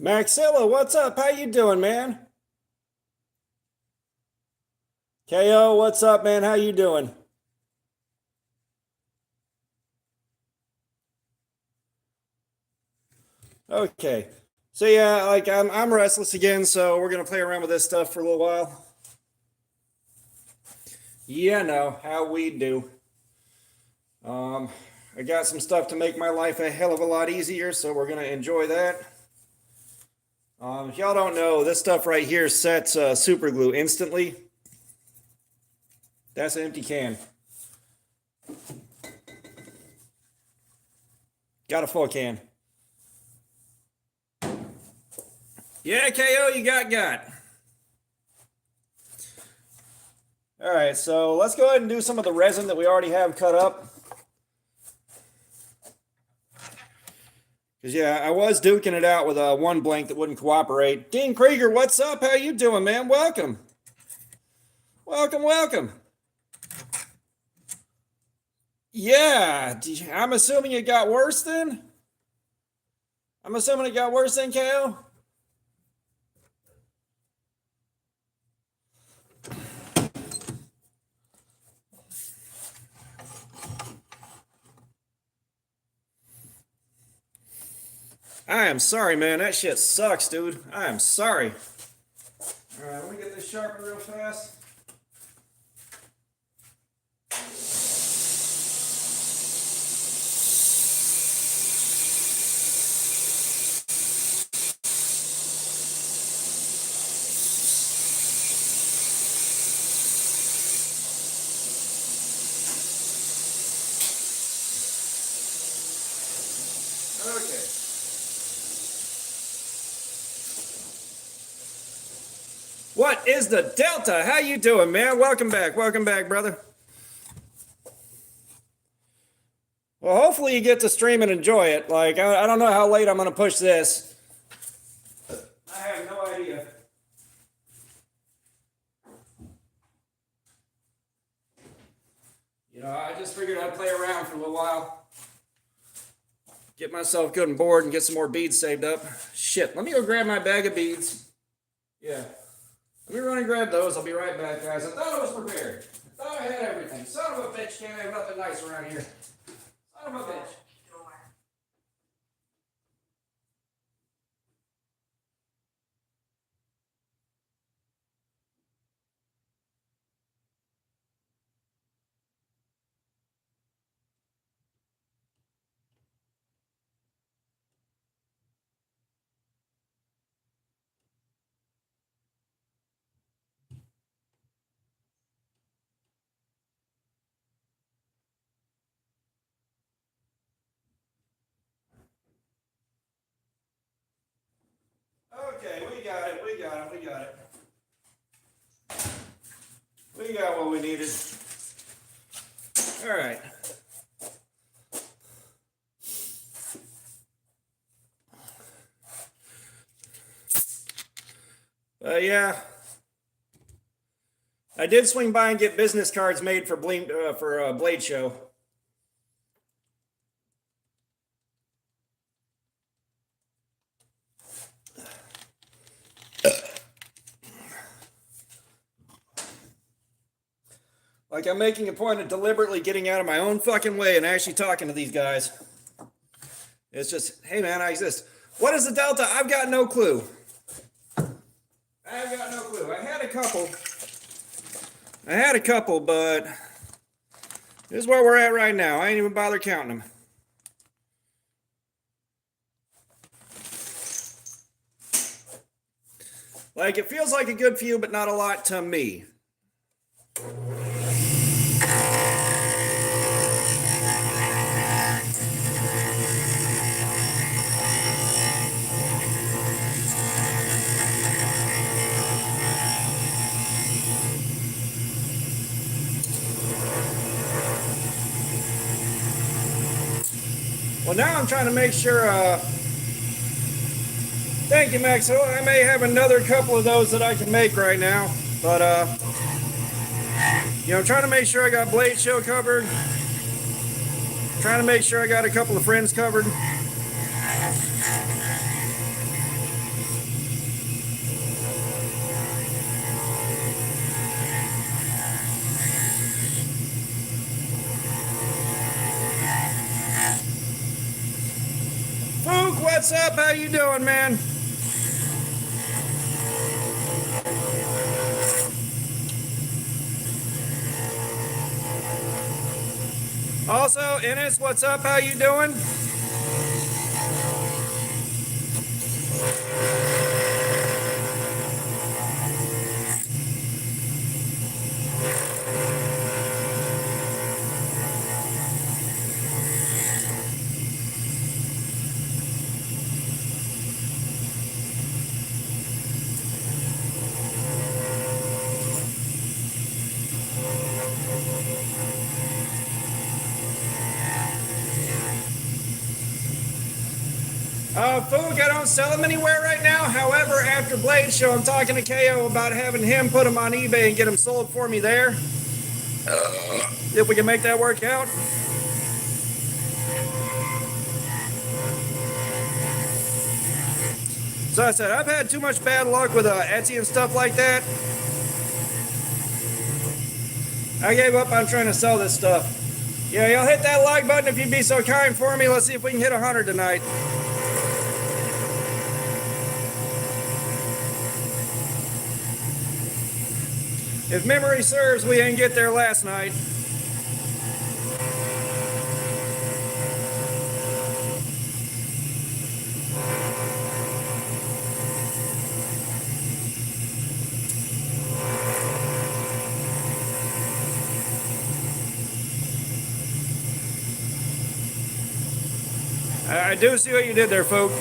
Maxilla, what's up? How you doing, man? KO, what's up, man? How you doing? Okay. So yeah, like I'm restless again, so we're gonna play around with this stuff for a little while. Yeah, no, how we do. Um, I got some stuff to make my life a hell of a lot easier, so we're gonna enjoy that. If y'all don't know, this stuff right here sets super glue instantly. That's an empty can. Got a full can. Yeah, KO, you got. All right, so let's go ahead and do some of the resin that we already have cut up. Because, yeah, I was duking it out with one blank that wouldn't cooperate. Dean Krieger, what's up? How you doing, man? Welcome. Welcome. Yeah, I'm assuming it got worse then? I'm assuming it got worse than KO? I am sorry, man. That shit sucks, dude. I am sorry. All right, let me get this sharpened real fast. Okay. What is the Delta? How you doing, man? Welcome back, brother. Well, hopefully you get to stream and enjoy it. Like, I don't know how late I'm going to push this. I have no idea. You know, I just figured I'd play around for a little while. Get myself good and bored and get some more beads saved up. Shit, let me go grab my bag of beads. Yeah. Let me run and grab those. I'll be right back, guys. I thought I was prepared. I thought I had everything. Son of a bitch, can't have nothing nice around here. Son of a bitch. Okay, we got it. We got what we needed. All right. Yeah. I did swing by and get business cards made for Blade Show. Like, I'm making a point of deliberately getting out of my own fucking way and actually talking to these guys. It's just, hey man, I exist. What is the Delta? I've got no clue. I had a couple, but this is where we're at right now. I ain't even bother counting them. Like, it feels like a good few, but not a lot to me. Well, now I'm trying to make sure, thank you, Max. So I may have another couple of those that I can make right now, but, you know, trying to make sure I got Blade Show covered. Trying to make sure I got a couple of friends covered. what's up? How you doing, man? Also, Ennis, what's up? How you doing? Fook, I don't sell them anywhere right now. However, after Blade Show, I'm talking to KO about having him put them on eBay and get them sold for me there. If we can make that work out. So I said, I've had too much bad luck with Etsy and stuff like that. I gave up on trying to sell this stuff. Yeah, y'all hit that like button if you'd be so kind for me. Let's see if we can hit 100 tonight. If memory serves, we didn't get there last night. I do see what you did there, folk.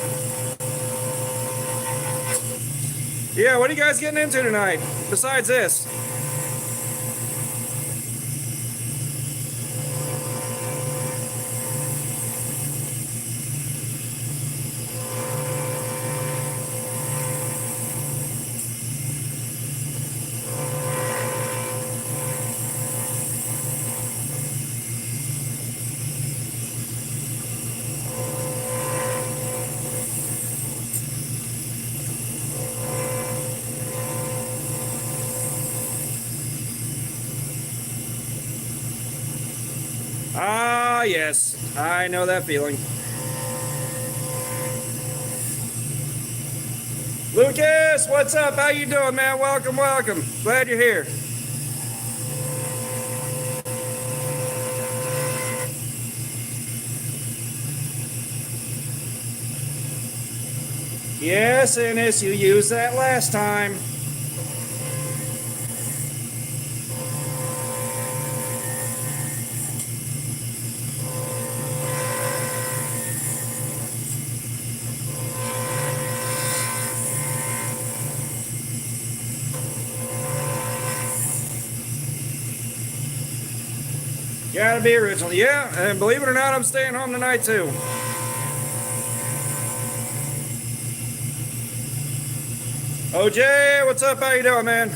Yeah, what are you guys getting into tonight, besides this? Ah, yes, I know that feeling. Lucas, what's up? How you doing, man? Welcome, welcome. Glad you're here. Yes, Ennis, you used that last time. Gotta be original. Yeah, and believe it or not, I'm staying home tonight too. OJ, what's up? How you doing, man?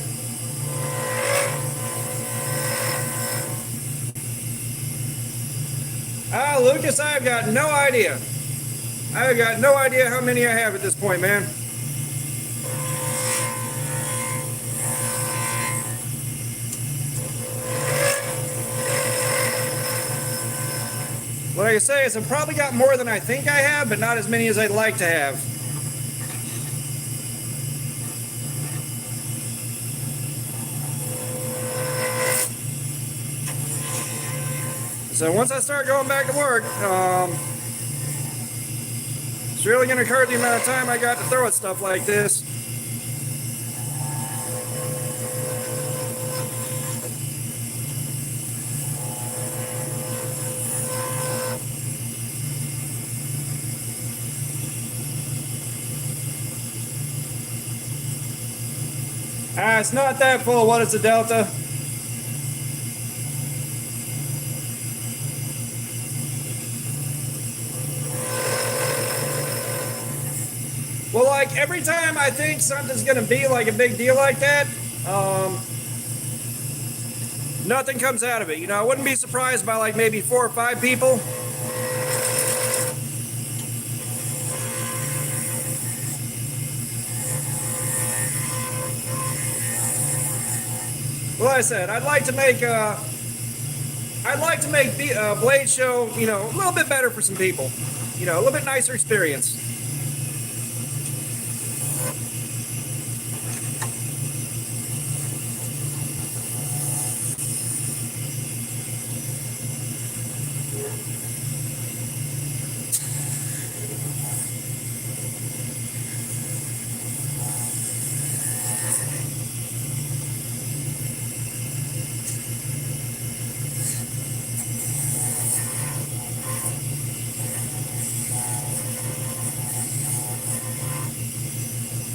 Lucas, I've got no idea. I've got no idea how many I have at this point, man. Like I say, I've probably got more than I think I have, but not as many as I'd like to have. So once I start going back to work, it's really going to hurt the amount of time I got to throw at stuff like this. It's not that full. What is the delta? Well, like every time I think something's going to be like a big deal like that, nothing comes out of it. You know, I wouldn't be surprised by like maybe 4 or 5 people. Well, like I said, I'd like to make Blade Show, you know, a little bit better for some people. You know, a little bit nicer experience.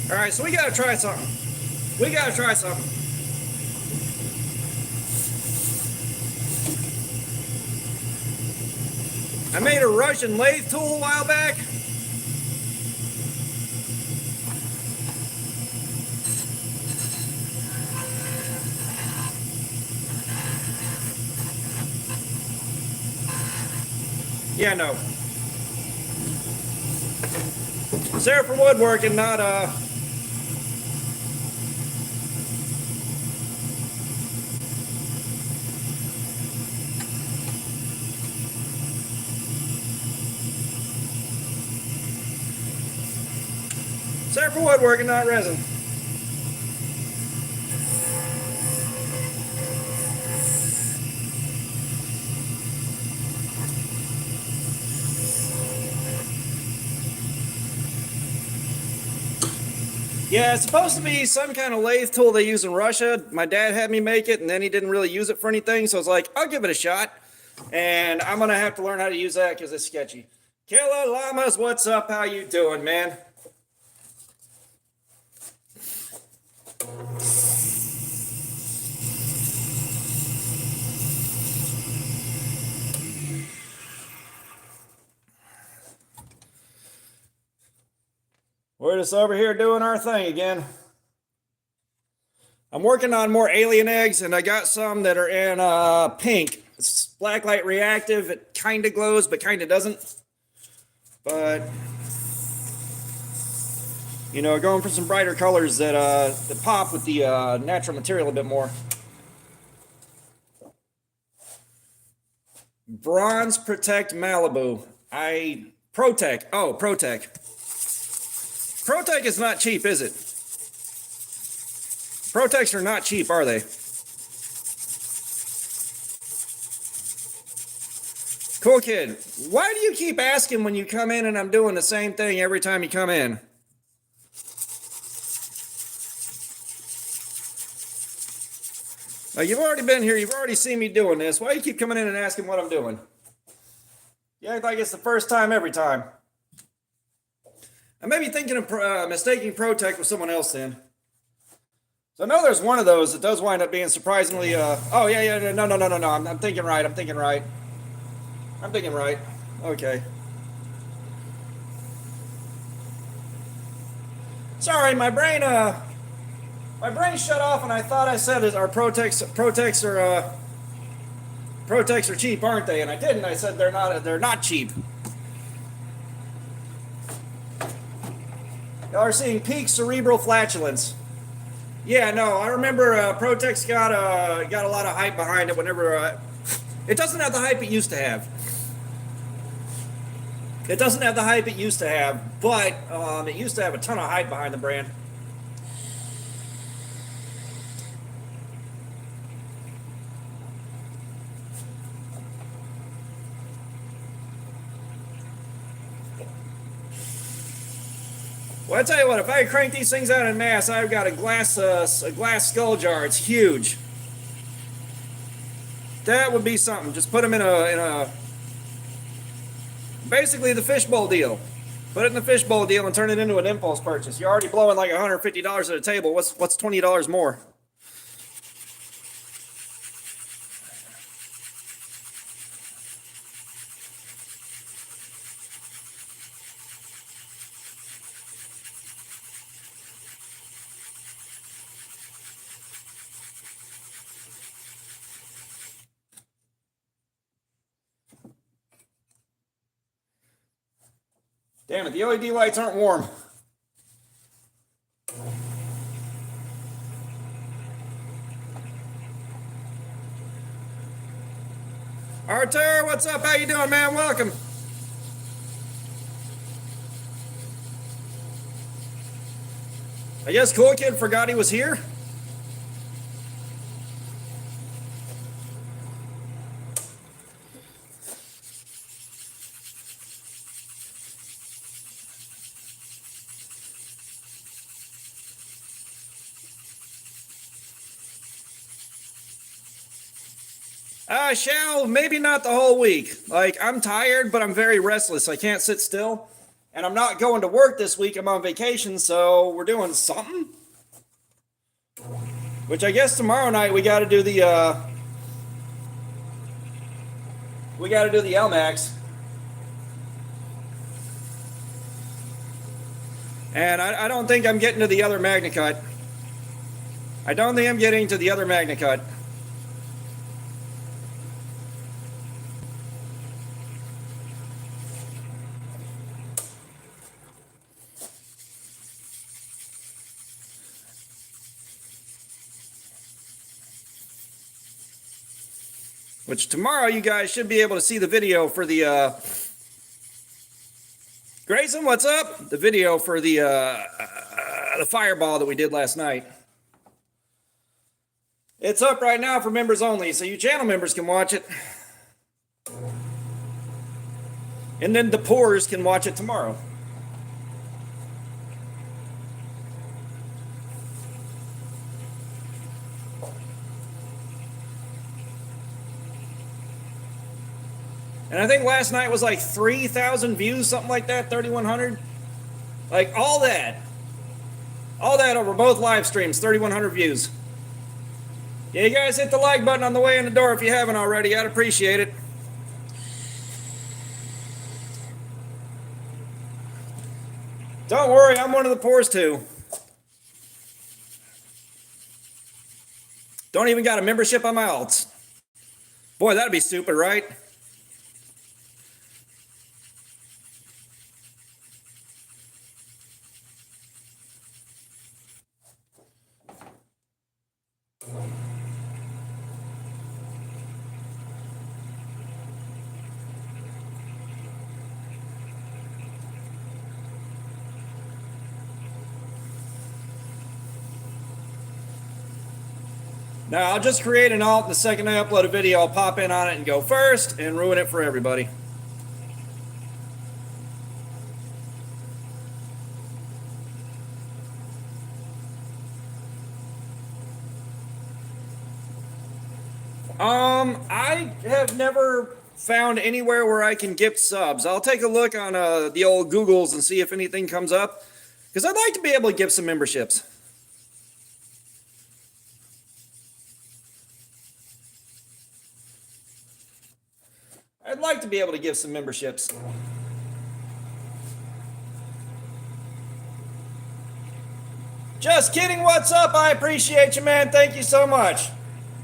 All right, so we gotta try something. We gotta try something. I made a Russian lathe tool a while back. Yeah, no. It's there for woodworking, not it's there for woodworking, not resin. Yeah, it's supposed to be some kind of lathe tool they use in Russia. My dad had me make it, and then he didn't really use it for anything, so I was like, I'll give it a shot. And I'm gonna have to learn how to use that because it's sketchy. Killer Llamas, what's up? How you doing, man? We're just over here doing our thing again. I'm working on more alien eggs, and I got some that are in pink. It's blacklight reactive. It kind of glows, but kind of doesn't. But you know, going for some brighter colors that pop with the natural material a bit more. Bronze Protect Malibu. Protec. Oh, Protec. Protec is not cheap, is it? Protecs are not cheap, are they? Cool kid. Why do you keep asking when you come in and I'm doing the same thing every time you come in? Now, you've already been here. You've already seen me doing this. Why do you keep coming in and asking what I'm doing? You act like it's the first time every time. I may be thinking of mistaking Protec with someone else then. So I know there's one of those that does wind up being surprisingly, oh yeah, no, I'm thinking right, I'm thinking right. Okay. Sorry, my brain shut off and I thought I said our Protecs are cheap, aren't they? And I didn't, I said they're not cheap. Y'all are seeing peak cerebral flatulence. Yeah, no, I remember Protex got a lot of hype behind it whenever it doesn't have the hype it used to have. It doesn't have the hype it used to have, but it used to have a ton of hype behind the brand. Well, I tell you what, if I crank these things out in mass, I've got a glass skull jar. It's huge. That would be something. Just put them in a basically the fishbowl deal. Put it in the fishbowl deal and turn it into an impulse purchase. You're already blowing like $150 at a table. What's $20 more? Damn it, the LED lights aren't warm. Artur, what's up? How you doing, man? Welcome. I guess Cool Kid forgot he was here. Shall, maybe not the whole week. Like, I'm tired, but I'm very restless. I can't sit still. And I'm not going to work this week. I'm on vacation, so we're doing something. Which I guess tomorrow night we got to do the LMAX. And I don't think I'm getting to the other magna cut. I don't think I'm getting to the other magna cut. Which tomorrow you guys should be able to see the video for the Grayson, what's up? The video for the fireball that we did last night. It's up right now for members only, so you channel members can watch it. And then the poors can watch it tomorrow. And I think last night was like 3,000 views, something like that, 3,100. Like all that over both live streams, 3,100 views. Yeah, you guys hit the like button on the way in the door if you haven't already. I'd appreciate it. Don't worry, I'm one of the poors too. Don't even got a membership on my alts. Boy, that'd be stupid, right? Now, I'll just create an alt, and the second I upload a video, I'll pop in on it and go first and ruin it for everybody. I have never found anywhere where I can gift subs. I'll take a look on the old Googles and see if anything comes up, because I'd like to be able to give some memberships. I'd like to be able to give some memberships. Just kidding, what's up? I appreciate you, man. Thank you so much.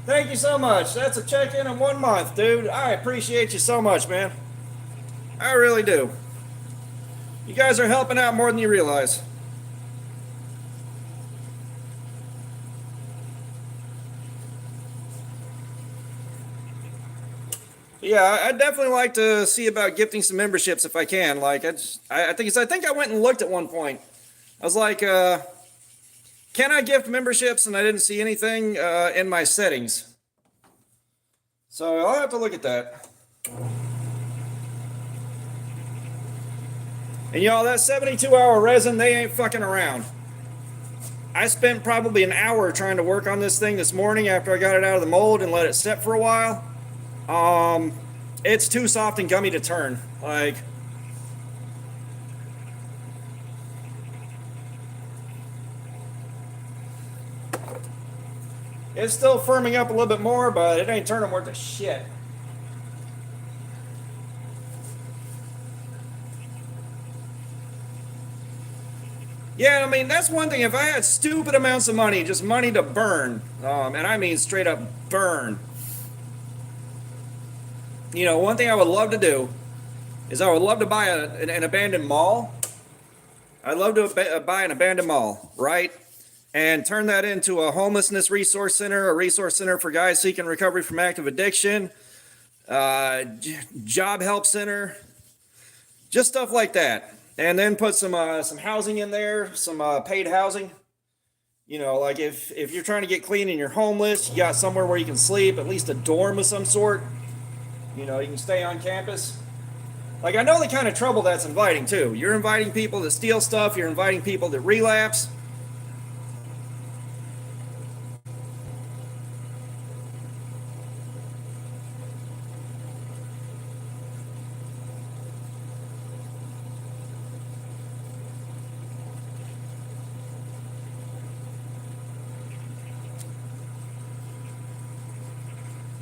Thank you so much. That's a check-in in 1 month, dude. I appreciate you so much, man. I really do. You guys are helping out more than you realize. Yeah, I'd definitely like to see about gifting some memberships if I can. Like, I think I went and looked at one point. I was like, can I gift memberships? And I didn't see anything in my settings. So I'll have to look at that. And y'all, that 72-hour resin, they ain't fucking around. I spent probably an hour trying to work on this thing this morning after I got it out of the mold and let it set for a while. It's too soft and gummy to turn. Like, it's still firming up a little bit more, but it ain't turning worth a shit. Yeah, I mean, that's one thing. If I had stupid amounts of money, just money to burn, and I mean straight up burn, you know, one thing I would love to do is I would love to buy an abandoned mall. I'd love to buy an abandoned mall, right? And turn that into a homelessness resource center, a resource center for guys seeking recovery from active addiction, job help center, just stuff like that. And then put some housing in there, some paid housing. You know, like if you're trying to get clean and you're homeless, you got somewhere where you can sleep, at least a dorm of some sort. You know, you can stay on campus. Like, I know the kind of trouble that's inviting, too. You're inviting people that steal stuff. You're inviting people that relapse.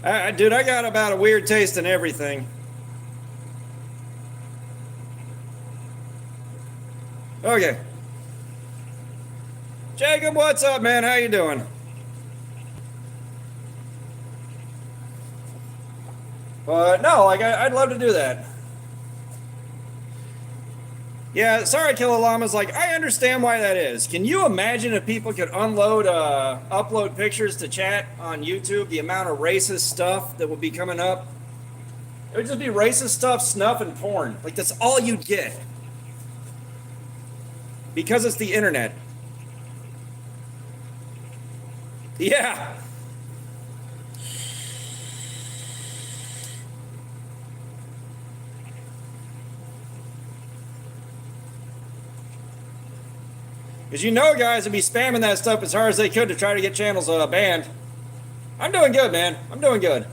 Dude, I got about a weird taste in everything. Okay. Jacob, what's up, man? How you doing? But no, like I'd love to do that. Yeah, sorry, Killer Llamas. Like, I understand why that is. Can you imagine if people could upload pictures to chat on YouTube? The amount of racist stuff that would be coming up. It would just be racist stuff, snuff, and porn. Like, that's all you'd get. Because it's the internet. Yeah. Because you know guys would be spamming that stuff as hard as they could to try to get channels banned. I'm doing good, man. I'm doing good.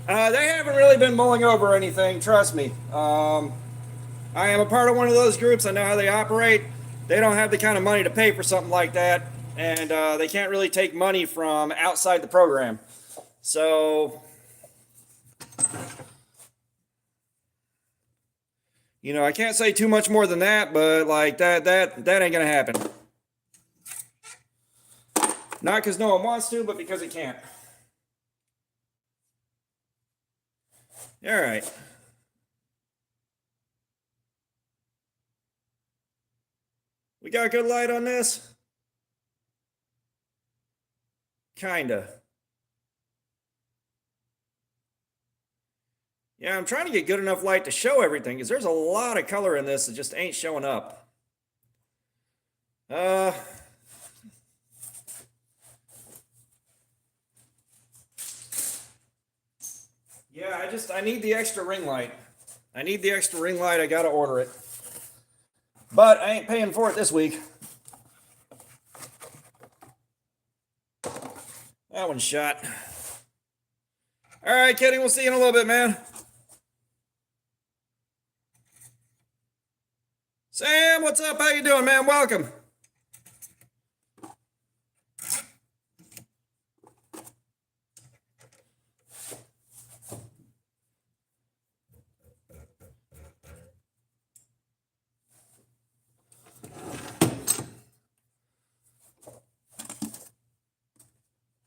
They haven't really been mulling over anything, trust me. I am a part of one of those groups. I know how they operate. They don't have the kind of money to pay for something like that, and they can't really take money from outside the program. So, you know, I can't say too much more than that, but like that ain't gonna happen. Not because no one wants to, but because it can't. All right. We got good light on this? Kinda. Yeah, I'm trying to get good enough light to show everything because there's a lot of color in this that just ain't showing up. Yeah, I need the extra ring light. I need the extra ring light. I gotta order it. But I ain't paying for it this week. That one's shot. All right, Kenny, we'll see you in a little bit, man. Sam, what's up? How you doing, man? Welcome.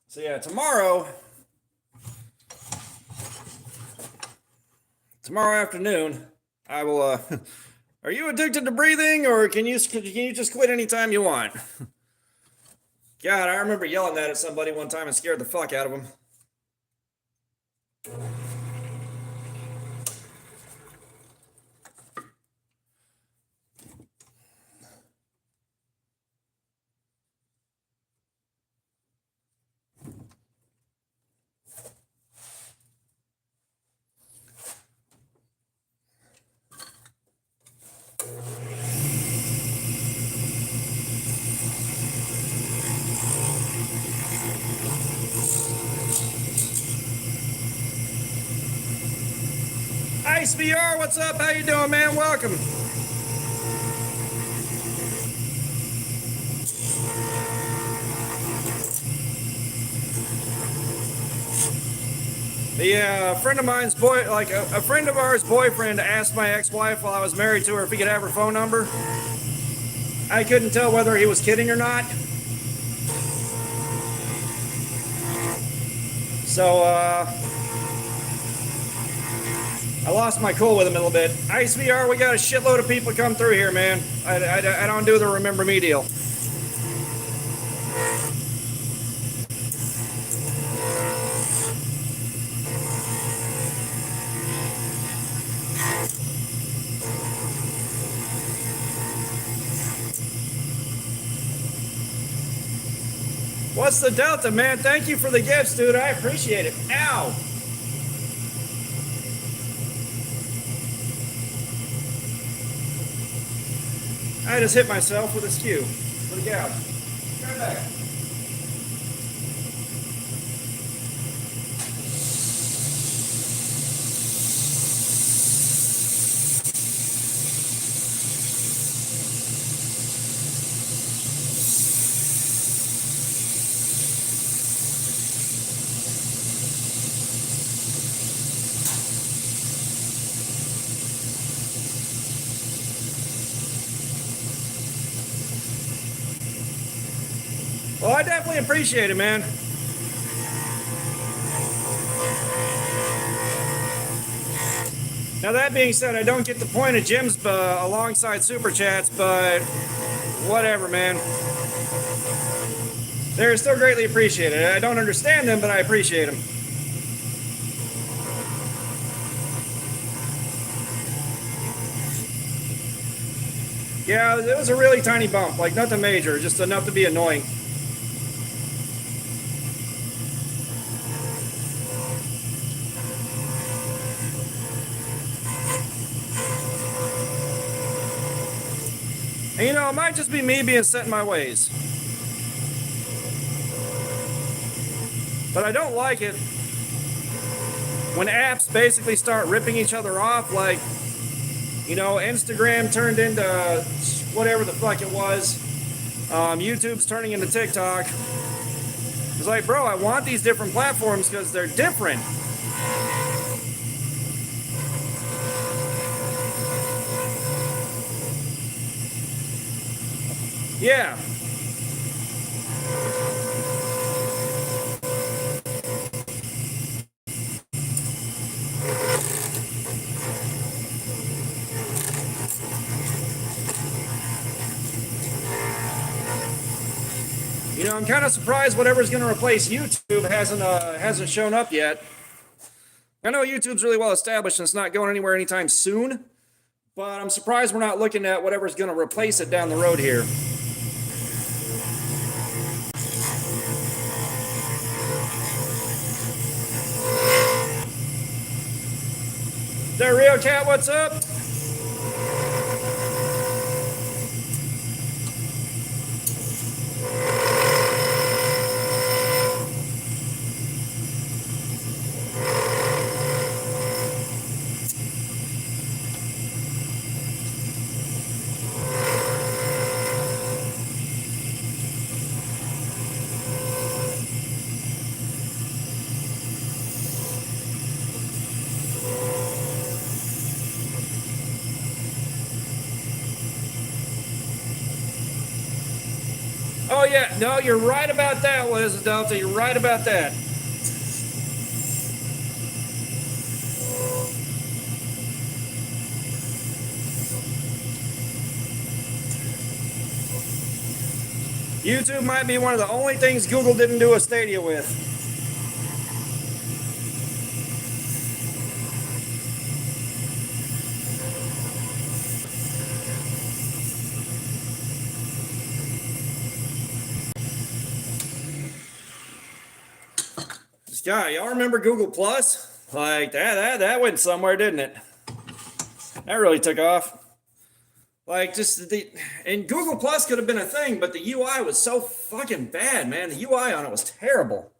So yeah, tomorrow afternoon, I will. Are you addicted to breathing, or can you just quit anytime you want? God, I remember yelling that at somebody one time and scared the fuck out of them. Ice VR, what's up? How you doing, man? Welcome. The friend of mine's a friend of ours' boyfriend asked my ex-wife while I was married to her if he could have her phone number. I couldn't tell whether he was kidding or not. So, I lost my cool with him a little bit. Ice VR, we got a shitload of people come through here, man. I don't do the remember me deal. What's the delta, man? Thank you for the gifts, dude. I appreciate it. Ow! I just hit myself with a skew. For the gout. Come back. Well, I definitely appreciate it, man. Now that being said, I don't get the point of Jim's alongside Super Chats, but whatever, man. They're still greatly appreciated. I don't understand them, but I appreciate them. Yeah, it was a really tiny bump, like nothing major, just enough to be annoying. And you know, it might just be me being set in my ways. But I don't like it when apps basically start ripping each other off, like, you know, Instagram turned into whatever the fuck it was. YouTube's turning into TikTok. It's like, bro, I want these different platforms because they're different. Yeah. You know, I'm kind of surprised whatever's going to replace YouTube hasn't shown up yet. I know YouTube's really well established and it's not going anywhere anytime soon, but I'm surprised we're not looking at whatever's going to replace it down the road here. Is that Real Cat? What's up? Oh yeah, no, you're right about that, Liz Delta. You're right about that. YouTube might be one of the only things Google didn't do a Stadia with. Yeah, y'all remember Google Plus? Like that went somewhere, didn't it? That really took off. Like and Google Plus could have been a thing, but the UI was so fucking bad, man. The UI on it was terrible.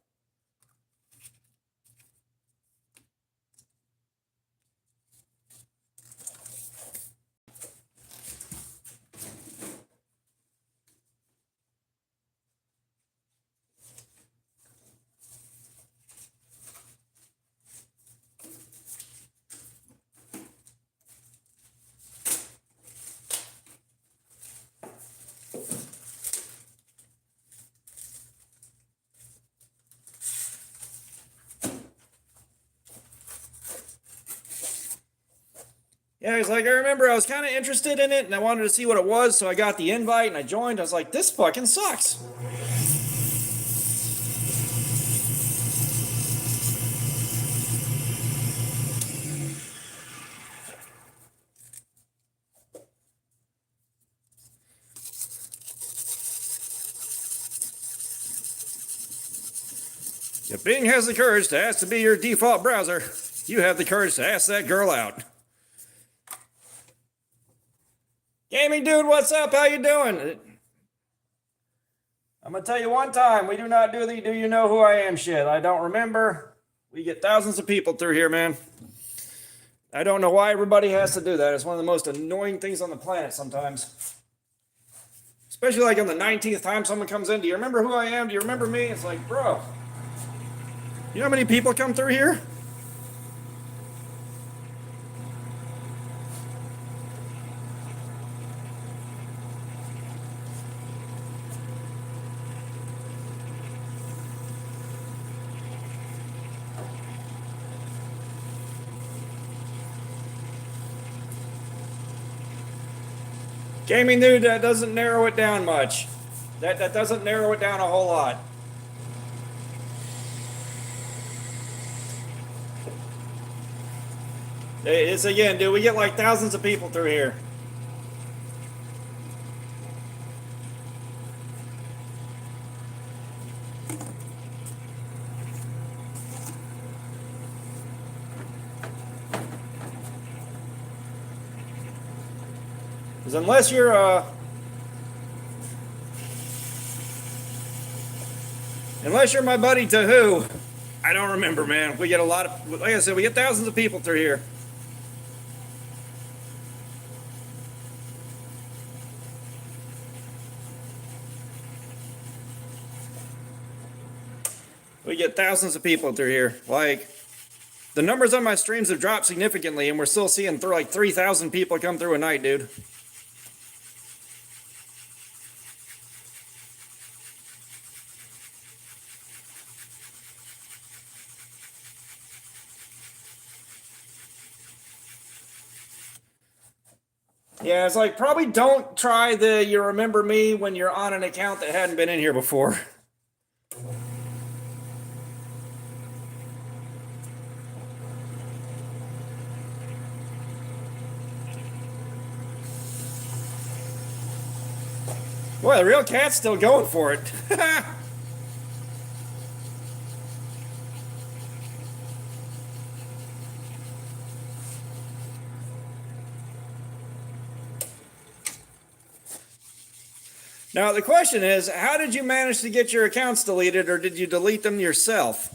Yeah, he's like, I remember I was kind of interested in it and I wanted to see what it was, so I got the invite and I joined. I was like, this fucking sucks. If Bing has the courage to ask to be your default browser, you have the courage to ask that girl out. Gaming dude, what's up? How you doing? I'm gonna tell you one time, we do not do the do you know who I am shit. I don't remember. We get thousands of people through here, man. I don't know why everybody has to do that. It's one of the most annoying things on the planet sometimes. Especially like on the 19th time someone comes in, do you remember who I am? Do you remember me? It's like, bro, you know how many people come through here? Gaming dude, that doesn't narrow it down much. That doesn't narrow it down a whole lot. It's again, dude, we get like thousands of people through here. Because unless you're my buddy to who, I don't remember, man. We get a lot of, like I said, we get thousands of people through here. We get thousands of people through here. Like, the numbers on my streams have dropped significantly, and we're still seeing through like 3,000 people come through a night, dude. Yeah, it's like, probably don't try the you remember me when you're on an account that hadn't been in here before. Boy, the real cat's still going for it. Now, the question is, how did you manage to get your accounts deleted, or did you delete them yourself?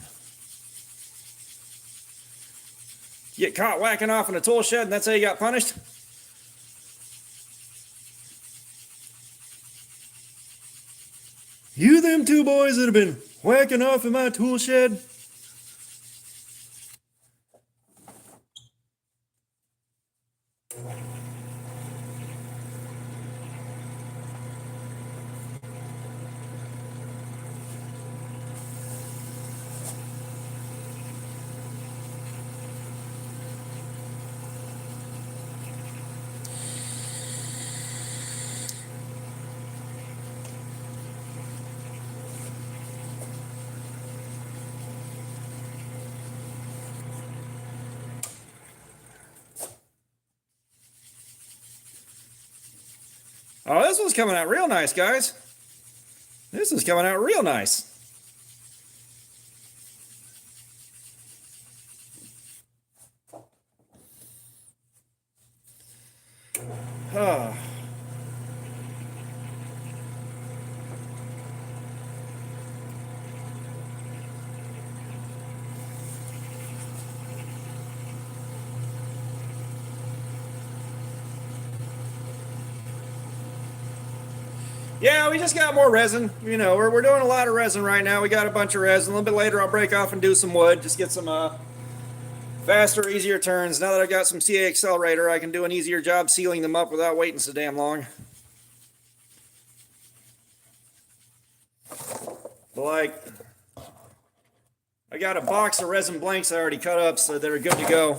You get caught whacking off in a tool shed and that's how you got punished? You them two boys that have been whacking off in my tool shed? Oh, this one's coming out real nice, guys. This is coming out real nice. Oh. Yeah, we just got more resin. You know, we're doing a lot of resin right now. We got a bunch of resin. A little bit later, I'll break off and do some wood. Just get some faster, easier turns. Now that I've got some CA accelerator, I can do an easier job sealing them up without waiting so damn long. Like, I got a box of resin blanks I already cut up, so they're good to go.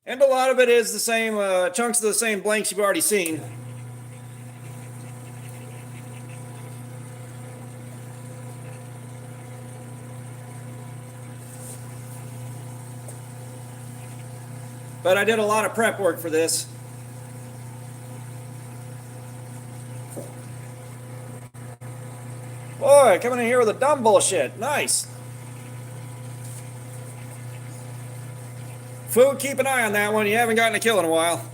And a lot of it is the same, chunks of the same blanks you've already seen. But I did a lot of prep work for this. Boy, coming in here with a dumb bullshit. Nice. Food, keep an eye on that one. You haven't gotten a kill in a while.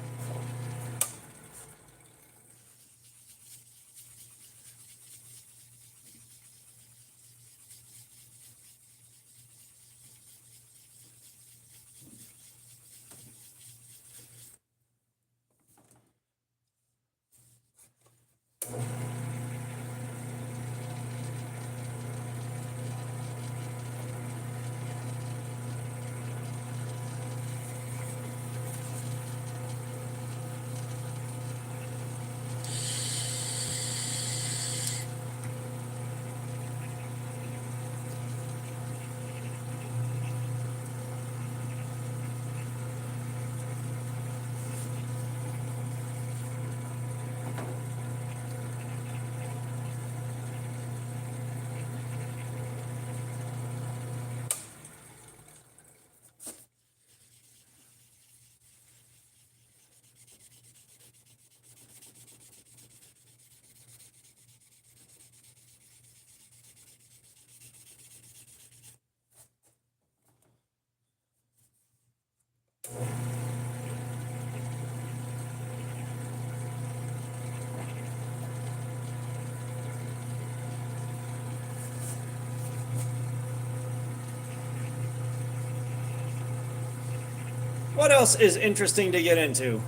What else is interesting to get into?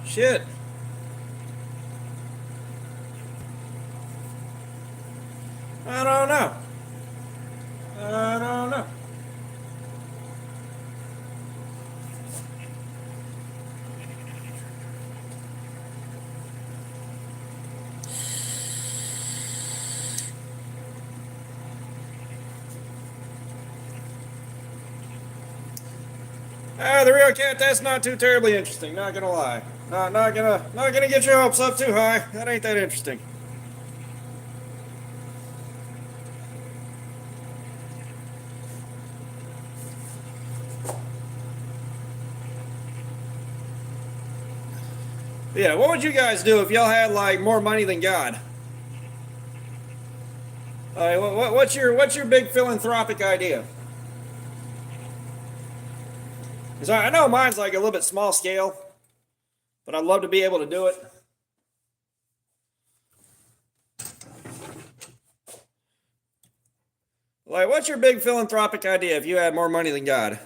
Shit. I don't know. I don't know. The real cat, that's not too terribly interesting, not gonna lie. Not gonna get your hopes up too high. That ain't that interesting. Yeah, what would you guys do if y'all had like more money than God? What's your big philanthropic idea? Because I know mine's like a little bit small scale, but I'd love to be able to do it. Like, what's your big philanthropic idea if you had more money than God?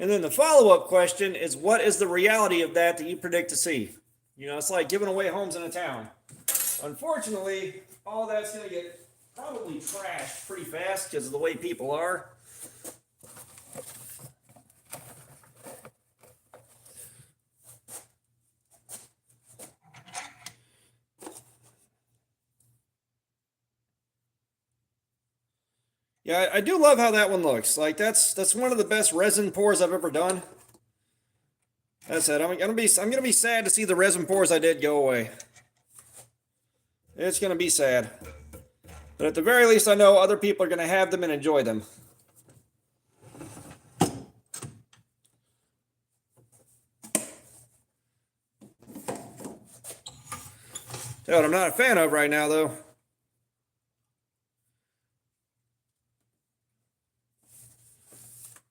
And then the follow-up question is, what is the reality of that you predict to see? You know, it's like giving away homes in a town. Unfortunately, all that's going to get probably trashed pretty fast because of the way people are. Yeah, I do love how that one looks. Like that's one of the best resin pours I've ever done. That's it. I'm gonna be sad to see the resin pours I did go away. It's gonna be sad. But at the very least, I know other people are gonna have them and enjoy them. What I'm not a fan of right now, though,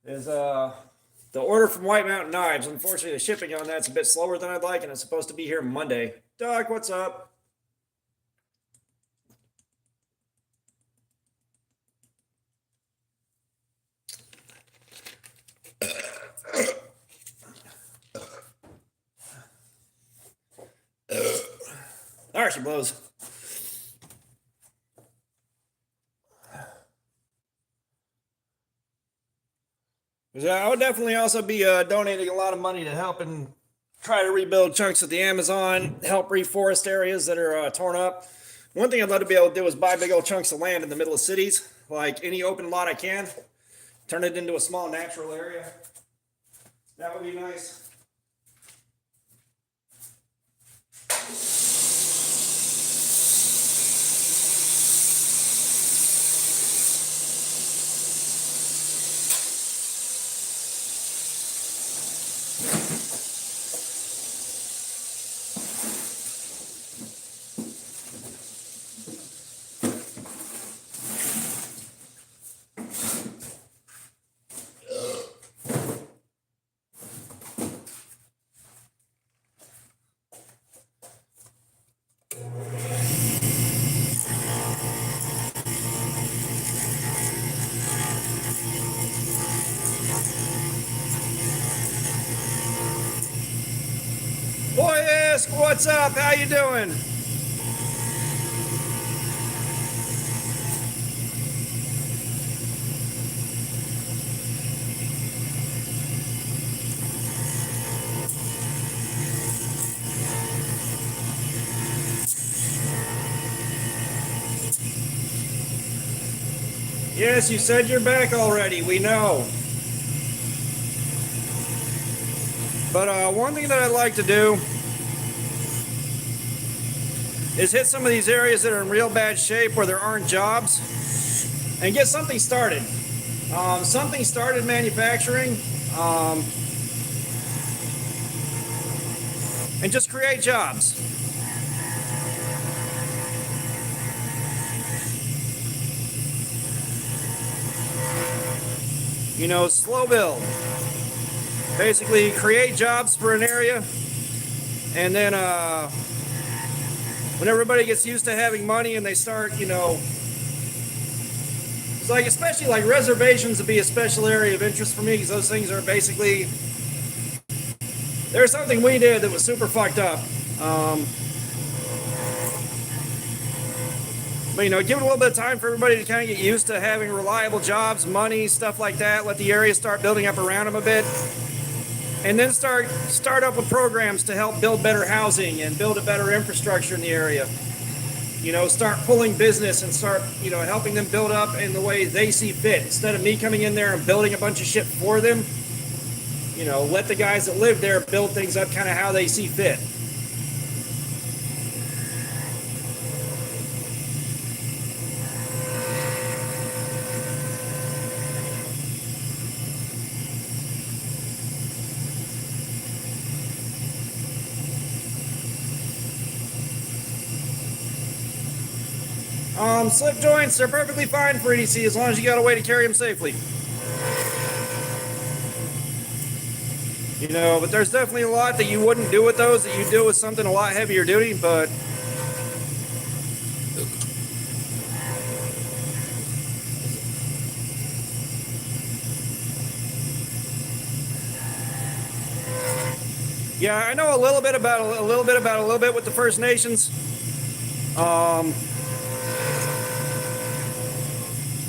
is the order from White Mountain Knives. Unfortunately, the shipping on that's a bit slower than I'd like, and it's supposed to be here Monday. Doc, what's up? There she blows. I would definitely also be donating a lot of money to help and try to rebuild chunks of the Amazon, help reforest areas that are torn up. One thing I'd love to be able to do is buy big old chunks of land in the middle of cities, like any open lot I can, turn it into a small natural area. That would be nice. Boyisk, what's up? How you doing? Yes, you said you're back already. We know. But one thing that I'd like to do is hit some of these areas that are in real bad shape where there aren't jobs and get something started. Something started manufacturing, and just create jobs. You know, slow build. Basically create jobs for an area, and then when everybody gets used to having money and they start, you know, it's like, especially like reservations would be a special area of interest for me, because those things are basically, there's something we did that was super fucked up. But, you know, give it a little bit of time for everybody to kind of get used to having reliable jobs, money, stuff like that. Let the area start building up around them a bit. And then start up with programs to help build better housing and build a better infrastructure in the area. You know, start pulling business and start, you know, helping them build up in the way they see fit. Instead of me coming in there and building a bunch of shit for them, you know, let the guys that live there build things up kind of how they see fit. Slip joints are perfectly fine for EDC as long as you got a way to carry them safely. You know, but there's definitely a lot that you wouldn't do with those that you do with something a lot heavier duty, but yeah, I know a little bit with the First Nations.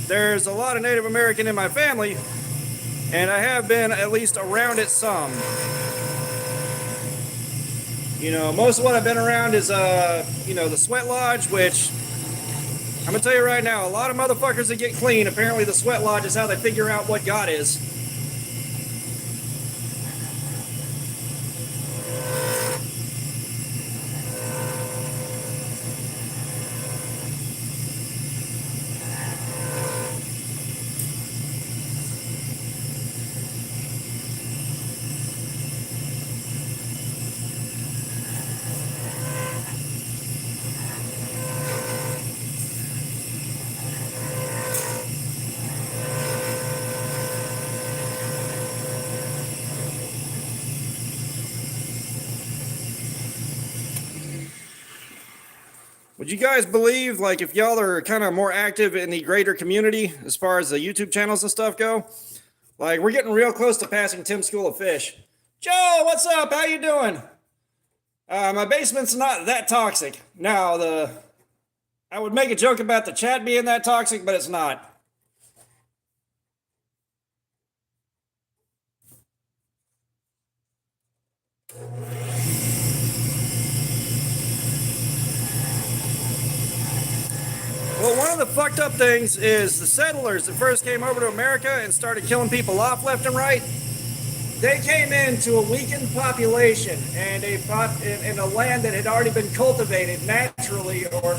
There's a lot of Native American in my family, and I have been at least around it some. You know, most of what I've been around is, you know, the Sweat Lodge, which, I'm gonna tell you right now, a lot of motherfuckers that get clean, apparently the Sweat Lodge is how they figure out what God is. Would you guys believe, like, if y'all are kind of more active in the greater community as far as the YouTube channels and stuff go, like, we're getting real close to passing Tim's School of Fish. Joe, what's up? How you doing? My basement's not that toxic. Now, I would make a joke about the chat being that toxic, but it's not. Well, one of the fucked up things is the settlers that first came over to America and started killing people off left and right. They came into a weakened population and in a land that had already been cultivated naturally or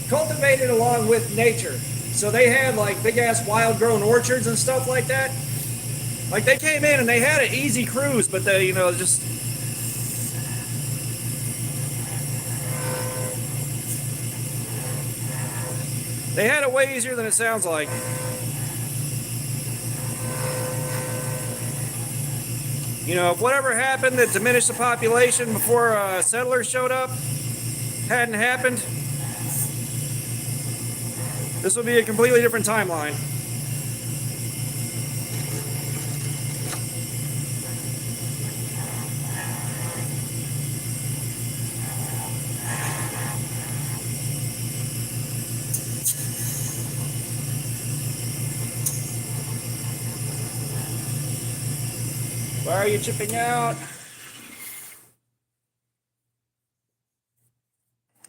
cultivated along with nature. So they had like big ass wild grown orchards and stuff like that. Like they came in and they had an easy cruise, but they, you know, just they had it way easier than it sounds like. You know, if whatever happened that diminished the population before settlers showed up hadn't happened, this would be a completely different timeline. Why are you chipping out?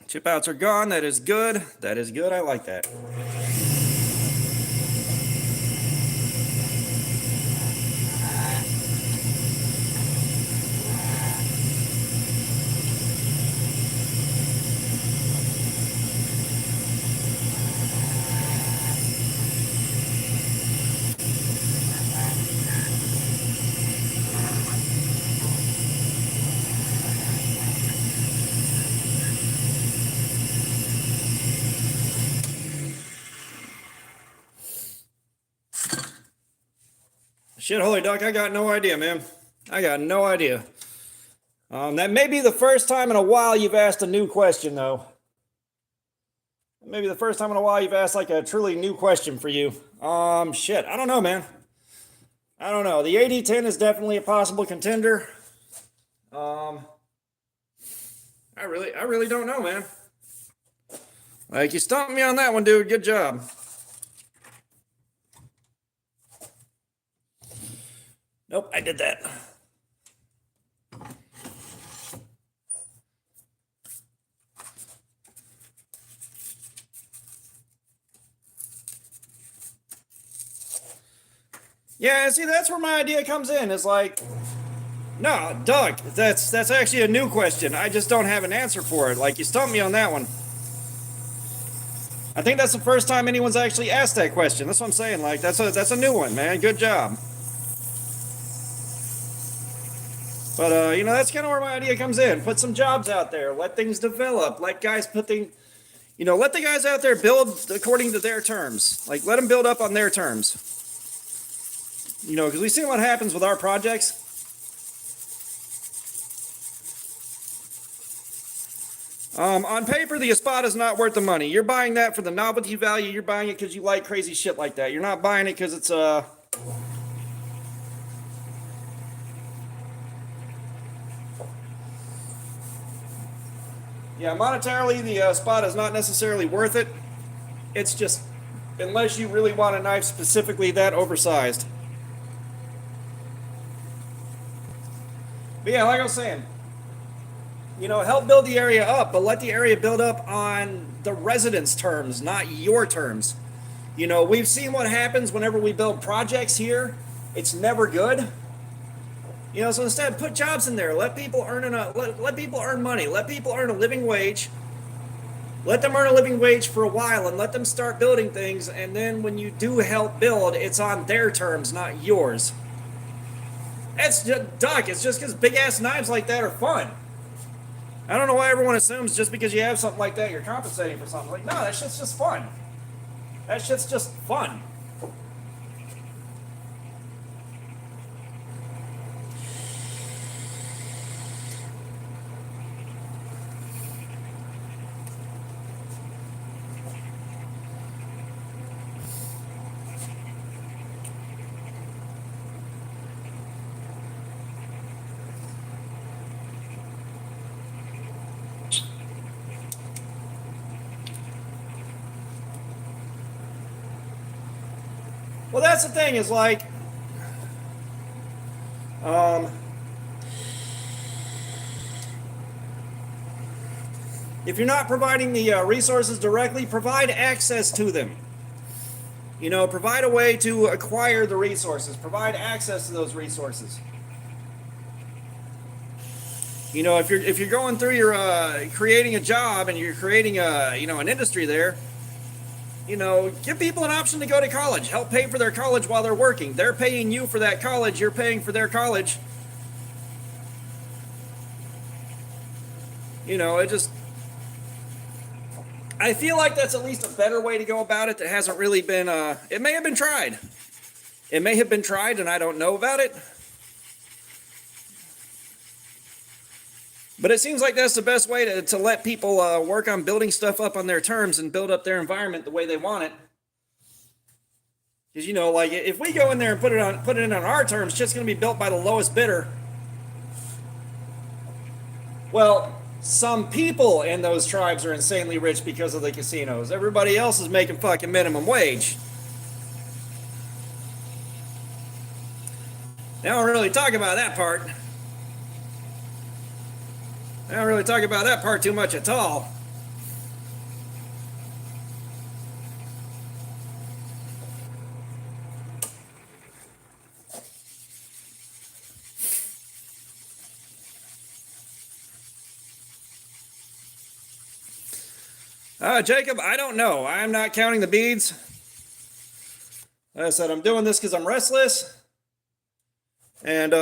Chip outs are gone. That is good. That is good. I like that. Shit, holy duck, I got no idea, man. I got no idea. That may be the first time in a while you've asked a new question, though. Maybe the first time in a while you've asked like a truly new question for you. Shit, I don't know, man. I don't know. The 80-10 is definitely a possible contender. I really don't know, man. Like, you stumped me on that one, dude. Good job. Nope, I did that. Yeah, see, that's where my idea comes in. It's like, no, Doug, that's actually a new question. I just don't have an answer for it. Like, you stumped me on that one. I think that's the first time anyone's actually asked that question. That's what I'm saying. Like, that's a new one, man. Good job. But you know, that's kind of where my idea comes in. Put some jobs out there. Let things develop. Let guys put things, you know, let the guys out there build according to their terms. Like, let them build up on their terms. You know, because we've seen what happens with our projects. On paper, the Espada is not worth the money. You're buying that for the novelty value. You're buying it because you like crazy shit like that. You're not buying it because it's yeah, monetarily, the Espada is not necessarily worth it. It's just, unless you really want a knife specifically that oversized. But yeah, like I was saying, you know, help build the area up, but let the area build up on the residents' terms, not your terms. You know, we've seen what happens whenever we build projects here. It's never good. You know, so instead, put jobs in there. Let people let people earn money. Let people earn a living wage. Let them earn a living wage for a while and let them start building things. And then when you do help build, it's on their terms, not yours. That's just, Doc, it's just because big-ass knives like that are fun. I don't know why everyone assumes just because you have something like that, you're compensating for something. Like, no, that shit's just fun. That shit's just fun. Well, that's the thing, is like, if you're not providing the resources directly, provide access to them. You know, provide a way to acquire the resources, provide access to those resources. You know, if you're going through your creating a job and you're creating a, you know, an industry there, you know, give people an option to go to college. Help pay for their college while they're working. They're paying you for that college. You're paying for their college. You know, it just, I feel like that's at least a better way to go about it that hasn't really been, it may have been tried. It may have been tried and I don't know about it. But it seems like that's the best way to let people work on building stuff up on their terms and build up their environment the way they want it. Because, you know, like, if we go in there and put it in on our terms, it's just going to be built by the lowest bidder. Well, some people in those tribes are insanely rich because of the casinos. Everybody else is making fucking minimum wage. They don't really talk about that part. I don't really talk about that part too much at all. Jacob, I don't know. I'm not counting the beads. Like I said, I'm doing this because I'm restless. And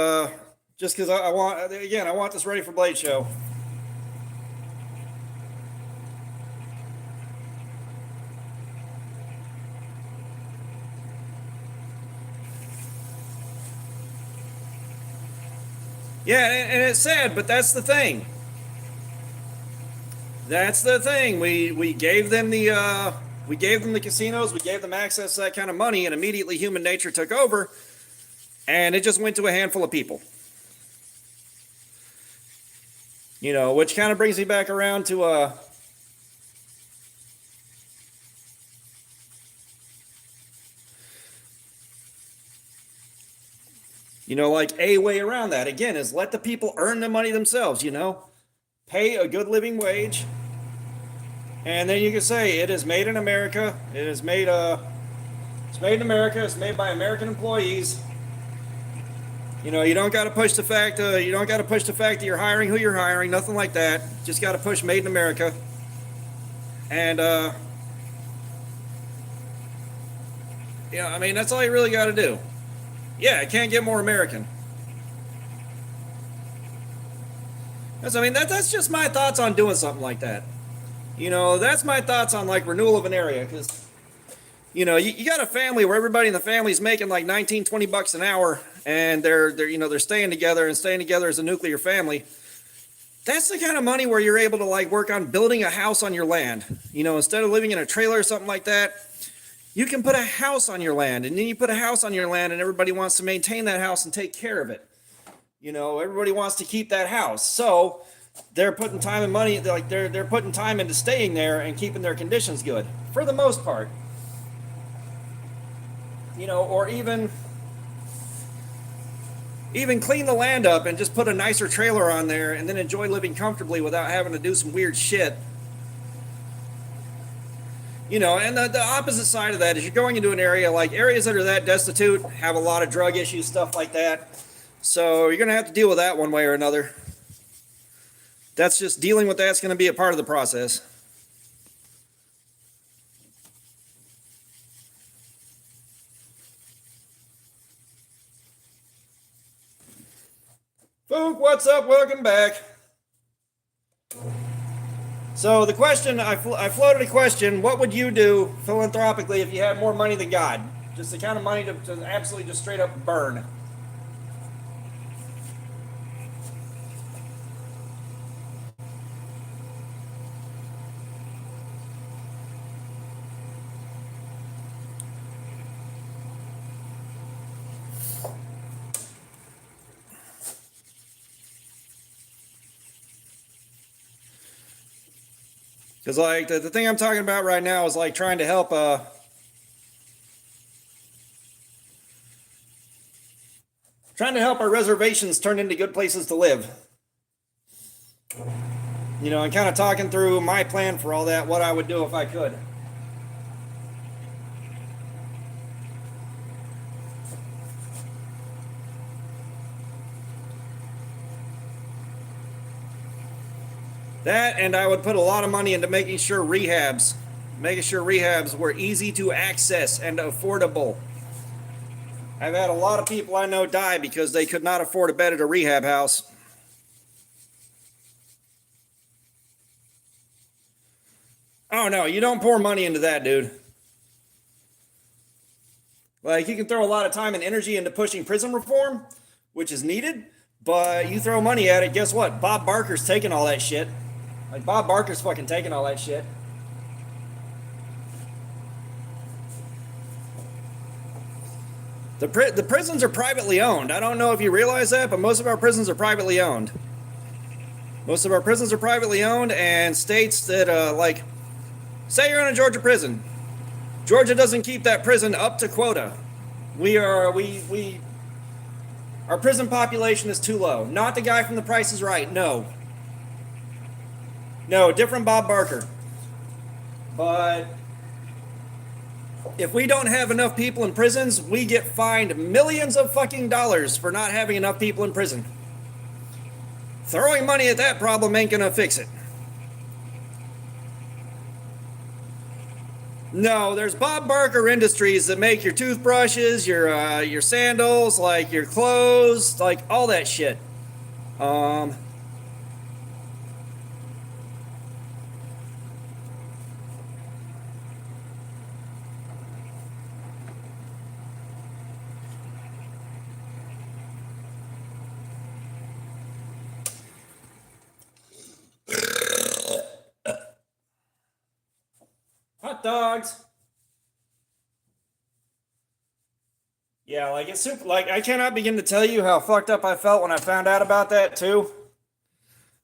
just because I want, again, I want this ready for Blade Show. Yeah, and it's sad, but that's the thing. That's the thing. We gave them the casinos, we gave them access to that kind of money, and immediately human nature took over, and it just went to a handful of people. You know, which kind of brings me back around to like a way around that again is let the people earn the money themselves. Pay a good living wage, and then you can say it is made in America. It's made in America. It's made by American employees. You don't got to push the fact. You don't got to push the fact that you're hiring who you're hiring. Nothing like that. Just got to push made in America. And I mean that's all you really got to do. Yeah, it can't get more American. That's just my thoughts on doing something like that. That's my thoughts on like renewal of an area because you got a family where everybody in the family is making like 19, 20 bucks an hour, and they're staying together and staying together as a nuclear family. That's the kind of money where you're able to like work on building a house on your land. Instead of living in a trailer or something like that, you can put a house on your land, and then you put a house on your land, and everybody wants to maintain that house and take care of it. Everybody wants to keep that house, so they're putting time and money. They're putting time into staying there and keeping their conditions good for the most part. Or even clean the land up and just put a nicer trailer on there and then enjoy living comfortably without having to do some weird shit. And the opposite side of that is you're going into an area like areas that are that destitute have a lot of drug issues, stuff like that. So you're going to have to deal with that one way or another. That's just dealing with that's going to be a part of the process. Fook, what's up? Welcome back. So the question, I floated a question, what would you do philanthropically if you had more money than God? Just the kind of money to absolutely just straight up burn. Because like the thing I'm talking about right now is like trying to help our reservations turn into good places to live. And kind of talking through my plan for all that, what I would do if I could. That, and I would put a lot of money into making sure rehabs were easy to access and affordable. I've had a lot of people I know die because they could not afford a bed at a rehab house. Oh no, you don't pour money into that, dude. Like, you can throw a lot of time and energy into pushing prison reform, which is needed, but you throw money at it, guess what? Bob Barker's taking all that shit. Like, Bob Barker's fucking taking all that shit. The prisons are privately owned. I don't know if you realize that, but most of our prisons are privately owned. Most of our prisons are privately owned, and states that, like, say you're in a Georgia prison. Georgia doesn't keep that prison up to quota. Our prison population is too low. Not the guy from The Price is Right, no. No, different Bob Barker. But if we don't have enough people in prisons, we get fined millions of fucking dollars for not having enough people in prison. Throwing money at that problem ain't gonna fix it. No, there's Bob Barker Industries that make your toothbrushes, your sandals, like your clothes, like all that shit. dogs. Yeah, like it's super, like I cannot begin to tell you how fucked up I felt when I found out about that too.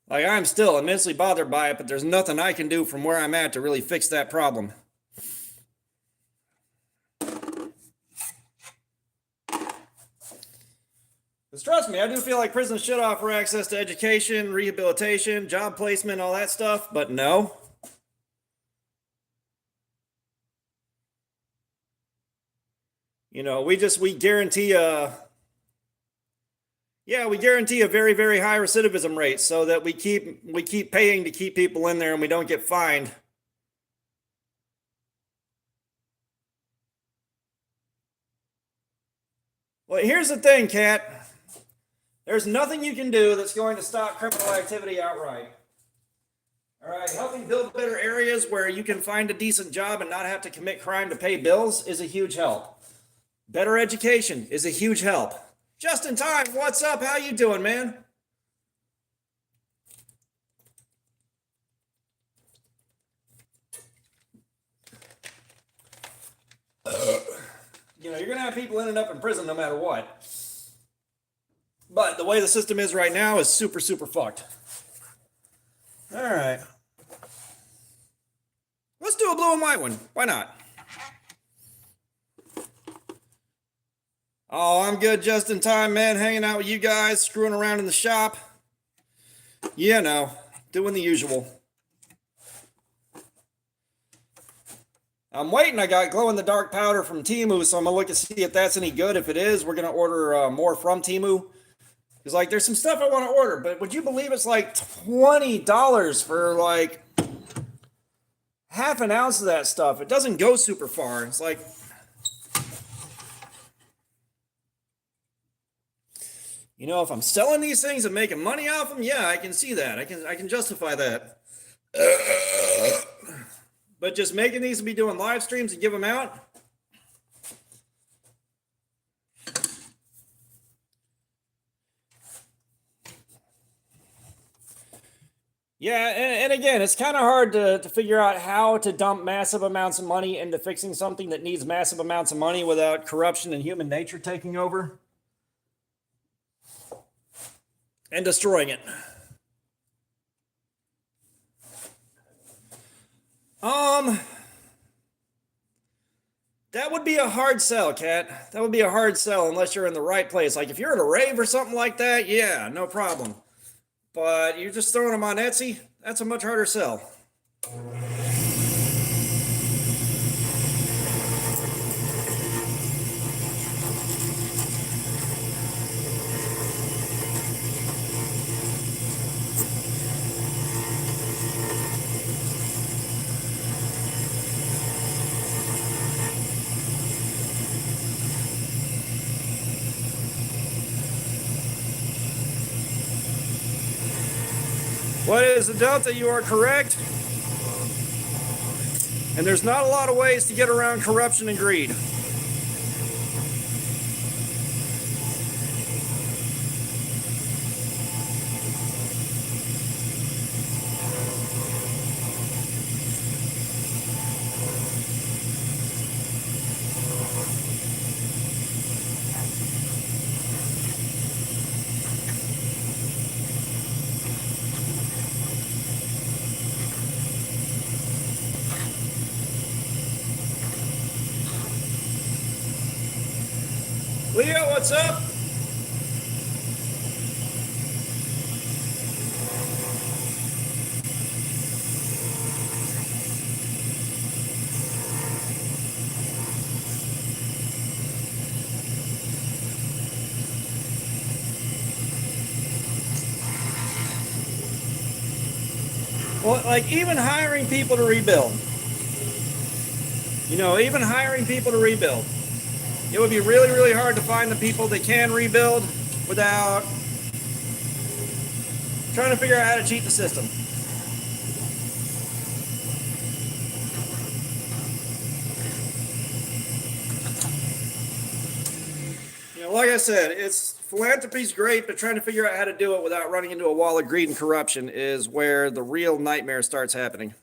Like I'm still immensely bothered by it, but there's nothing I can do from where I'm at to really fix that problem. Because trust me, I do feel like prisons should offer access to education, rehabilitation, job placement, all that stuff, but no. You know, we guarantee we guarantee a very, very high recidivism rate so that we keep paying to keep people in there and we don't get fined. Well, here's the thing, Kat. There's nothing you can do that's going to stop criminal activity outright. All right, helping build better areas where you can find a decent job and not have to commit crime to pay bills is a huge help. Better education is a huge help. Just in time, what's up? How you doing, man? You know, you're going to have people ending up in prison no matter what. But the way the system is right now is super, super fucked. All right. Let's do a blue and white one. Why not? Oh, I'm good just in time, man. Hanging out with you guys, screwing around in the shop. You know, doing the usual. I'm waiting. I got glow-in-the-dark powder from Temu, so I'm going to look and see if that's any good. If it is, we're going to order more from Temu. Because, like, there's some stuff I want to order, but would you believe it's like $20 for, like, half an ounce of that stuff? It doesn't go super far. It's like... You know, if I'm selling these things and making money off them, yeah, I can see that. I can justify that. But just making these and be doing live streams and give them out. Yeah, and again, it's kind of hard to figure out how to dump massive amounts of money into fixing something that needs massive amounts of money without corruption and human nature taking over and destroying it. That would be a hard sell, Kat. That would be a hard sell unless you're in the right place. Like if you're at a rave or something like that, yeah, no problem. But you're just throwing them on Etsy, that's a much harder sell. What is the Delta? You are correct. And there's not a lot of ways to get around corruption and greed. Leo, what's up? Well, like even hiring people to rebuild. You know, even hiring people to rebuild. It would be really, really hard to find the people that can rebuild without trying to figure out how to cheat the system. You know, like I said, philanthropy's great, but trying to figure out how to do it without running into a wall of greed and corruption is where the real nightmare starts happening.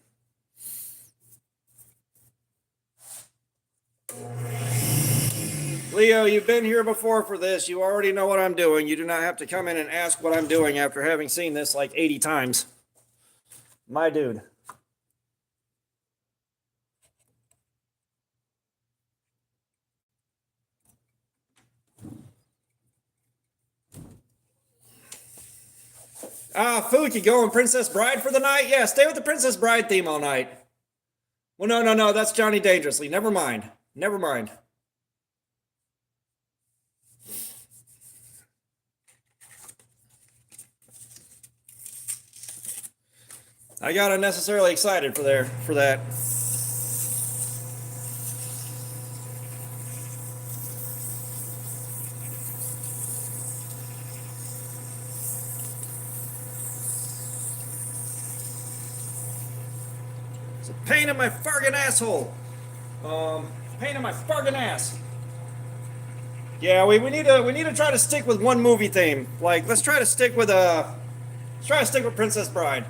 Leo, you've been here before for this. You already know what I'm doing. You do not have to come in and ask what I'm doing after having seen this like 80 times. My dude. Fook, you going Princess Bride for the night? Yeah, stay with the Princess Bride theme all night. Well, no, that's Johnny Dangerously. Never mind. Never mind. I got unnecessarily excited for that. It's a pain in my farting asshole. Pain in my farting ass. Yeah, we need to try to stick with one movie theme. Like, let's try to stick with Princess Bride.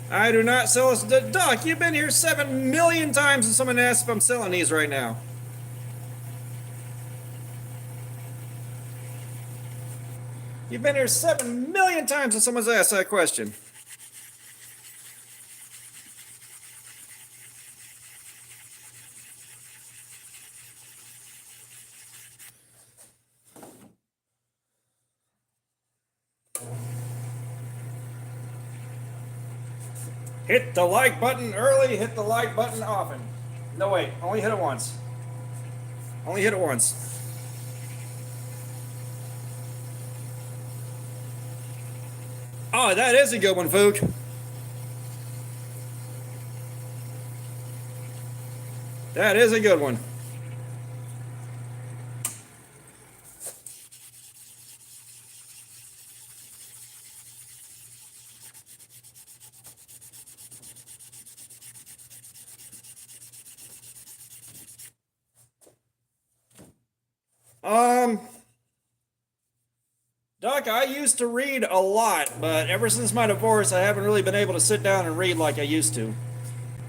I do not sell us. Doc, you've been here 7 million times and someone asked if I'm selling these right now. You've been here 7 million times and someone's asked that question. Hit the like button early, hit the like button often. No, wait, only hit it once. Only hit it once. Oh, that is a good one, Fook. That is a good one. Doc, I used to read a lot, but ever since my divorce, I haven't really been able to sit down and read like I used to.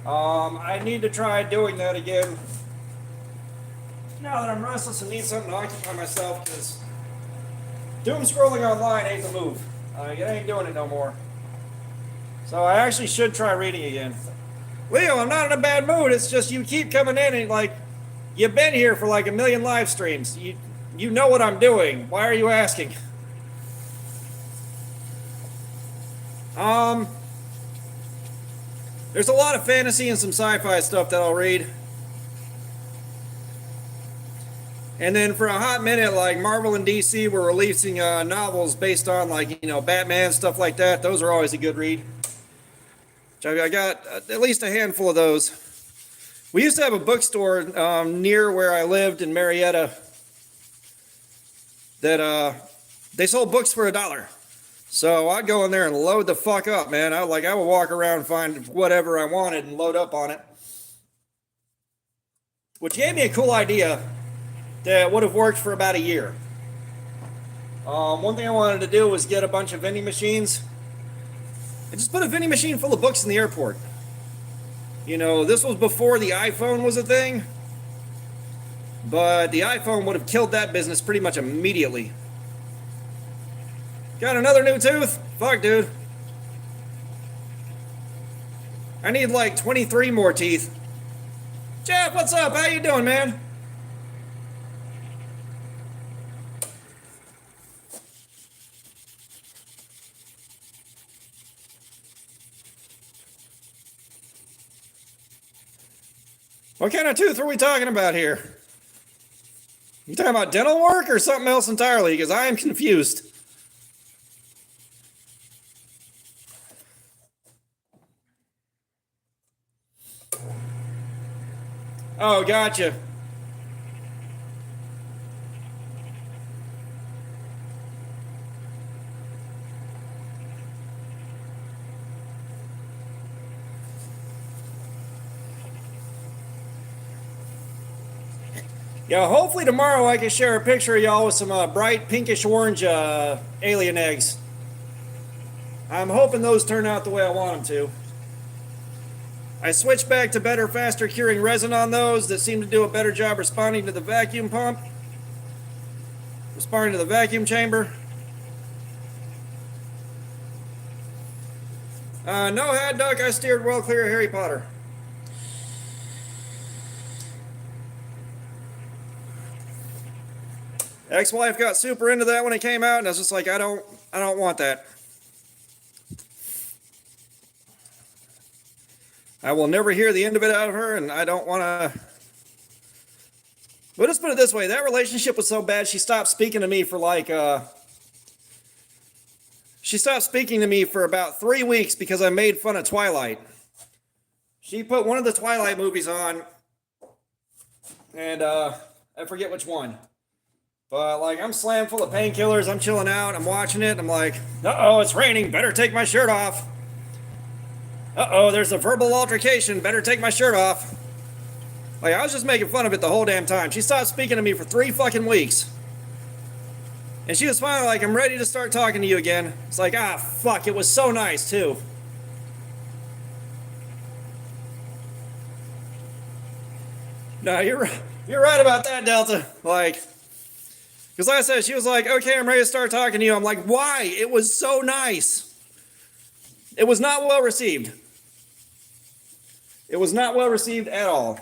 I need to try doing that again. Now that I'm restless and need something to occupy myself, because doom scrolling online ain't the move. It ain't doing it no more. So I actually should try reading again. Leo, I'm not in a bad mood. It's just you keep coming in and like, you've been here for like 1 million live streams. You know what I'm doing. Why are you asking? There's a lot of fantasy and some sci-fi stuff that I'll read. And then for a hot minute, like Marvel and DC were releasing novels based on like, Batman, stuff like that. Those are always a good read. I got at least a handful of those. We used to have a bookstore near where I lived in Marietta that they sold books for $1. So I'd go in there and load the fuck up, man. I would walk around and find whatever I wanted and load up on it. Which gave me a cool idea that would have worked for about a year. One thing I wanted to do was get a bunch of vending machines and just put a vending machine full of books in the airport. This was before the iPhone was a thing, but the iPhone would have killed that business pretty much immediately. Got another new tooth? Fuck, dude. I need like 23 more teeth. Jeff, what's up? How you doing, man? What kind of tooth are we talking about here? You talking about dental work or something else entirely? Because I am confused. Oh, gotcha. Yeah, hopefully tomorrow I can share a picture of y'all with some bright pinkish orange alien eggs. I'm hoping those turn out the way I want them to. I switched back to better, faster curing resin on those that seem to do a better job responding to the vacuum pump. Responding to the vacuum chamber. No Had Duck, I steered well clear of Harry Potter. Ex-wife got super into that when it came out, and I was just like, I don't want that. I will never hear the end of it out of her, and I don't want to. But let's put it this way: that relationship was so bad, she stopped speaking to me for like. She stopped speaking to me for about 3 weeks because I made fun of Twilight. She put one of the Twilight movies on, and I forget which one. But like, I'm slammed full of painkillers. I'm chilling out. I'm watching it. I'm like, uh-oh, it's raining. Better take my shirt off. Uh-oh, there's a verbal altercation. Better take my shirt off. Like, I was just making fun of it the whole damn time. She stopped speaking to me for 3 fucking weeks. And she was finally like, I'm ready to start talking to you again. It's like, ah, fuck, it was so nice, too. No, you're right about that, Delta. Like, because like I said, she was like, okay, I'm ready to start talking to you. I'm like, why? It was so nice. It was not well received. It was not well received at all.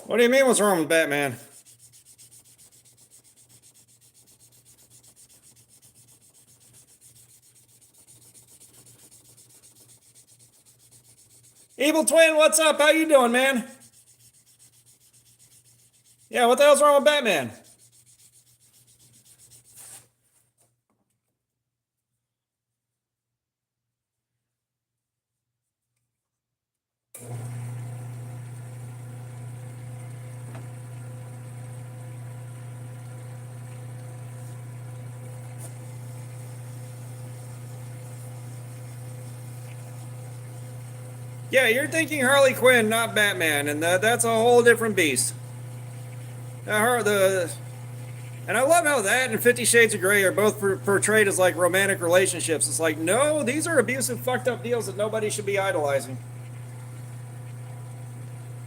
What do you mean what's wrong with Batman? Evil Twin, what's up? How you doing, man? Yeah, what the hell's wrong with Batman? Yeah, you're thinking Harley Quinn, not Batman, and that's a whole different beast. And I love how that and 50 Shades of Grey are both portrayed as like romantic relationships. It's like, no, these are abusive, fucked up deals that nobody should be idolizing.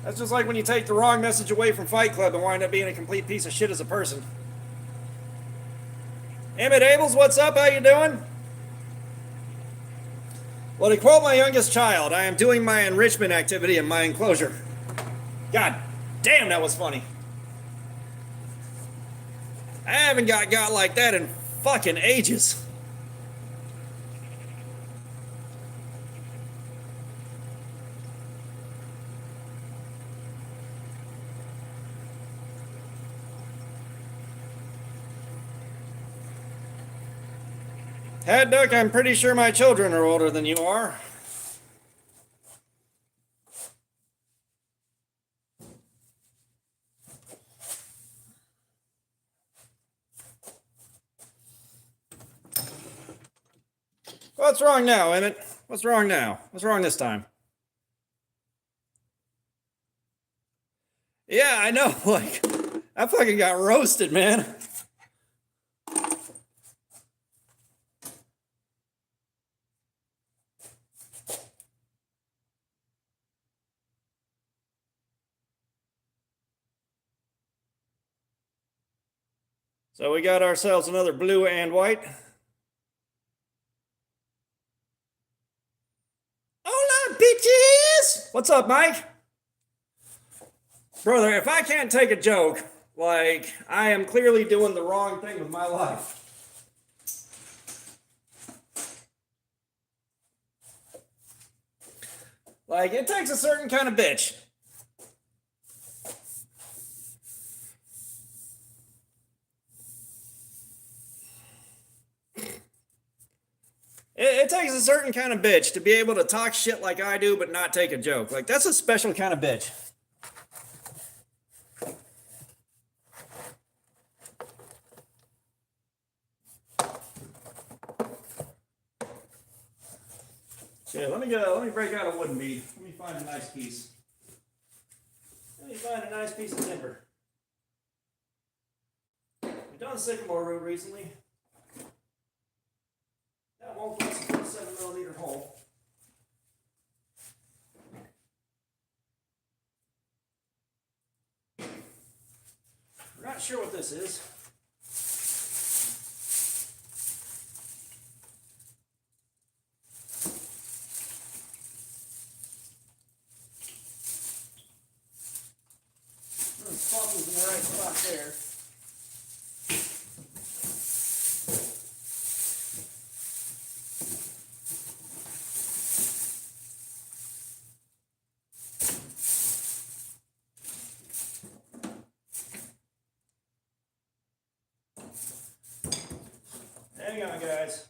That's just like when you take the wrong message away from Fight Club and wind up being a complete piece of shit as a person. Emmett Abels, what's up? How you doing? Well, to quote my youngest child, I am doing my enrichment activity in my enclosure. God damn, that was funny. I haven't got like that in fucking ages. Had Duck, I'm pretty sure my children are older than you are. What's wrong now, Emmett? What's wrong now? What's wrong this time? Yeah, I know. Like, I fucking got roasted, man. So we got ourselves another blue and white. Hola, bitches! What's up, Mike? Brother, if I can't take a joke, like, I am clearly doing the wrong thing with my life. Like, it takes a certain kind of bitch takes a certain kind of bitch to be able to talk shit like I do, but not take a joke. Like, that's a special kind of bitch. Okay, let me break out a wooden bead. Let me find a nice piece. Let me find a nice piece of timber. We've done sycamore root recently. That won't get us a 47mm hole. We're not sure what this is. The spot is in the right spot there. Hang on, guys.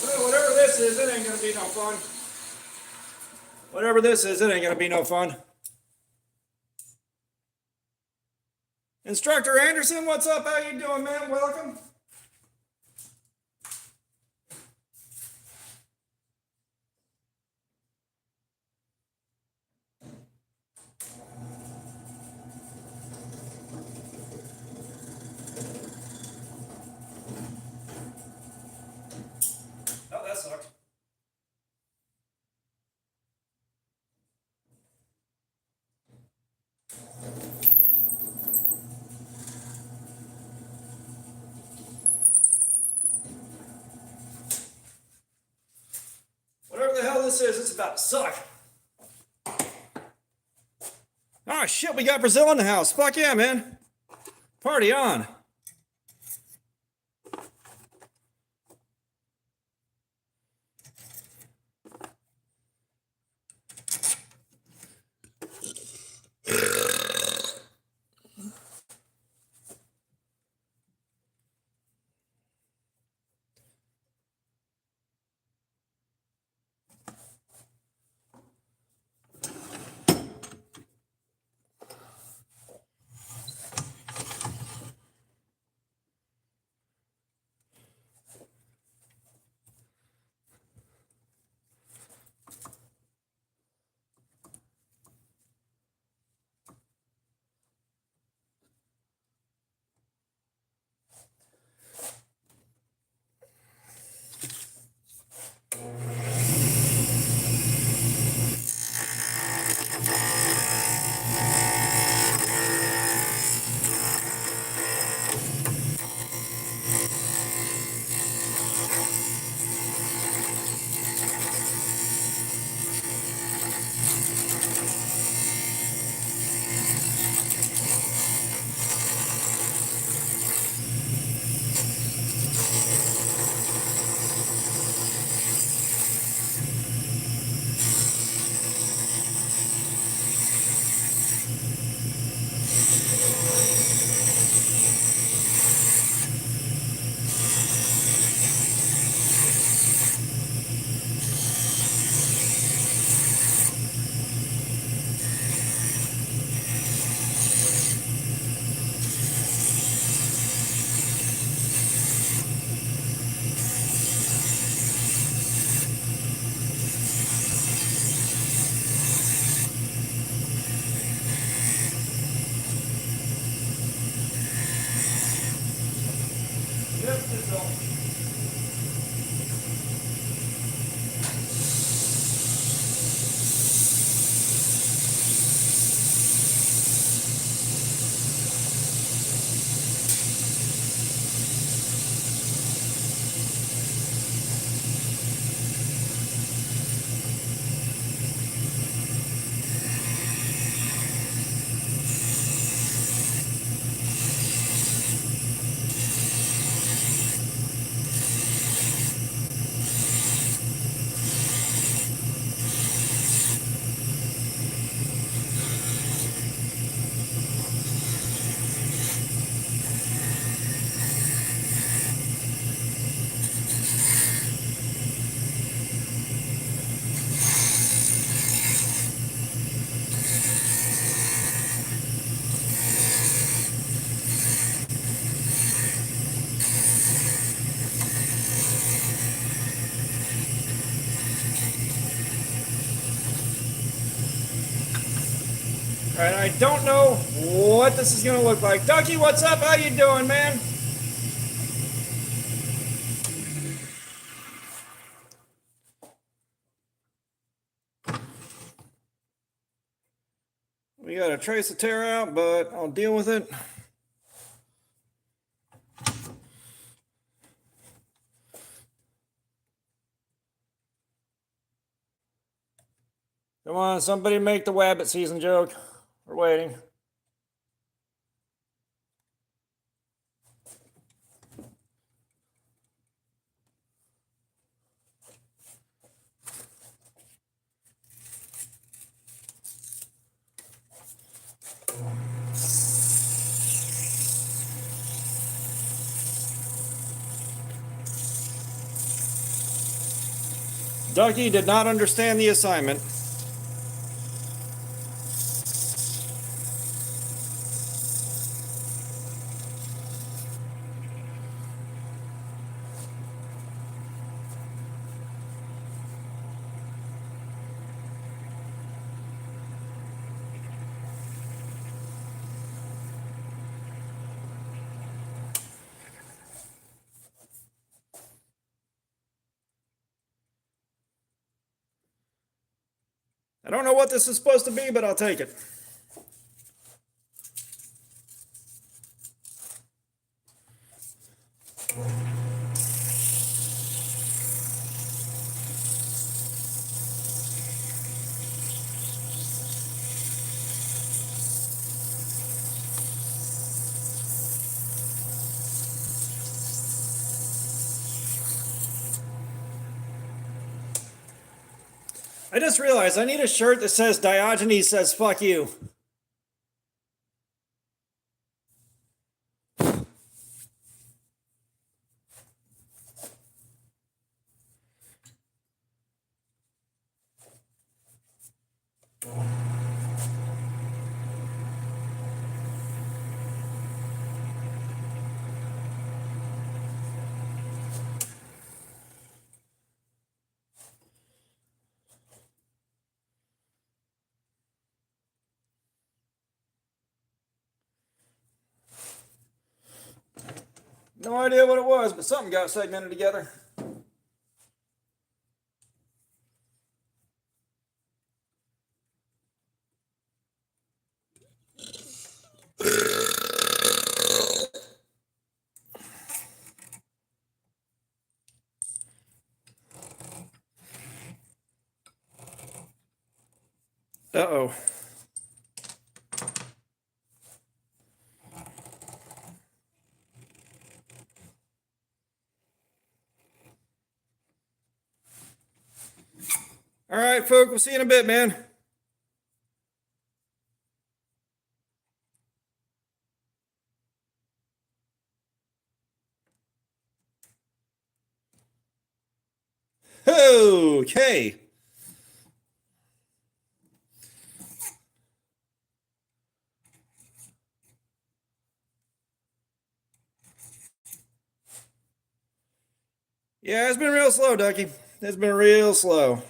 Whatever this is, it ain't gonna be no fun. Whatever this is, it ain't gonna be no fun. Instructor Anderson, what's up? How you doing, man? Welcome. Oh, that sucked. Whatever the hell this is, it's about to suck. Oh shit, we got Brazil in the house. Fuck yeah, man. Party on. Alright, I don't know what this is gonna look like. Ducky, what's up? How you doing, man? We got a trace of tear out, but I'll deal with it. Come on, somebody make the Wabbit season joke. We're waiting. Ducky did not understand the assignment. I don't know what this is supposed to be, but I'll take it. I just realized I need a shirt that says Diogenes says fuck you. No idea what it was, but something got segmented together. Uh-oh. All right, folks, we'll see you in a bit, man. Okay. Yeah, it's been real slow, Ducky. It's been real slow.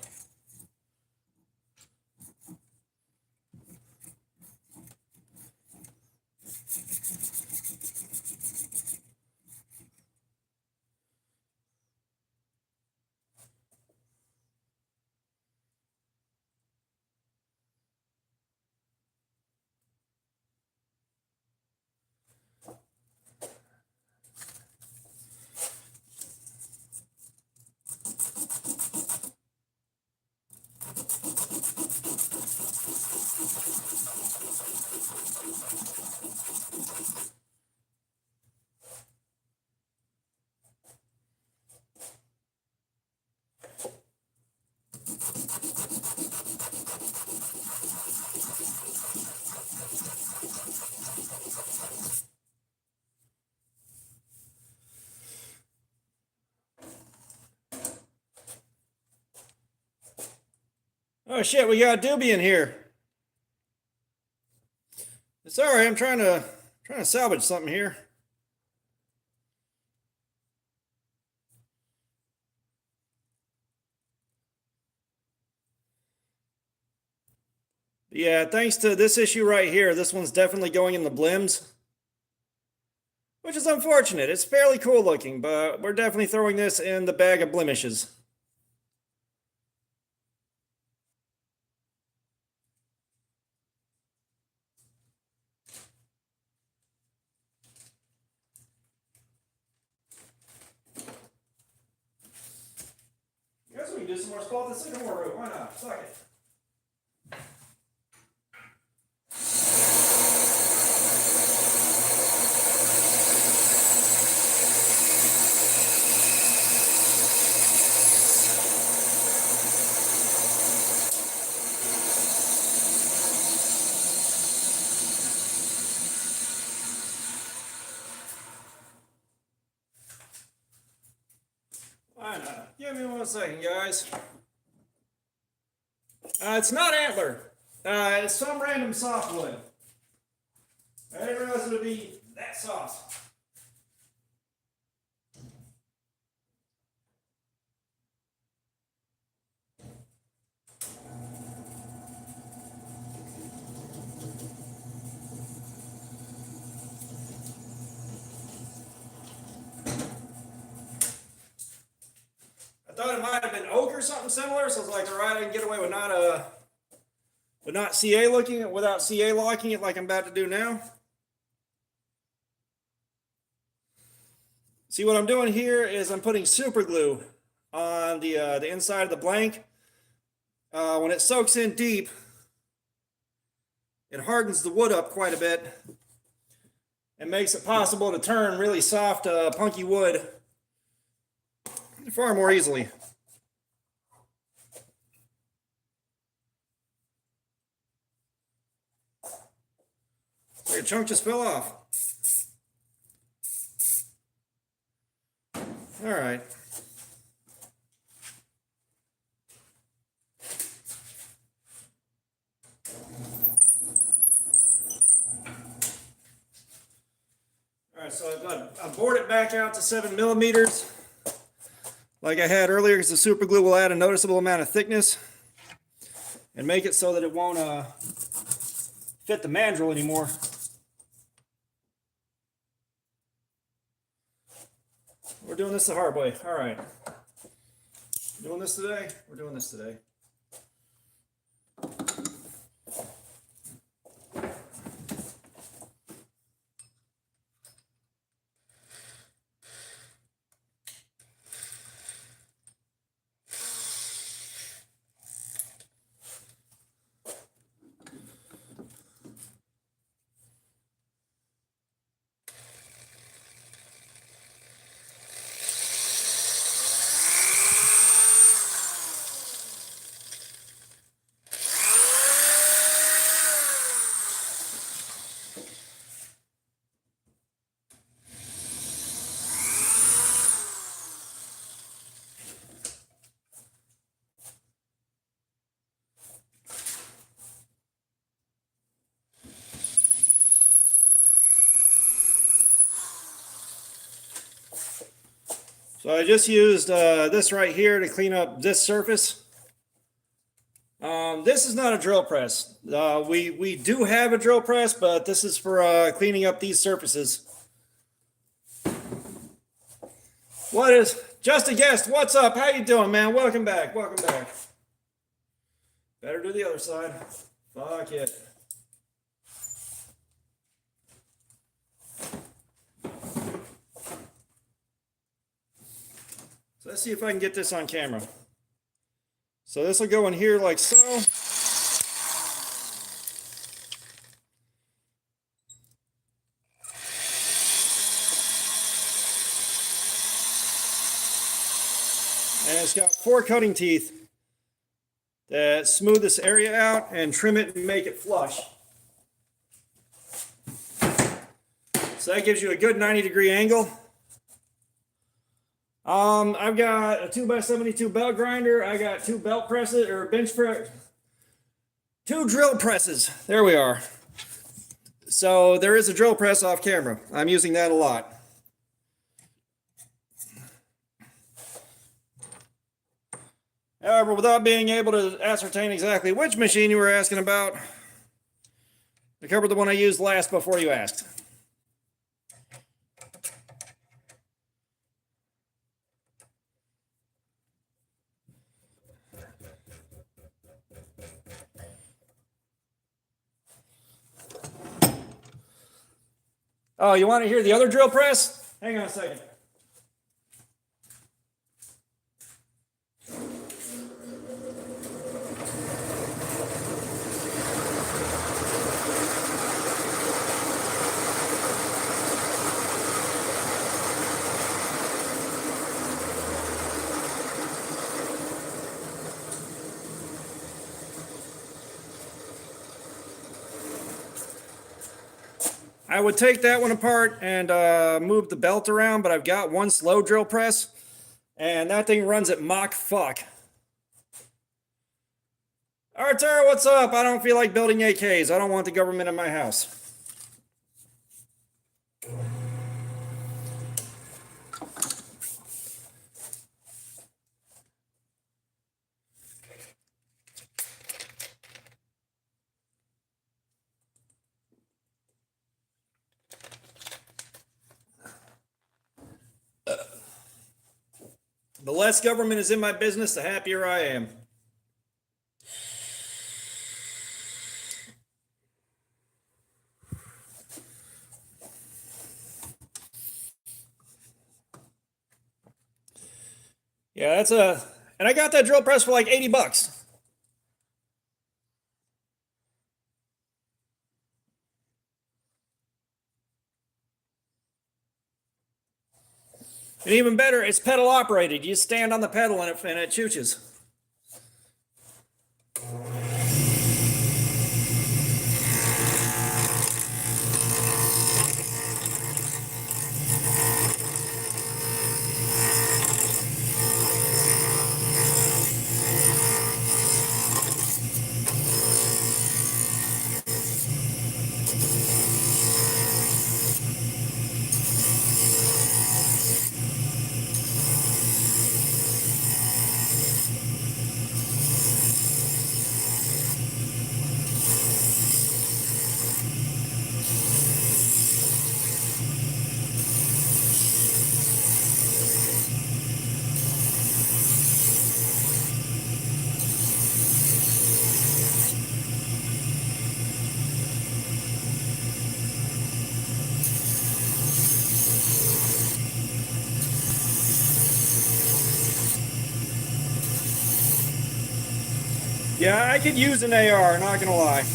Oh shit, we got Doobie in here. Sorry, I'm trying to salvage something here. Yeah, thanks to this issue right here, this one's definitely going in the blims, which is unfortunate. It's fairly cool looking, but we're definitely throwing this in the bag of blemishes. I guess we can do some more spot the sycamore root. Why not? Suck it. Why not? Give me 1 second, guys. It's not antler. It's some random softwood. I didn't realize it would be that soft. I thought it might have been oak or something similar, so I was like, all right, I can get away with not CA looking it without CA locking it like I'm about to do now. See, what I'm doing here is I'm putting super glue on the inside of the blank. When it soaks in deep, it hardens the wood up quite a bit and makes it possible to turn really soft, punky wood far more easily. A chunk just fell off. All right. All right, so I've bored it back out to 7 millimeters. Like I had earlier, because the super glue will add a noticeable amount of thickness and make it so that it won't fit the mandrel anymore. We're doing this the hard way. All right. Doing this today? We're doing this today. So I just used this right here to clean up this surface. This is not a drill press. We do have a drill press, but this is for cleaning up these surfaces. What is, just a guest, what's up? How you doing, man? Welcome back, welcome back. Better do the other side. Fuck it. So let's see if I can get this on camera. So this will go in here like so. And it's got 4 cutting teeth that smooth this area out and trim it and make it flush. So that gives you a good 90-degree angle. I've got a 2x72 belt grinder. I got 2 belt presses or bench press, 2 drill presses. There we are. So there is a drill press off camera. I'm using that a lot. However, without being able to ascertain exactly which machine you were asking about, I covered the one I used last before you asked. Oh, you want to hear the other drill press? Hang on a second. I would take that one apart and move the belt around, but I've got one slow drill press, and that thing runs at Mach fuck. All right, Tara, what's up? I don't feel like building AKs. I don't want the government in my house. The less government is in my business, the happier I am. Yeah, that's and I got that drill press for like 80 bucks. And even better, it's pedal operated. You stand on the pedal and it chooches. Yeah, I could use an AR, not gonna lie.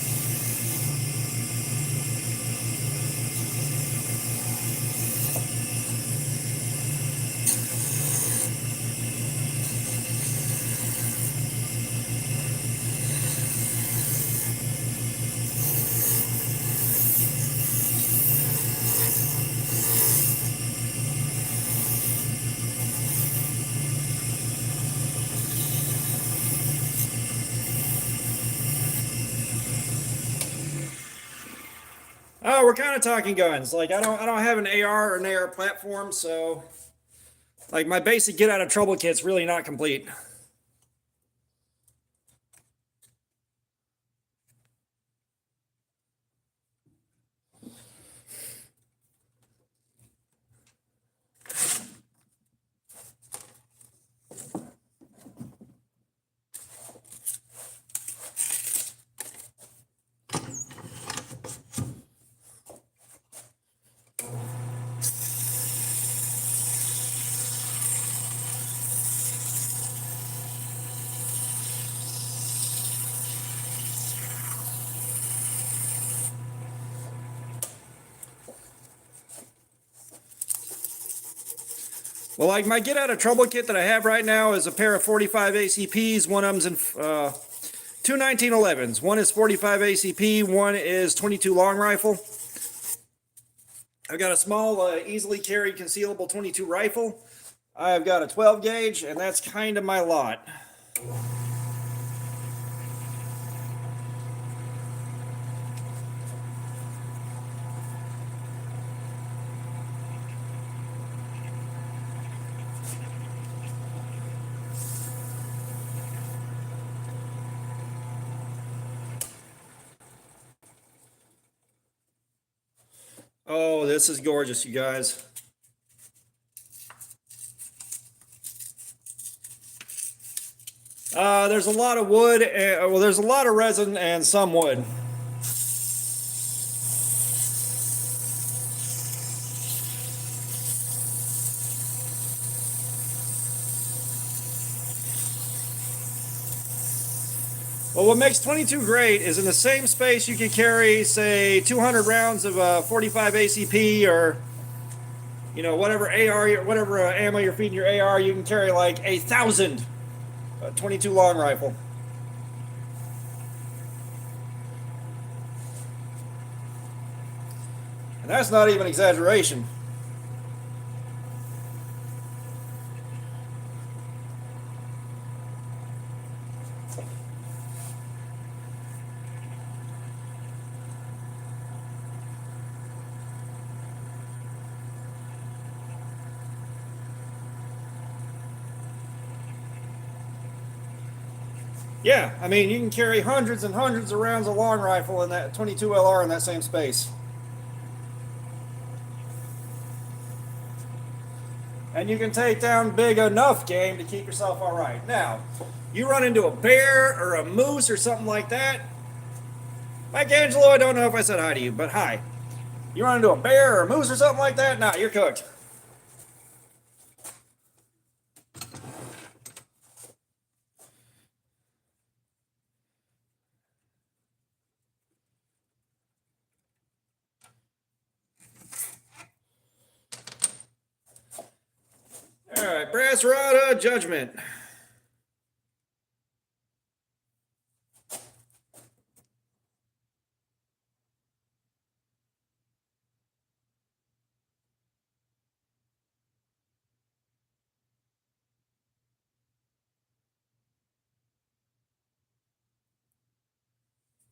Oh, we're kind of talking guns. Like I don't have an AR or an AR platform, so like my basic get out of trouble kit's really not complete. Well, like my get out of trouble kit that I have right now is a pair of 45 ACPs. One of them's in two 1911s. One is 45 ACP, one is 22 long rifle. I've got a small, easily carried concealable 22 rifle. I've got a 12 gauge, and that's kind of my lot. Oh, this is gorgeous, you guys. There's a lot of wood, well, there's a lot of resin and some wood. Well, what makes 22 great is in the same space you can carry, say, 200 rounds of 45 ACP or, you know, whatever AR, whatever ammo you're feeding your AR, you can carry like 1,000 22 long rifle. And that's not even exaggeration. Yeah, I mean, you can carry hundreds and hundreds of rounds of long rifle in that 22 LR in that same space. And you can take down big enough game to keep yourself all right. Now, you run into a bear or a moose or something like that. Mike Angelo, I don't know if I said hi to you, but hi. You run into a bear or a moose or something like that, nah, you're cooked. All right, brass rod judgment.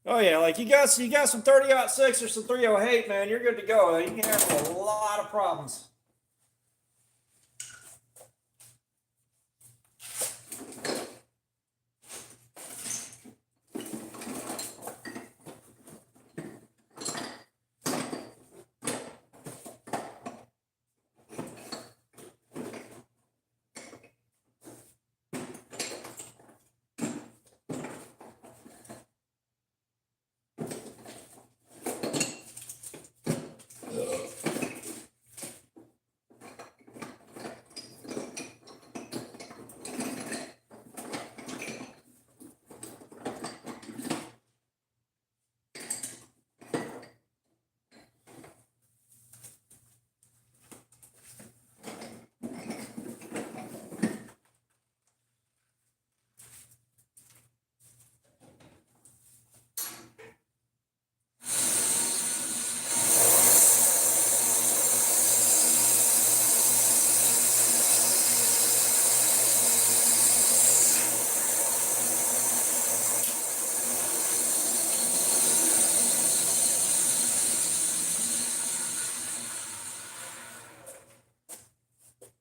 Oh yeah, like you got some 30-06 or some 308, man, you're good to go. You can handle a lot of problems.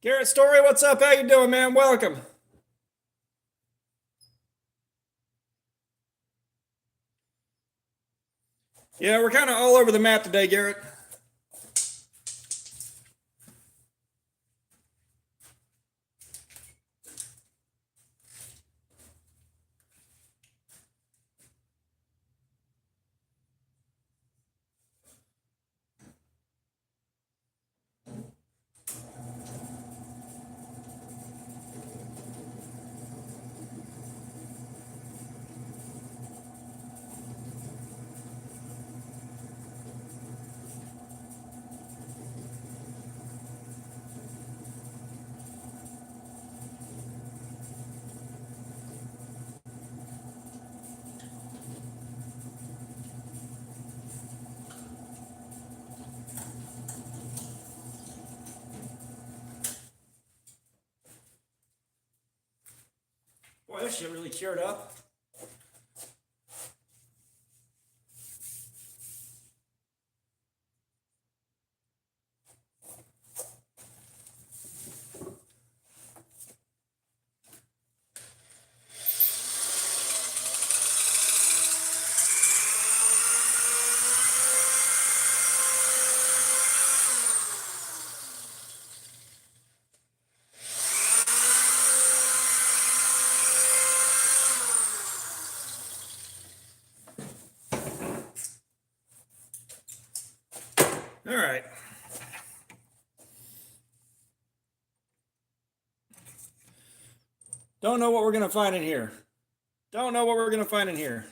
Garrett Story, what's up? How you doing, man? Welcome. Yeah, we're kind of all over the map today, Garrett. Boy, this shit really cured up. All right. Don't know what we're going to find in here. Don't know what we're going to find in here.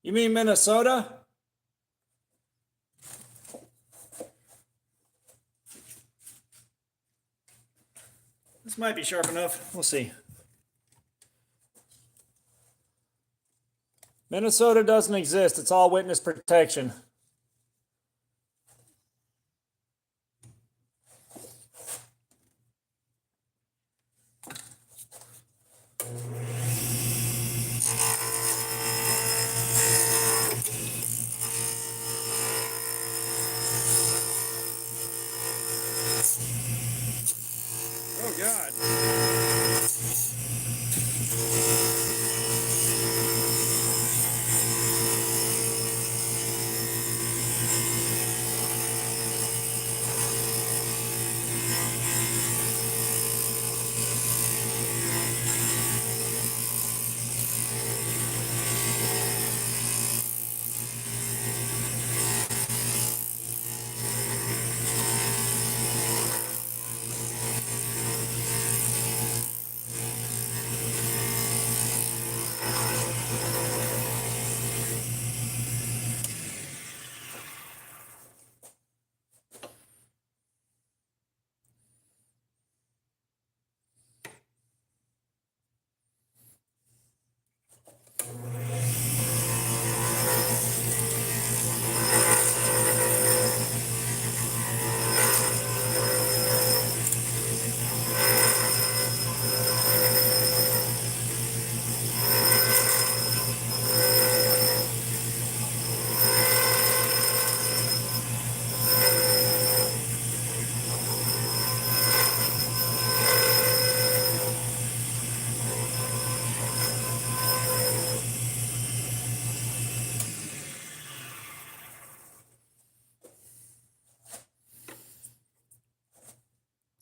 You mean Minnesota? This might be sharp enough. We'll see. Minnesota doesn't exist. It's all witness protection. Oh, God.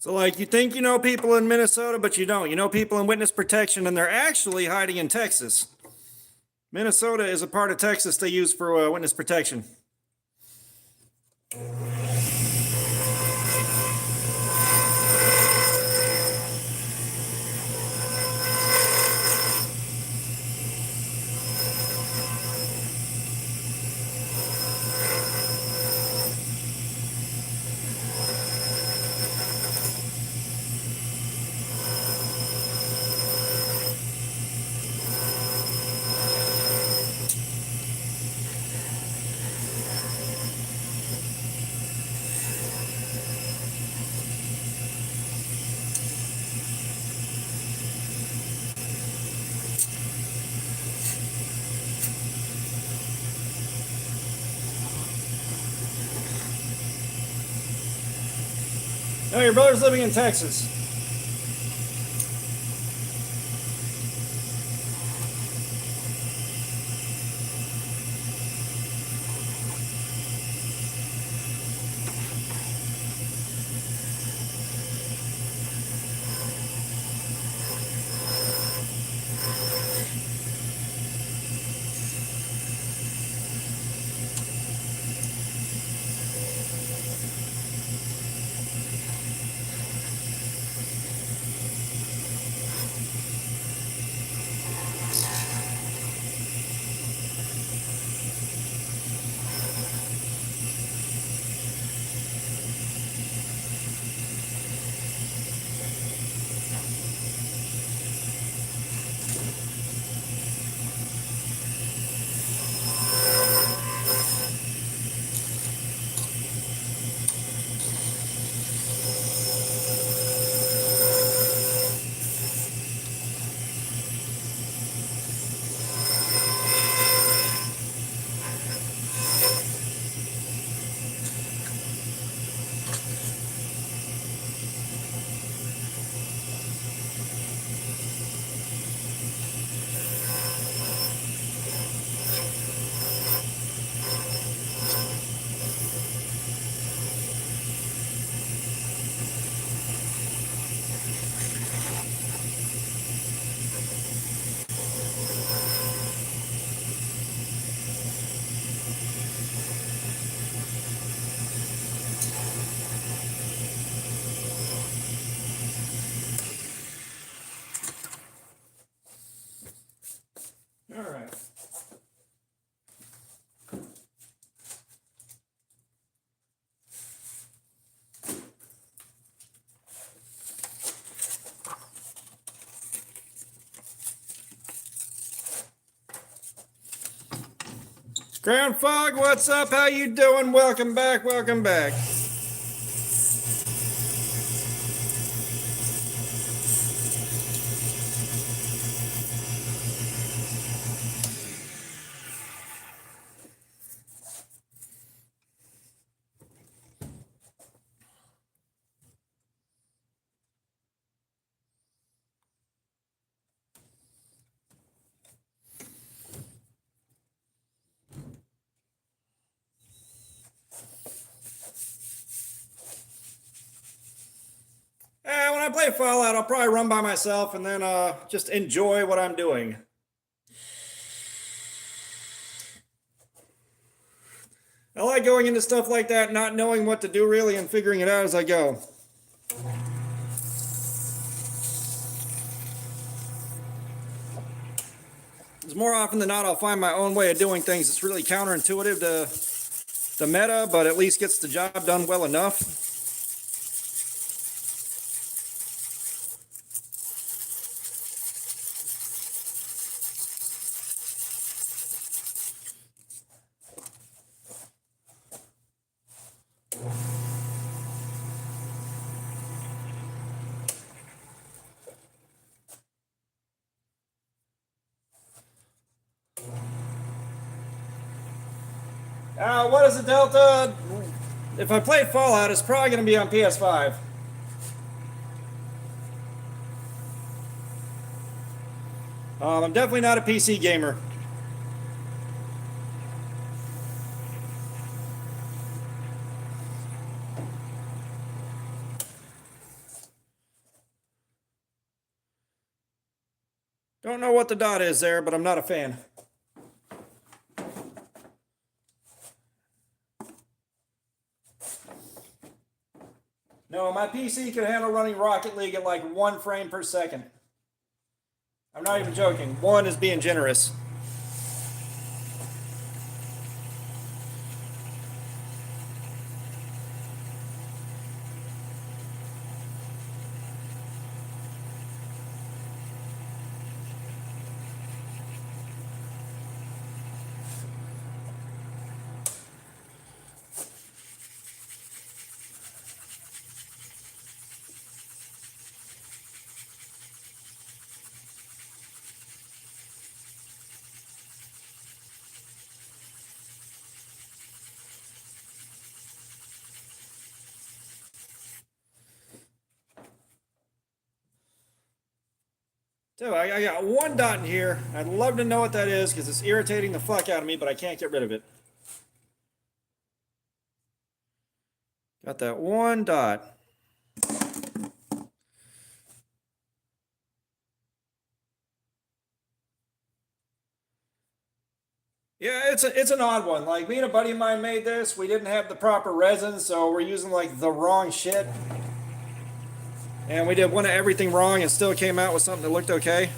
So, like, you think you know people in Minnesota, but you don't. You know people in witness protection, and they're actually hiding in Texas. Minnesota is a part of Texas they use for witness protection. No, your brother's living in Texas. Ground Fog, what's up? How you doing? Welcome back, welcome back. When I play Fallout, I'll probably run by myself and then just enjoy what I'm doing. I like going into stuff like that, not knowing what to do really and figuring it out as I go. Because more often than not, I'll find my own way of doing things. It's really counterintuitive to the meta, but at least gets the job done well enough. What is the Delta? If I play Fallout, it's probably going to be on PS5. I'm definitely not a PC gamer. Don't know what the dot is there, but I'm not a fan. No, my PC can handle running Rocket League at like 1 frame per second. I'm not even joking. 1 is being generous. So I got 1 dot in here. I'd love to know what that is because it's irritating the fuck out of me, but I can't get rid of it. Got that 1 dot. Yeah, it's an odd one. Like, me and a buddy of mine made this. We didn't have the proper resin, so we're using like the wrong shit. And we did one of everything wrong and still came out with something that looked okay.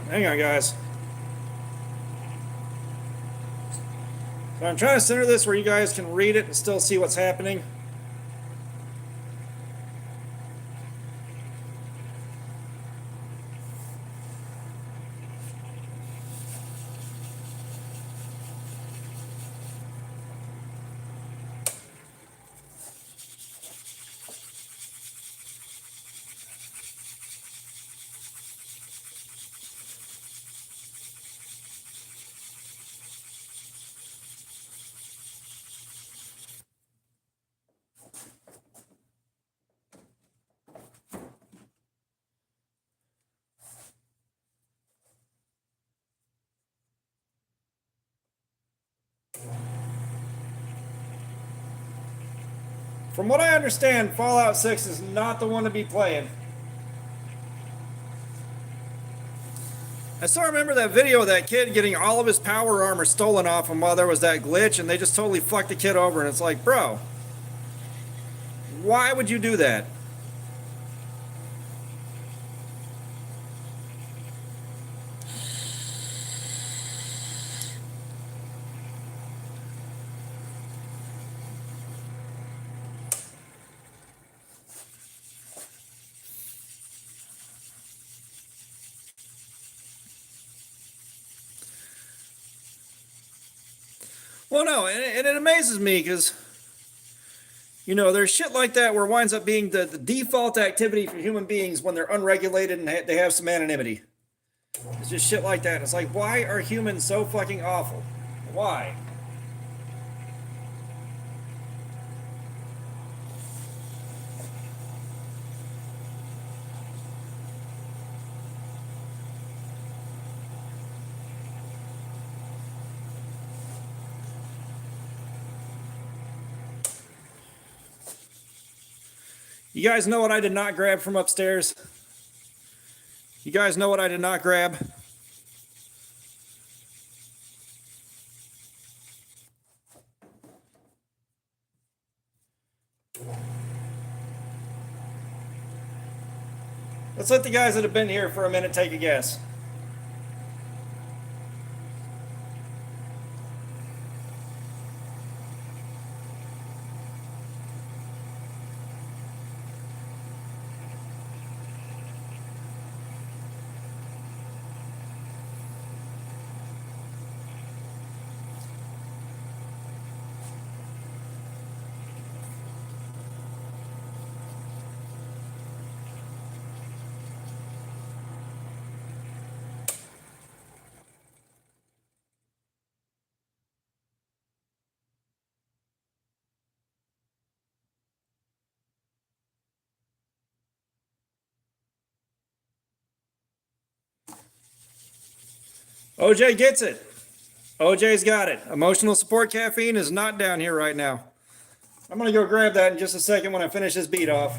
Hang on, guys. So I'm trying to center this where you guys can read it and still see what's happening. From what I understand, Fallout 6 is not the one to be playing. I still remember that video of that kid getting all of his power armor stolen off him while there was that glitch, and they just totally fucked the kid over, and it's like, bro, why would you do that? Well, no, and it amazes me because, you know, there's shit like that where it winds up being the default activity for human beings when they're unregulated and they have some anonymity. It's just shit like that. It's like, why are humans so fucking awful? Why? You guys know what I did not grab from upstairs? You guys know what I did not grab? Let's let the guys that have been here for a minute take a guess. OJ gets it. OJ's got it. Emotional support caffeine is not down here right now. I'm going to go grab that in just a second when I finish this bead off.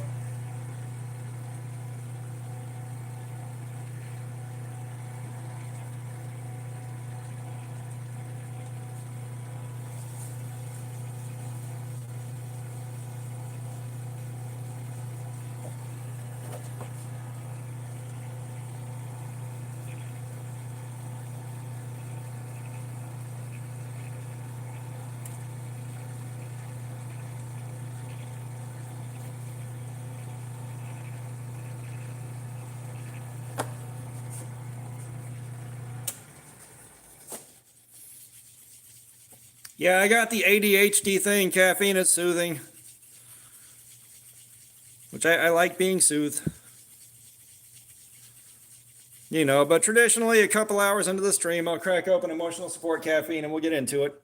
Yeah, I got the ADHD thing. Caffeine is soothing, which I like being soothed. You know, but traditionally, a couple hours into the stream, I'll crack open emotional support caffeine and we'll get into it.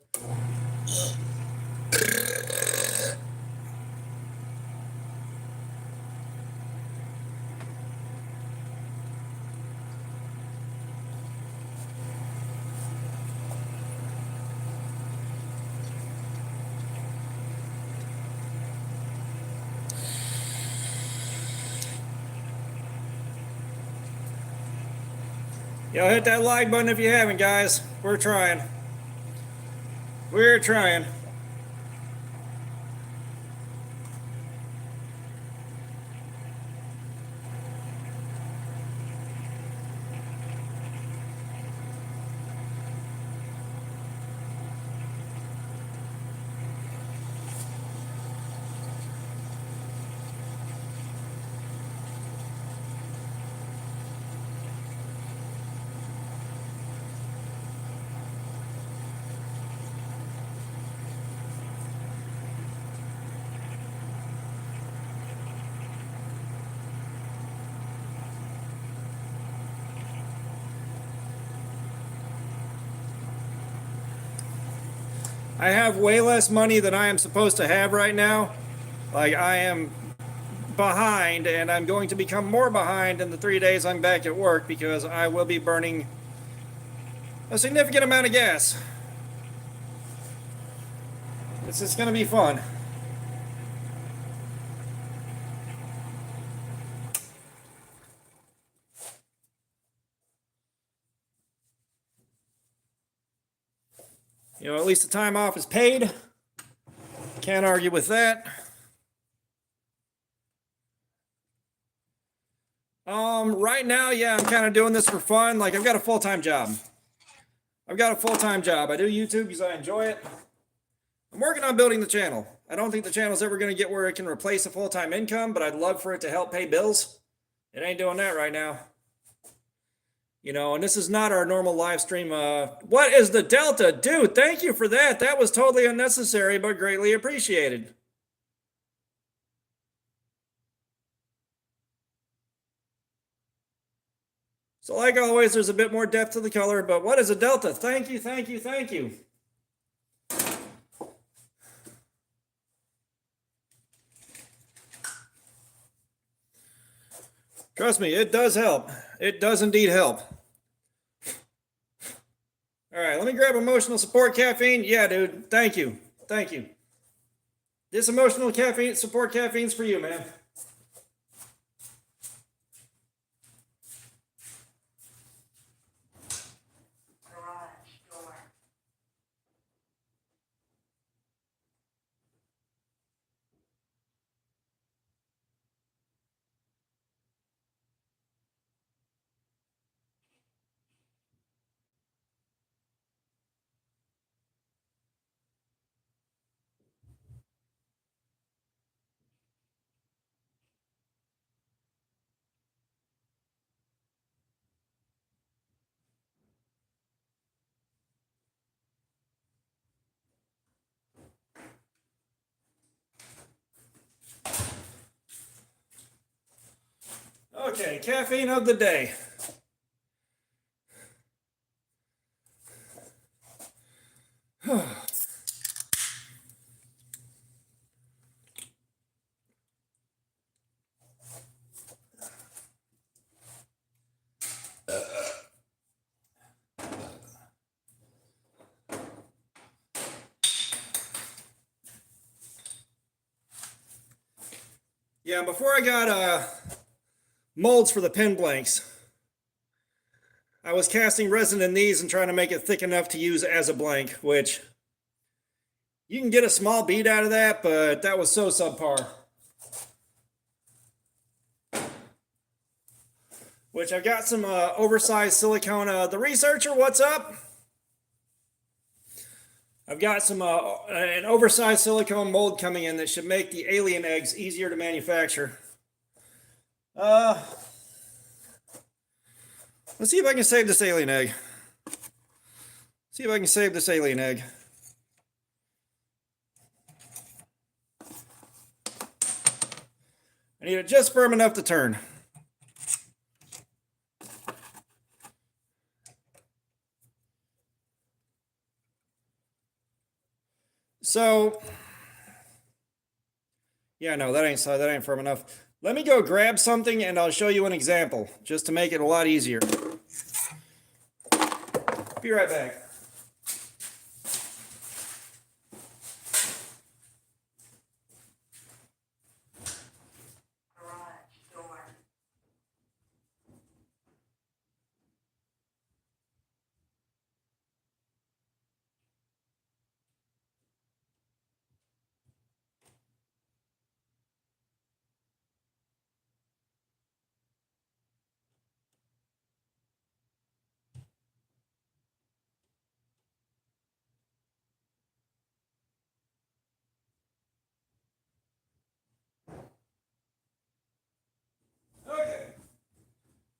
Y'all hit that like button if you haven't, guys. We're trying. We're trying. I have way less money than I am supposed to have right now. Like, I am behind, and I'm going to become more behind in the 3 days I'm back at work because I will be burning a significant amount of gas. It's going to be fun. You know, at least the time off is paid. Can't argue with that. Right now, yeah, I'm kind of doing this for fun. Like, I've got a full-time job. I do YouTube because I enjoy it. I'm working on building the channel. I don't think the channel's ever going to get where it can replace a full-time income, but I'd love for it to help pay bills. It ain't doing that right now. You know, and this is not our normal live stream. What is the delta? Dude, thank you for that. That was totally unnecessary, but greatly appreciated. So like always, there's a bit more depth to the color, but what is a delta? Thank you, thank you, thank you. Trust me, it does help. It does indeed help. All right, let me grab emotional support caffeine. Yeah, dude, thank you. Thank you. This emotional caffeine support caffeine's for you, man. Okay, caffeine of the day. Yeah, before I got molds for the pen blanks, I was casting resin in these and trying to make it thick enough to use as a blank, which you can get a small bead out of that, but that was so subpar. Which I've got some oversized silicone. The researcher, what's up? I've got some an oversized silicone mold coming in that should make the alien eggs easier to manufacture. Let's see if I can save this alien egg. See if I can save this alien egg. I need it just firm enough to turn. So, yeah, no, that ain't firm enough. Let me go grab something and I'll show you an example, just to make it a lot easier. Be right back.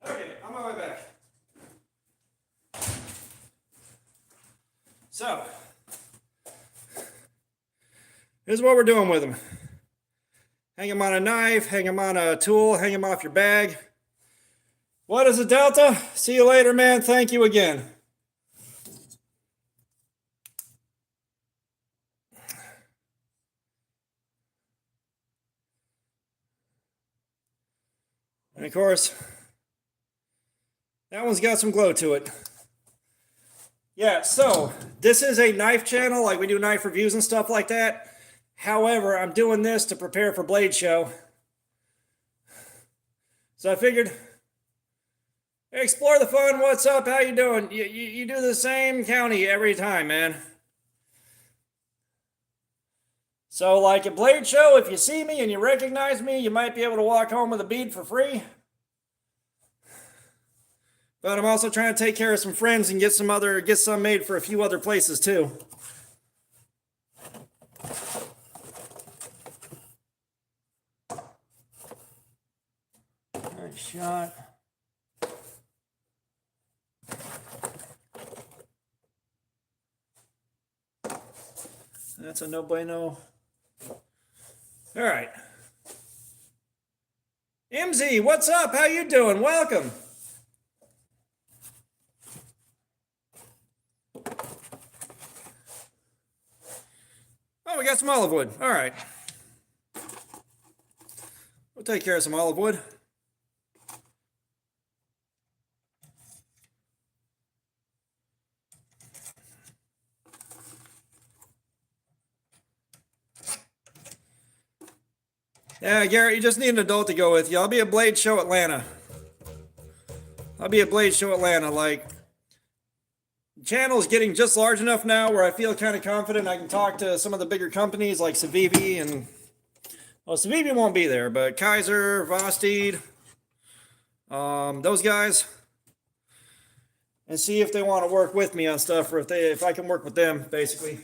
Okay, I'm on my way back. So, here's what we're doing with them. Hang them on a knife, hang them on a tool, hang them off your bag. What is a delta? See you later, man. Thank you again. And of course, that one's got some glow to it. Yeah, so this is a knife channel, like we do knife reviews and stuff like that. However, I'm doing this to prepare for Blade Show. So I figured, hey, explore the fun. What's up? How you doing? You do the same county every time, man. So like at Blade Show, if you see me and you recognize me, you might be able to walk home with a bead for free. But I'm also trying to take care of some friends and get some made for a few other places too. Nice shot. That's a no bueno. All right. MZ, what's up? How you doing? Welcome. Oh, we got some olive wood. All right. We'll take care of some olive wood. Yeah, Garrett, you just need an adult to go with you. I'll be at Blade Show Atlanta. Like, the channel's getting just large enough now where I feel kind of confident I can talk to some of the bigger companies like Civivi and, well, Civivi won't be there, but Kaiser, Vosteed, those guys, and see if they want to work with me on stuff, or if I can work with them, basically.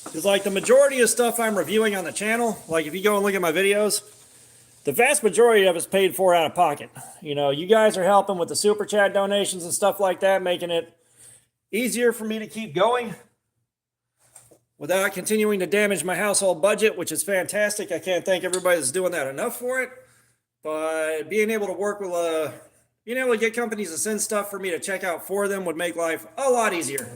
Because like the majority of stuff I'm reviewing on the channel, like if you go and look at my videos, the vast majority of it's paid for out of pocket. You know, you guys are helping with the super chat donations and stuff like that, making it easier for me to keep going without continuing to damage my household budget, which is fantastic. I can't thank everybody that's doing that enough for it. But being able to work with being able to get companies to send stuff for me to check out for them would make life a lot easier.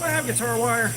Do I have guitar wire?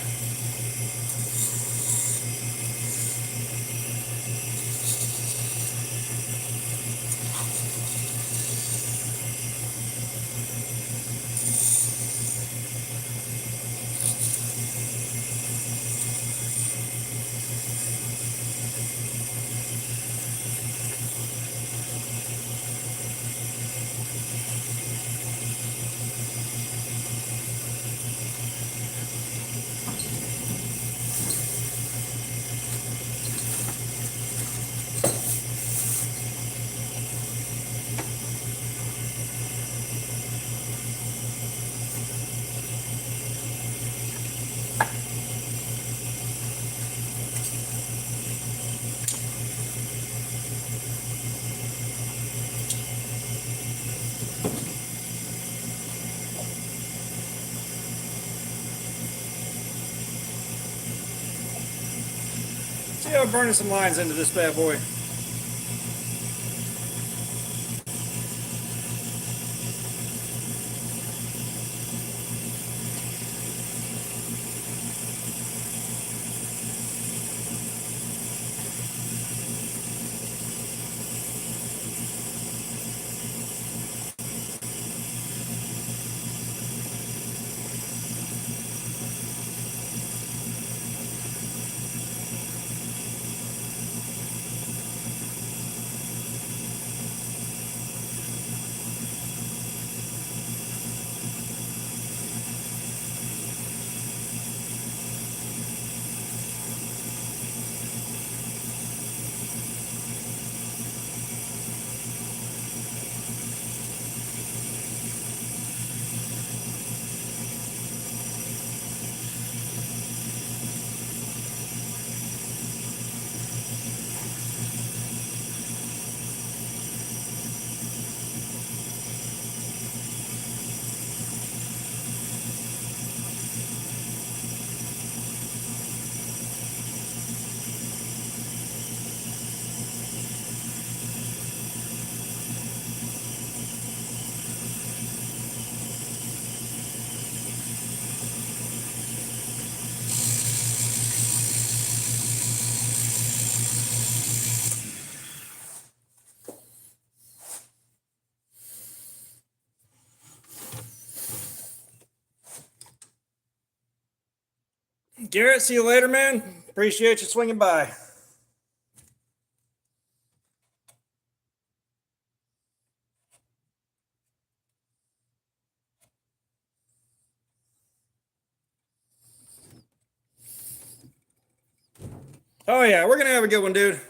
See how I'm burning some lines into this bad boy. Garrett, see you later, man. Appreciate you swinging by. Oh, yeah, we're going to have a good one, dude.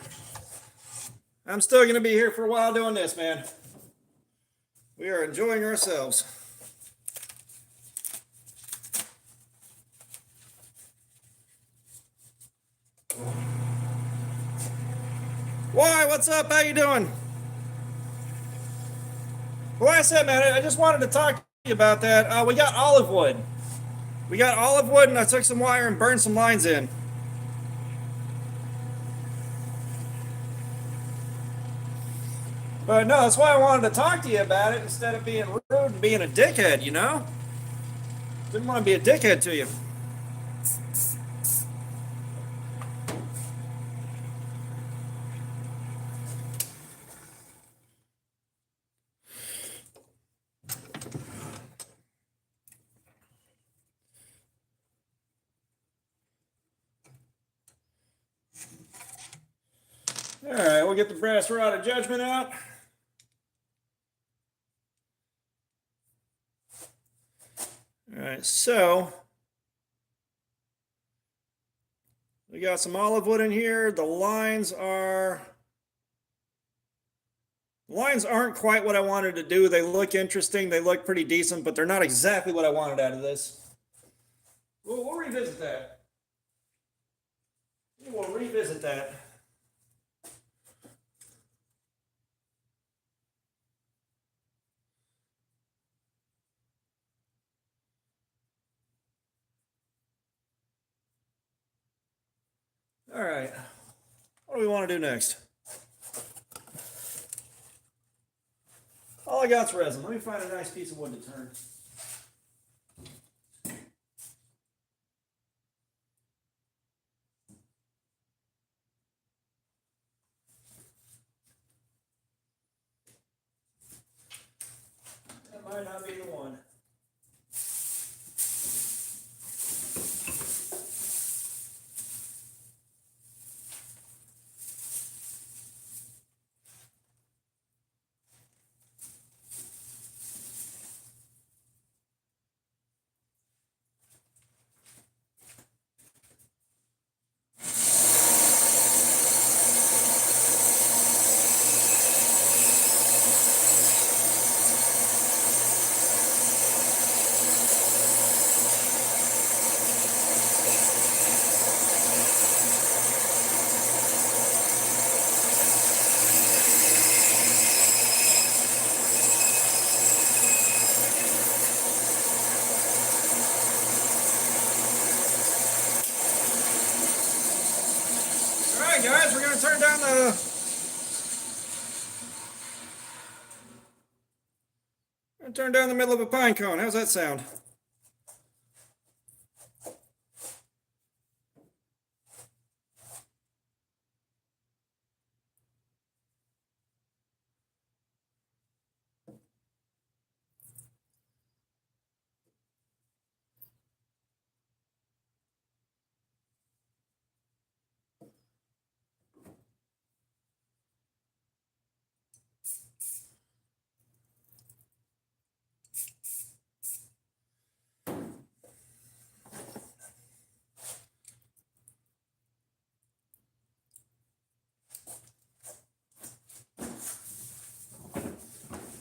I'm still going to be here for a while doing this, man. We are enjoying ourselves. Why? What's up? How you doing? Well, like I said, man, I just wanted to talk to you about that. We got olive wood. We got olive wood, and I took some wire and burned some lines in. But no, that's why I wanted to talk to you about it instead of being rude and being a dickhead, you know? Didn't want to be a dickhead to you. All right, we'll get the brass rod of judgment out. All right, so we got some olive wood in here. The lines aren't quite what I wanted to do. They look interesting. They look pretty decent, but they're not exactly what I wanted out of this. We'll revisit that. We'll revisit that. All right, what do we want to do next? All I got's resin. Let me find a nice piece of wood to turn. That might not be the one. Guys, we're going to turn down the middle of a pine cone. How's that sound?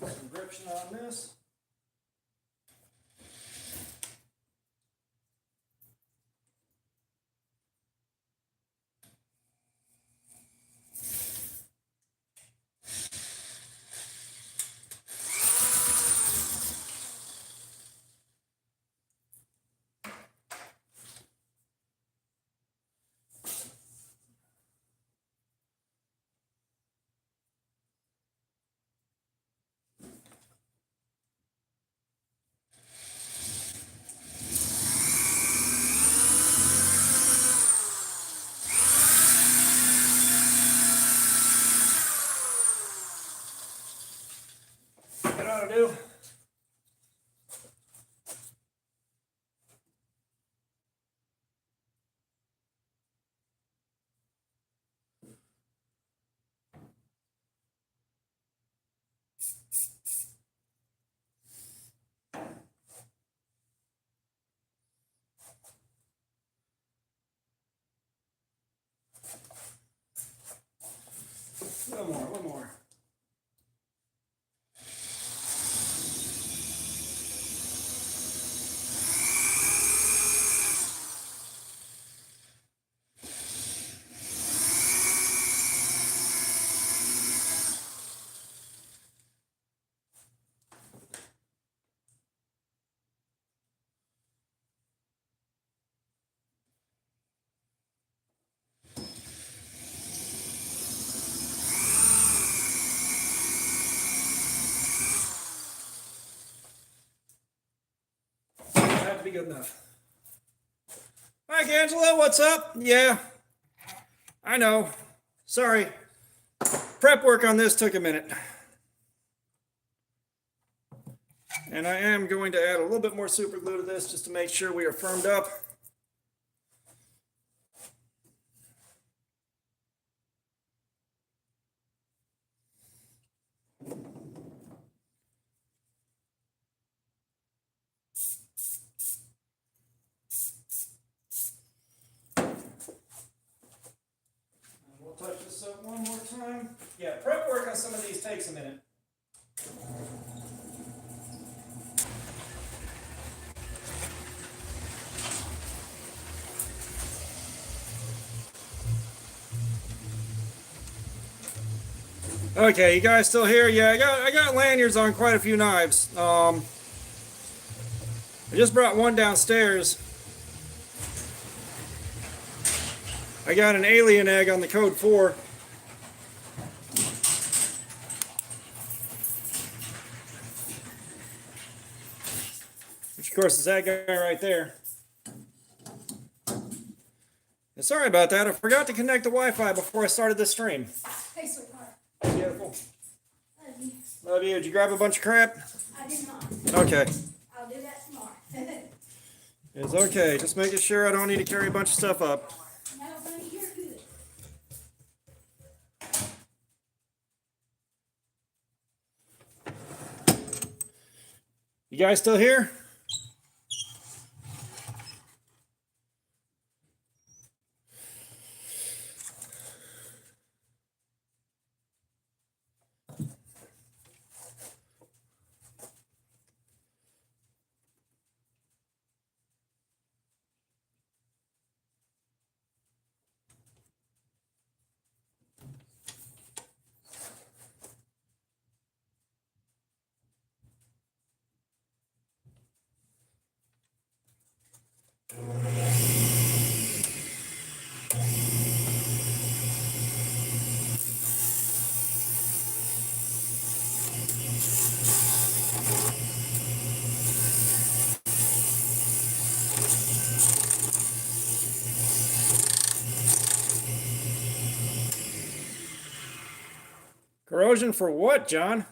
Some gription on this. That ought to do. little more, a little more. Be good enough. Mike Angela, what's up? Yeah, I know. Sorry. Prep work on this took a minute. And I am going to add a little bit more super glue to this just to make sure we are firmed up. Touch this up one more time. Yeah, prep work on some of these takes a minute. Okay, you guys still here? Yeah, I got lanyards on quite a few knives. I just brought one downstairs. I got an alien egg on the code 4. Which of course is that guy right there. And sorry about that, I forgot to connect the Wi-Fi before I started this stream. Hey, sweetheart. Beautiful. Love you. Love you. Did you grab a bunch of crap? I did not. Okay. I'll do that tomorrow. It's okay. Just making sure I don't need to carry a bunch of stuff up. No, honey, you're good. You guys still here? Corrosion for what, John?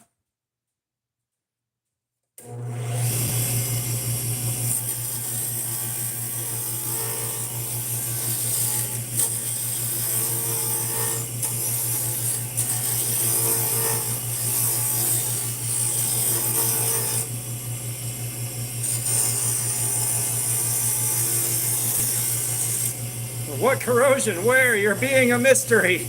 What corrosion? Where? You're being a mystery.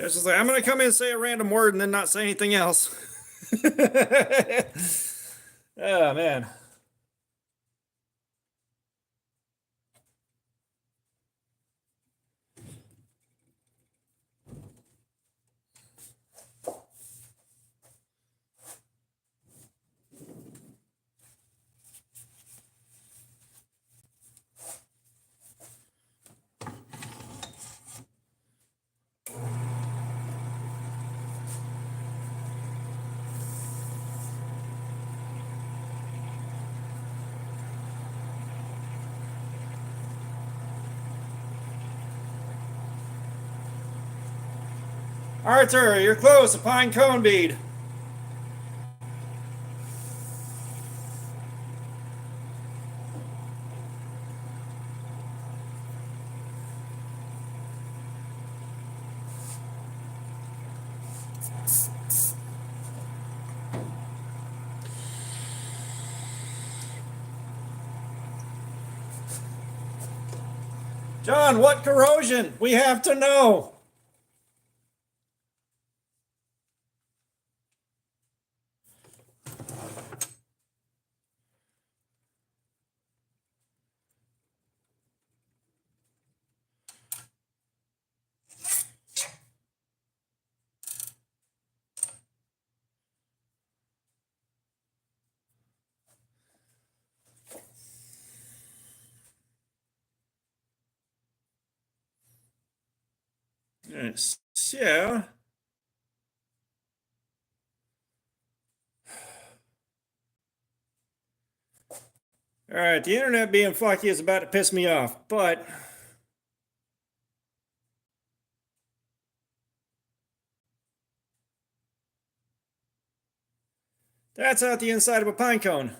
It's just like, I'm going to come in and say a random word and then not say anything else. Oh, man. Arthur, you're close. A pine cone bead. John, what corrosion? We have to know. So, all right, the internet being fucky is about to piss me off, but that's out the inside of a pine cone.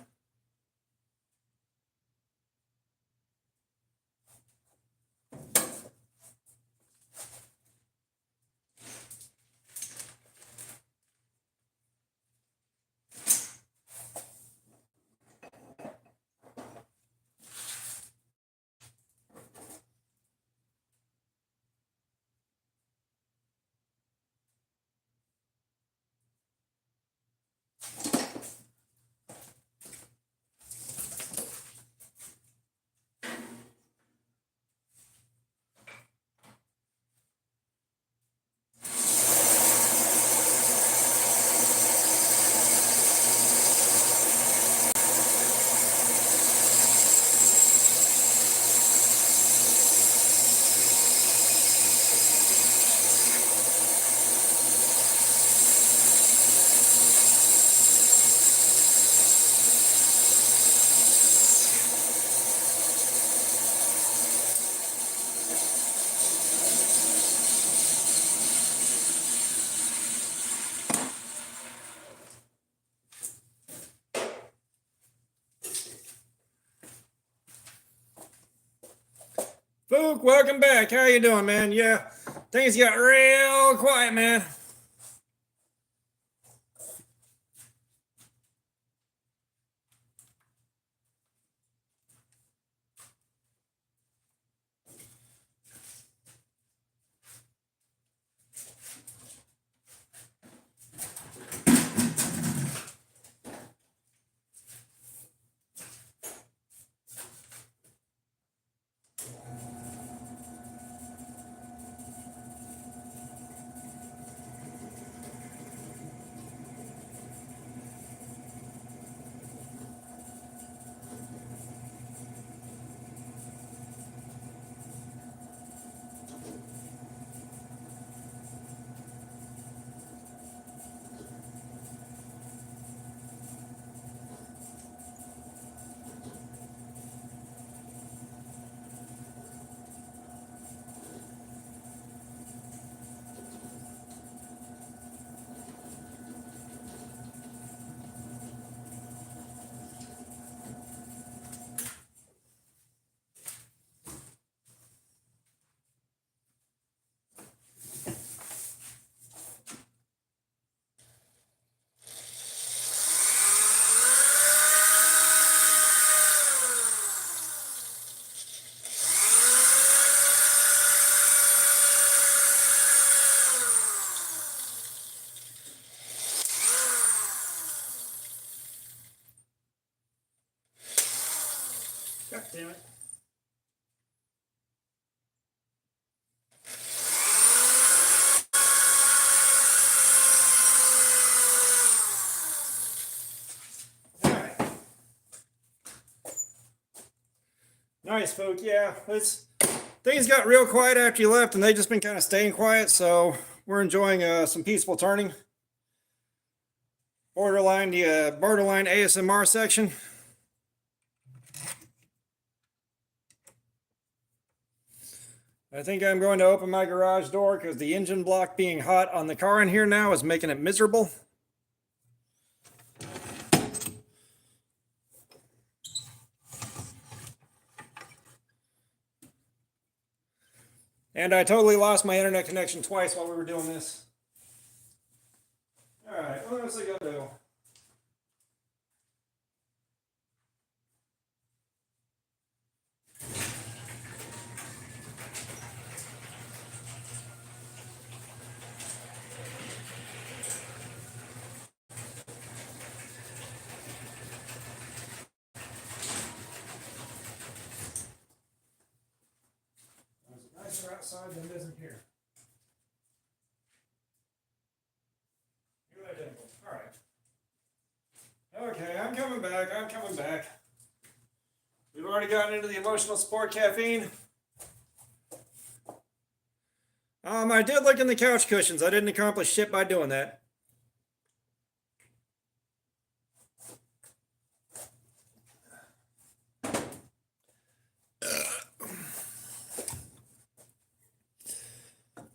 Fook, welcome back. How you doing, man? Yeah, things got real quiet, man. damn it. Nice, folks. Yeah, things got real quiet after you left, and they've just been kind of staying quiet. So we're enjoying some peaceful turning. Borderline ASMR section. I think I'm going to open my garage door because the engine block being hot on the car in here now is making it miserable. And I totally lost my internet connection twice while we were doing this. All right, what else I gotta do? It's nicer outside than it is in here. Look at that dimple. All right. Okay, I'm coming back. I'm coming back. We've already gotten into the emotional support caffeine. I did look in the couch cushions. I didn't accomplish shit by doing that.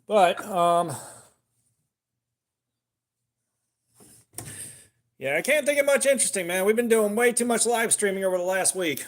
But, yeah, I can't think of much interesting, man. We've been doing way too much live streaming over the last week.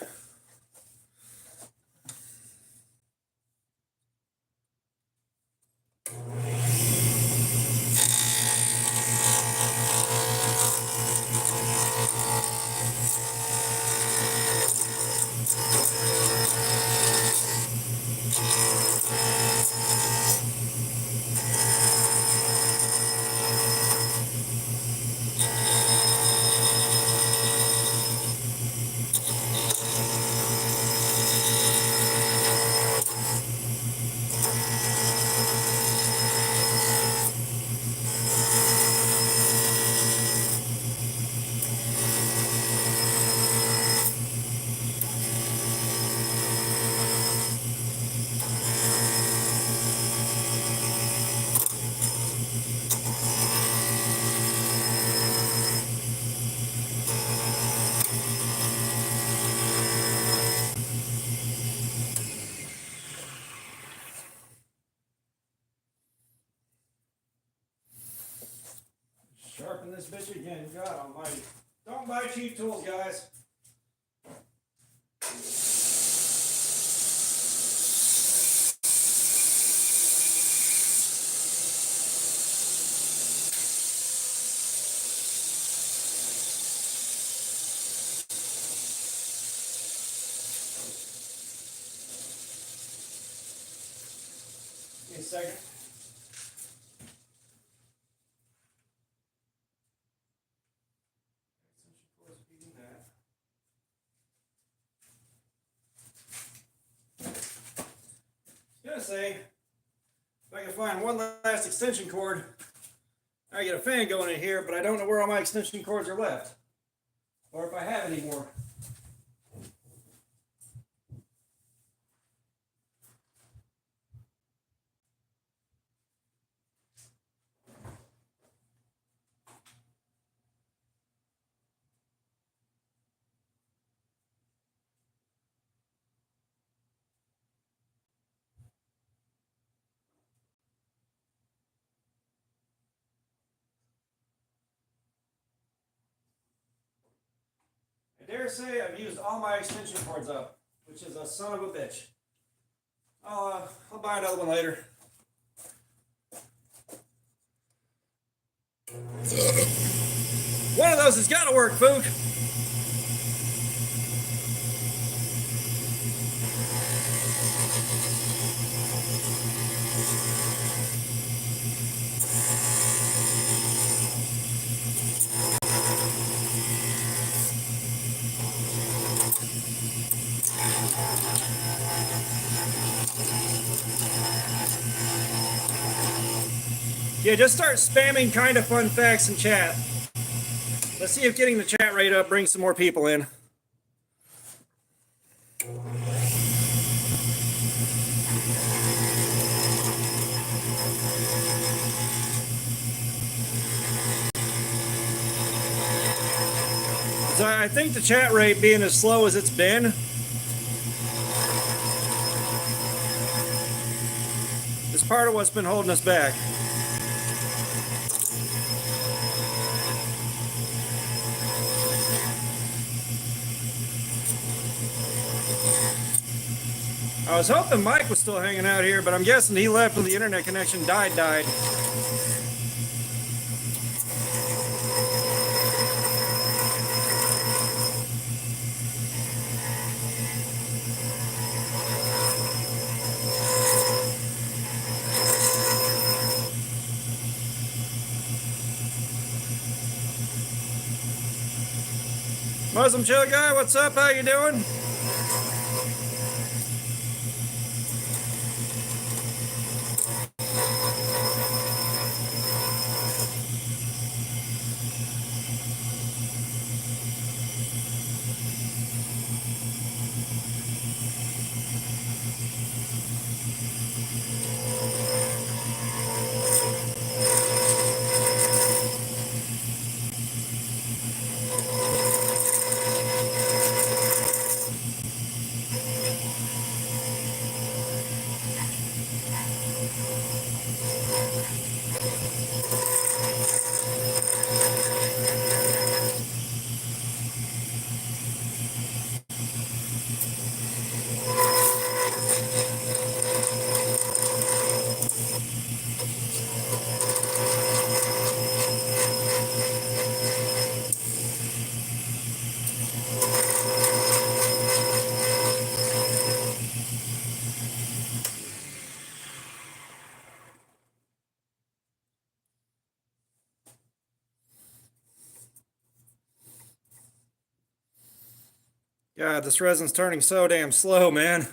Sharpen this bitch again. God almighty. Don't buy cheap tools, guys. Give me a second. Say, if I can find one last extension cord, I get a fan going in here, but I don't know where all my extension cords are left, or if I have any more. I dare say I've used all my extension cords up, which is a son of a bitch. I'll buy another one later. One of those has got to work, Fook. Yeah, just start spamming kind of fun facts in chat. Let's see if getting the chat rate up brings some more people in. So I think the chat rate being as slow as it's been is part of what's been holding us back. I was hoping Mike was still hanging out here, but I'm guessing he left when the internet connection died. Muslim chill guy, what's up? How you doing? God, this resin's turning so damn slow, man.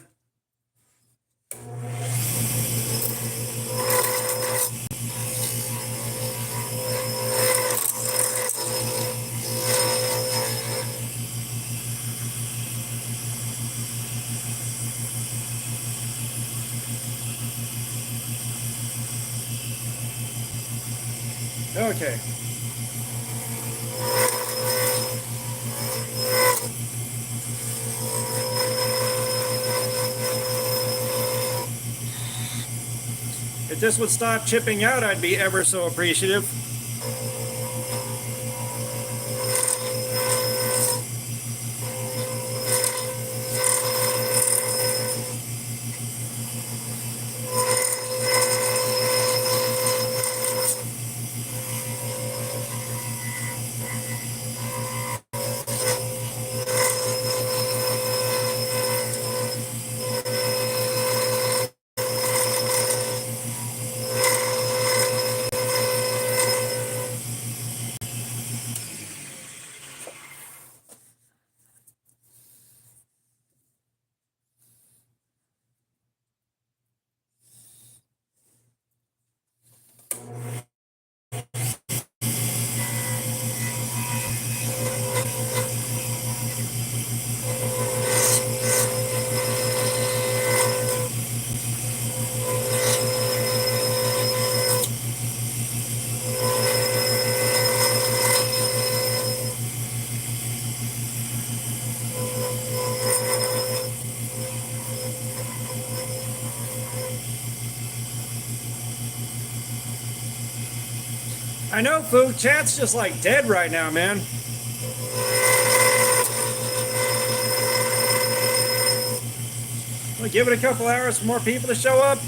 Okay. If this would stop chipping out, I'd be ever so appreciative. I know, Food. Chat's just like dead right now, man. We'll give it a couple hours for more people to show up.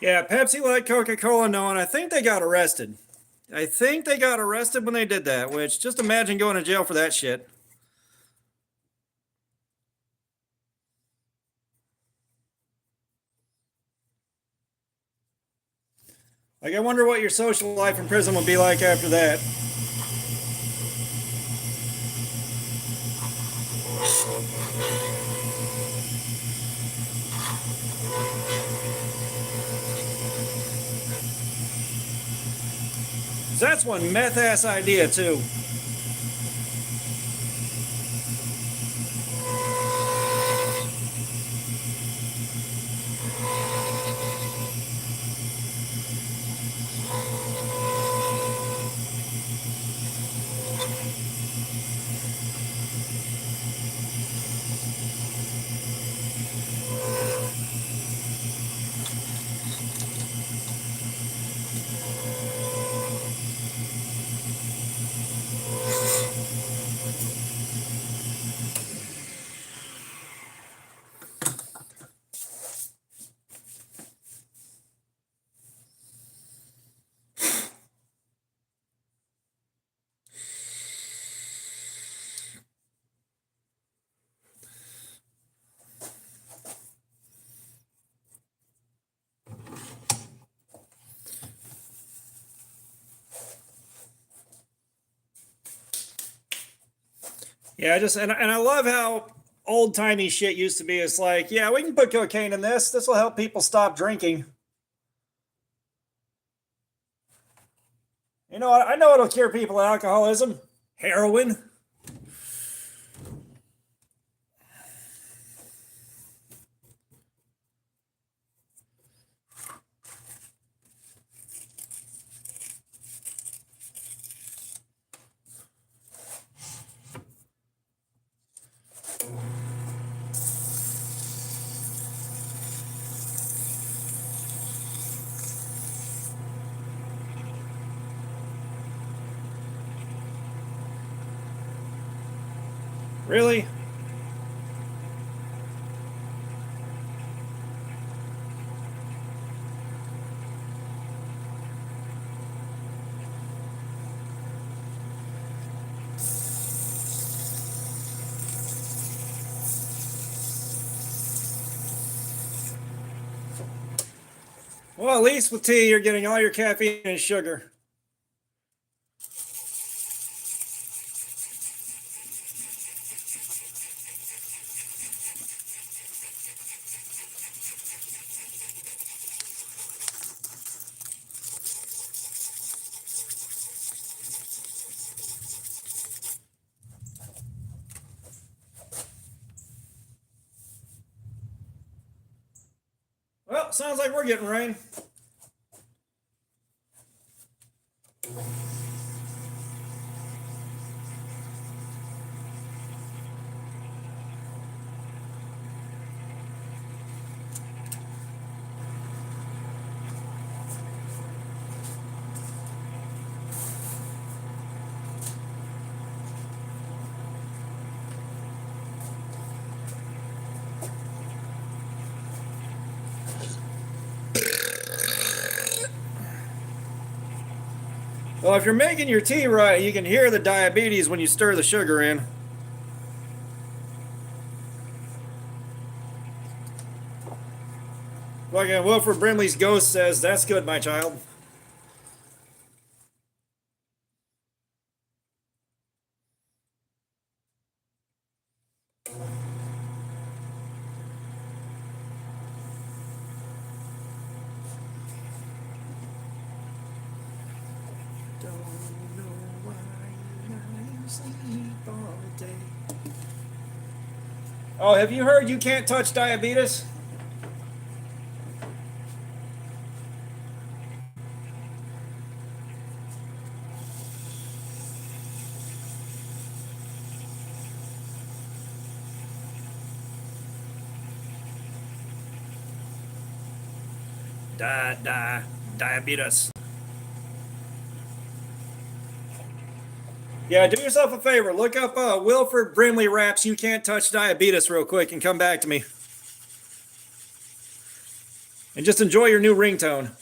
Yeah, Pepsi Light, Coca-Cola, no, and I think they got arrested. I think they got arrested when they did that, which just imagine going to jail for that shit. Like, I wonder what your social life in prison would be like after that. That's one meth ass idea, too. Yeah, and I love how old timey shit used to be. It's like, yeah, we can put cocaine in this. This will help people stop drinking. You know, I know it'll cure people of alcoholism. Heroin. Really? Well, at least with tea, you're getting all your caffeine and sugar. Well, sounds like we're getting rain. Well, if you're making your tea right, you can hear the diabetes when you stir the sugar in. Like Wilford Brimley's ghost says, that's good, my child. Oh, have you heard you can't touch diabetes? Diabetes. Yeah, do yourself a favor. Look up Wilford Brimley raps You Can't Touch Diabetes real quick and come back to me. And just enjoy your new ringtone.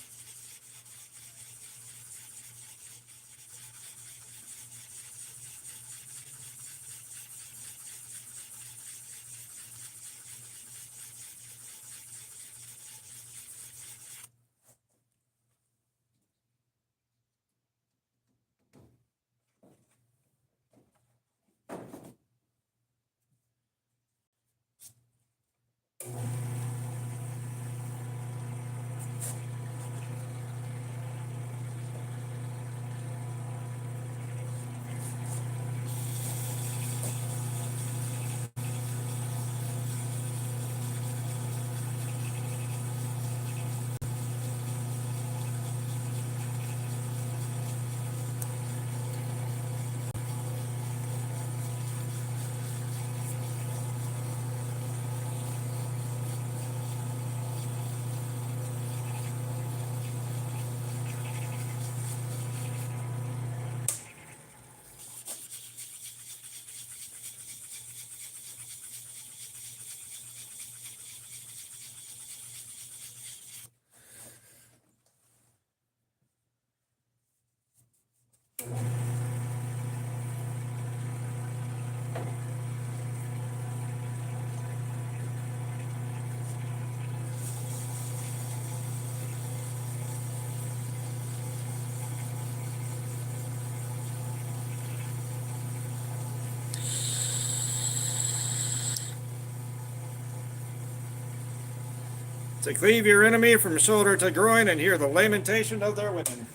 To cleave your enemy from shoulder to groin and hear the lamentation of their women.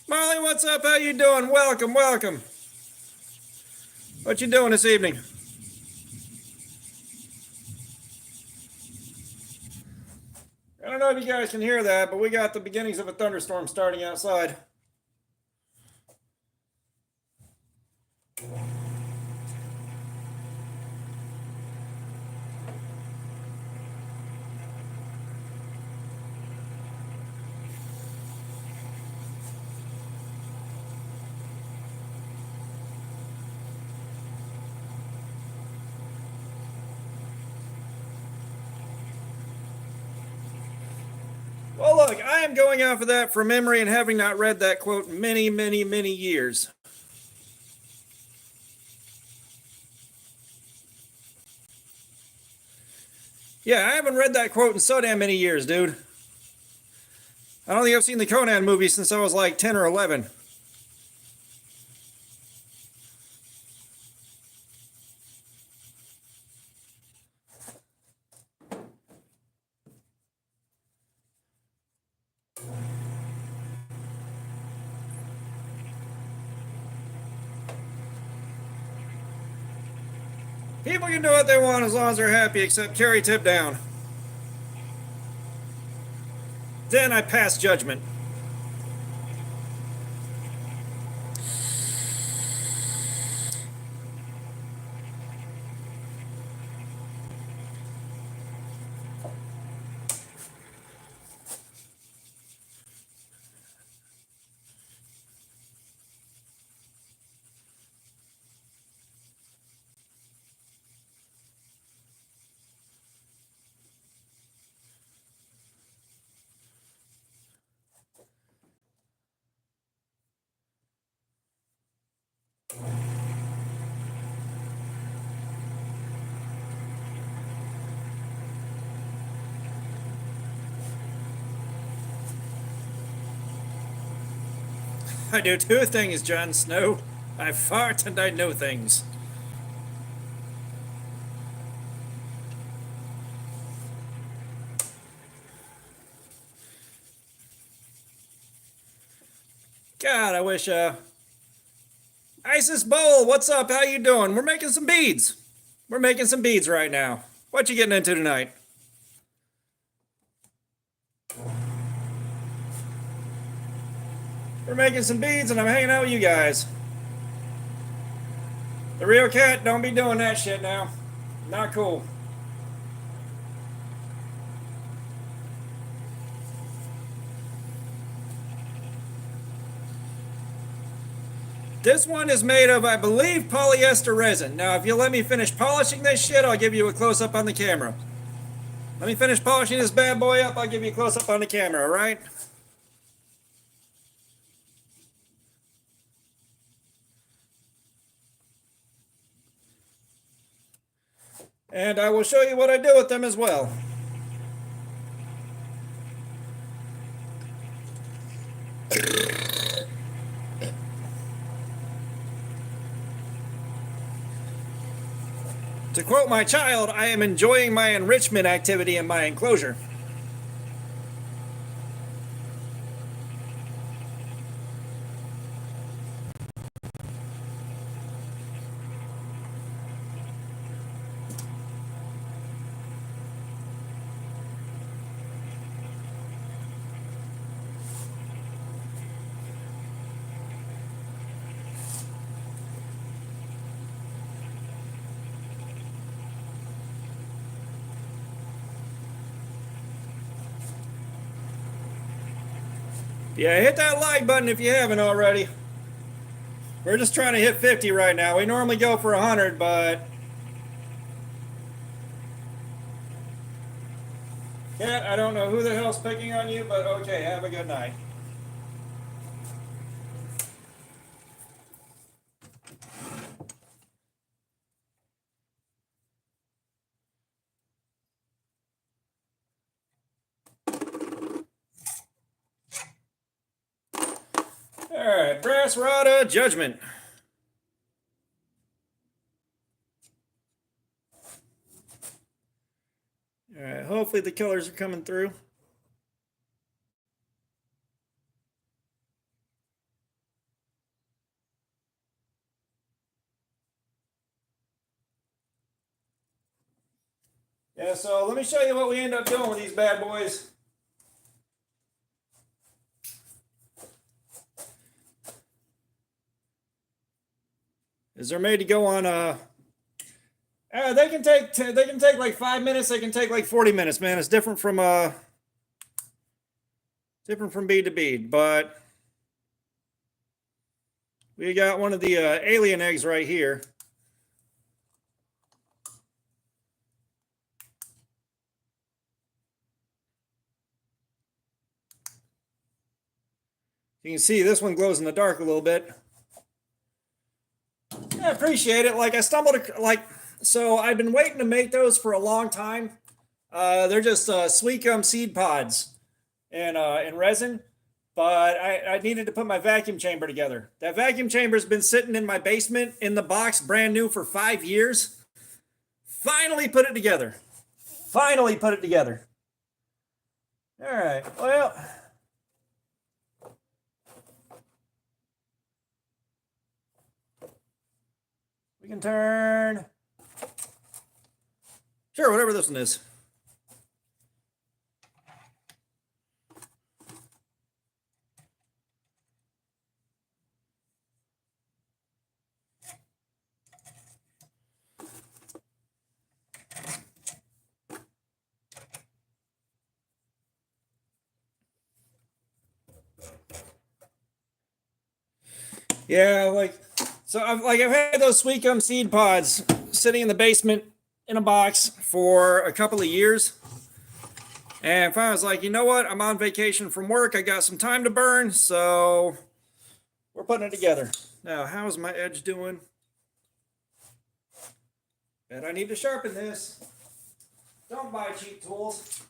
Molly, what's up? How you doing? Welcome, welcome. What you doing this evening? I don't know if you guys can hear that, but we got the beginnings of a thunderstorm starting outside. Well, look, I am going off of that from memory and having not read that quote in many, many, many years. Yeah, I haven't read that quote in so damn many years, dude. I don't think I've seen the Conan movie since I was like 10 or 11. People can do what they want as long as they're happy, except carry tip down. Then I pass judgment. I do two things, Jon Snow. I fart and I know things. God, I wish, Isis Bowl, what's up? How you doing? We're making some beads. We're making some beads right now. What you getting into tonight? We're making some beads and I'm hanging out with you guys. The real cat, don't be doing that shit now. Not cool. This one is made of, I believe, polyester resin. Now, if you'll let me finish polishing this shit, I'll give you a close-up on the camera. Let me finish polishing this bad boy up, I'll give you a close-up on the camera, all right? And I will show you what I do with them as well. To quote my child, I am enjoying my enrichment activity in my enclosure. Yeah, hit that like button if you haven't already. We're just trying to hit 50 right now. We normally go for 100, but... Cat, I don't know who the hell's picking on you, but okay, have a good night. Alright, brass rod judgment. Alright, hopefully the colors are coming through. Yeah, so let me show you what we end up doing with these bad boys. Is they're made to go on they can take like 5 minutes, they can take like 40 minutes, man. It's different from bead to bead, but we got one of the alien eggs right here. You can see this one glows in the dark a little bit. I appreciate it. Like I stumbled, so I've been waiting to make those for a long time. They're just sweet gum seed pods in resin, but I needed to put my vacuum chamber together. That vacuum chamber's been sitting in my basement in the box, brand new, for 5 years. Finally put it together. Finally put it together. All right, well. We can turn, sure, whatever this one is. Yeah, so I've had those sweet gum seed pods sitting in the basement in a box for a couple of years. And finally I was like, you know what? I'm on vacation from work. I got some time to burn, so we're putting it together. Now, how's my edge doing? Bet I need to sharpen this. Don't buy cheap tools.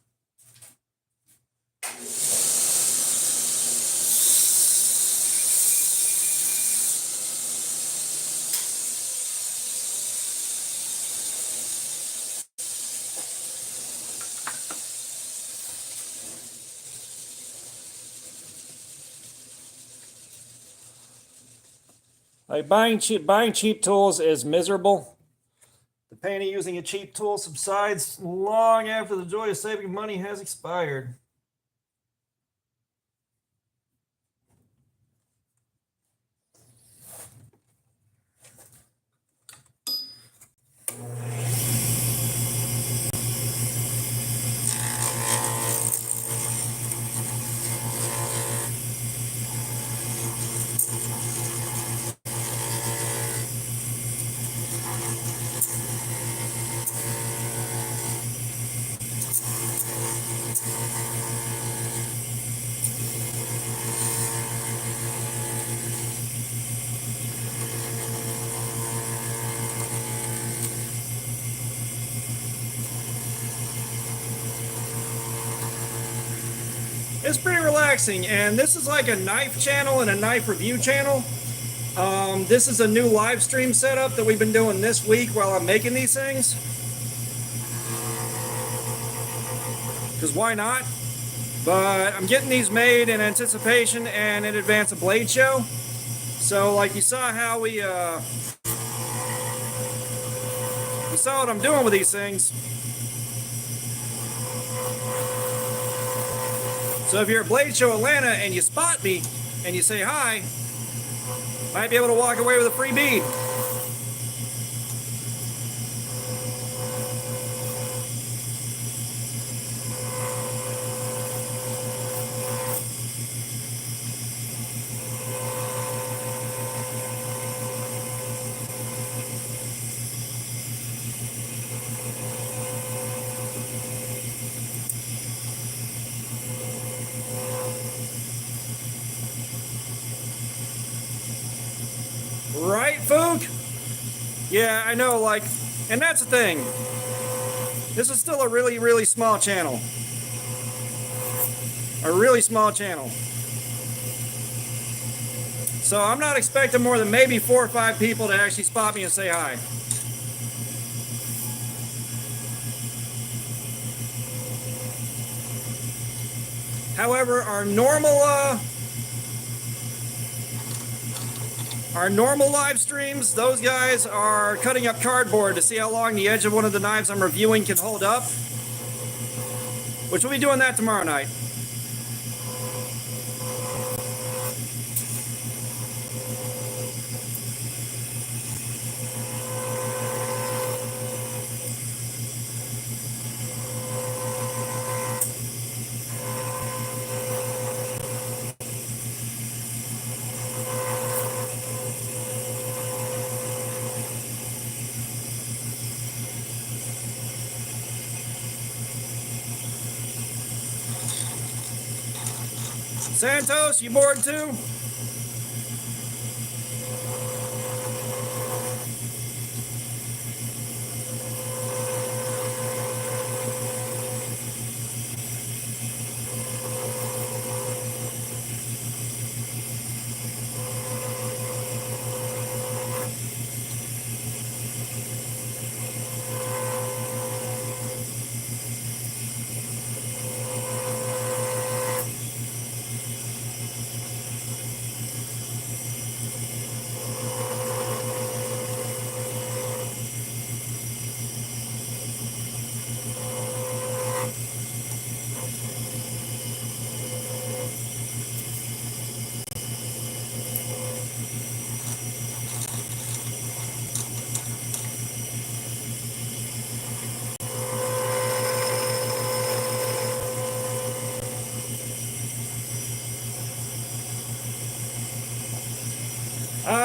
Like buying cheap tools is miserable. The pain of using a cheap tool subsides long after the joy of saving money has expired. It's pretty relaxing, and this is like a knife channel and a knife review channel. This is a new live stream setup that we've been doing this week while I'm making these things. Because why not? But I'm getting these made in anticipation and in advance of Blade Show. So like you saw how you saw what I'm doing with these things. So if you're at Blade Show Atlanta and you spot me and you say hi, might be able to walk away with a free bead. Right, Fook? Yeah, I know, like, and that's the thing. This is still a really, really small channel. A really small channel. So I'm not expecting more than maybe 4 or 5 people to actually spot me and say hi. However, our normal live streams, those guys are cutting up cardboard to see how long the edge of one of the knives I'm reviewing can hold up, which we'll be doing that tomorrow night. Santos, you bored too?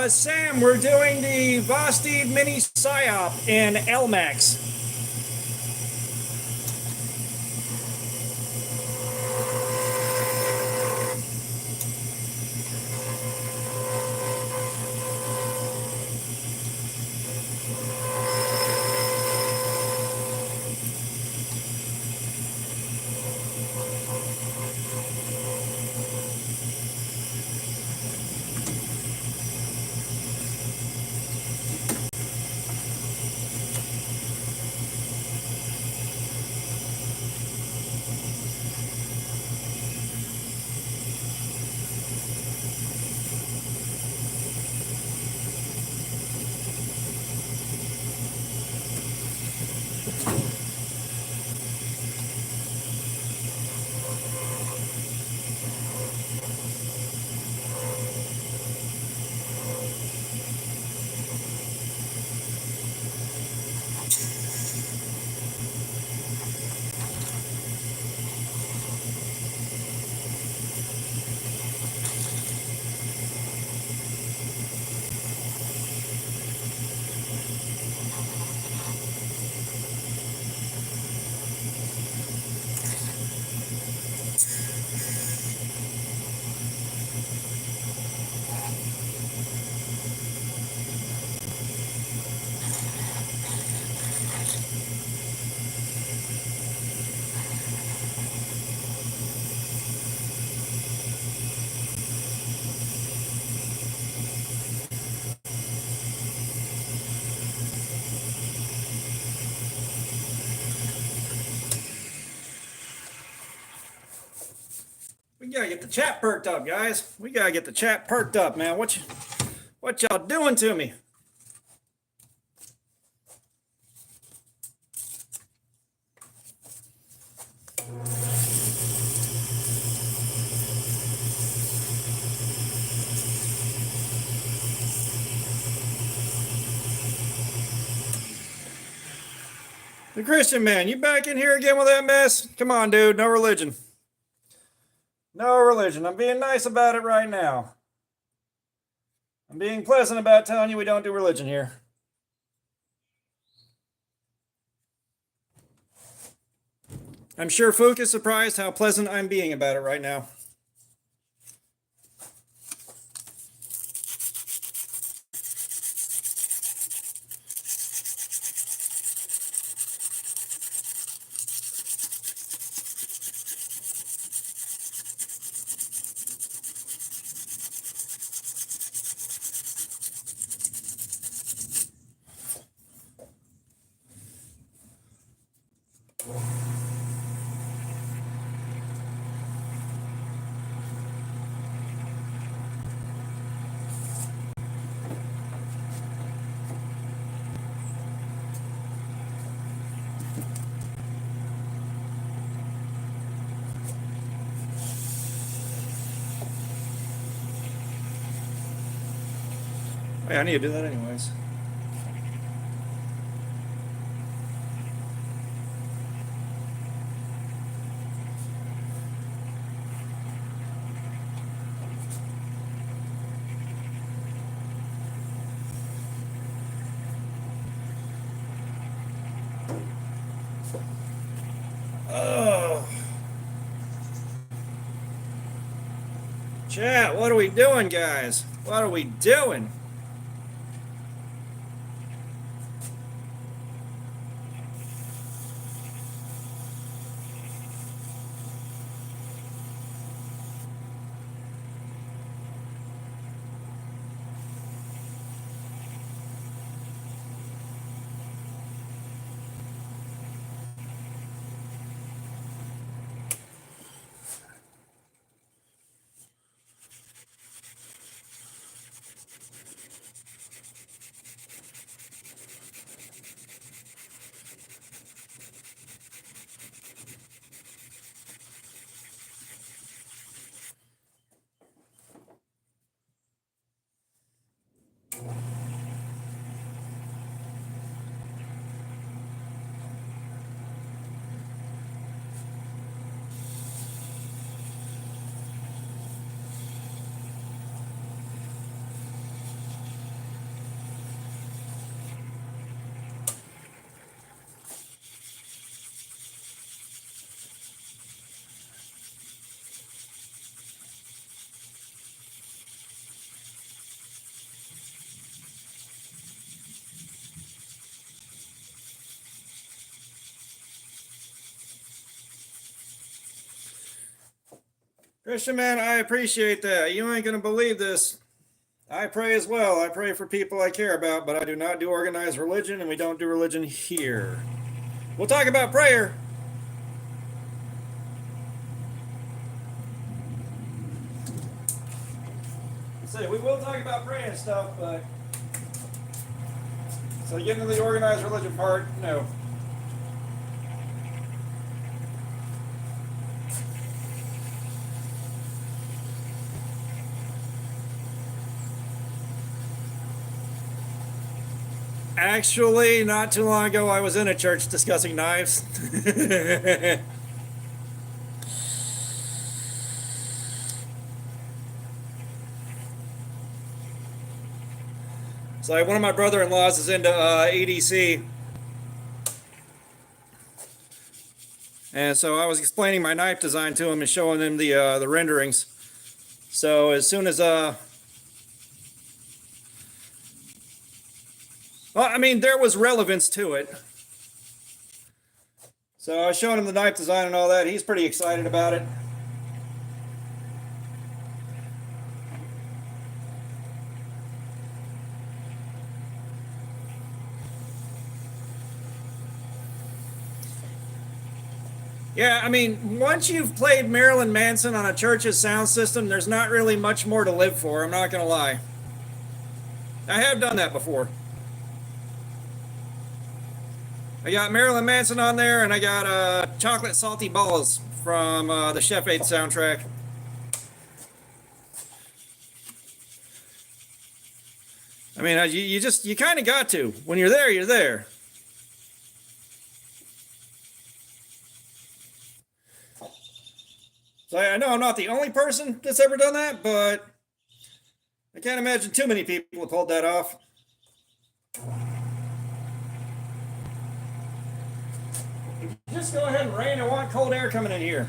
Sam, we're doing the Vosteed Mini Psyop in LMAX. gotta get the chat perked up, guys. We gotta get the chat perked up, man. What y'all doing to me? The Christian man, you back in here again with that mess? Come on, dude. No religion. No religion. I'm being nice about it right now. I'm being pleasant about telling you we don't do religion here. I'm sure Fook is surprised how pleasant I'm being about it right now. Hey, I need to do that anyways. Oh. Chat, what are we doing, guys? What are we doing? Christian man, I appreciate that. You ain't gonna believe this. I pray as well. I pray for people I care about, but I do not do organized religion, and we don't do religion here. We'll talk about prayer. Say, we will talk about praying stuff, but so getting into the organized religion part, no. Actually, not too long ago, I was in a church discussing knives. It's like one of my brother-in-laws is into EDC. And so I was explaining my knife design to him and showing him the renderings. So as soon as well, I mean, there was relevance to it. So I was showing him the knife design and all that. He's pretty excited about it. Yeah, I mean, once you've played Marilyn Manson on a church's sound system, there's not really much more to live for. I'm not gonna lie. I have done that before. I got Marilyn Manson on there, and I got chocolate salty balls from the Chef Aid soundtrack. I mean, you kind of got to. When you're there, you're there. So I know I'm not the only person that's ever done that, but I can't imagine too many people have pulled that off. Just go ahead and rain. I want cold air coming in here.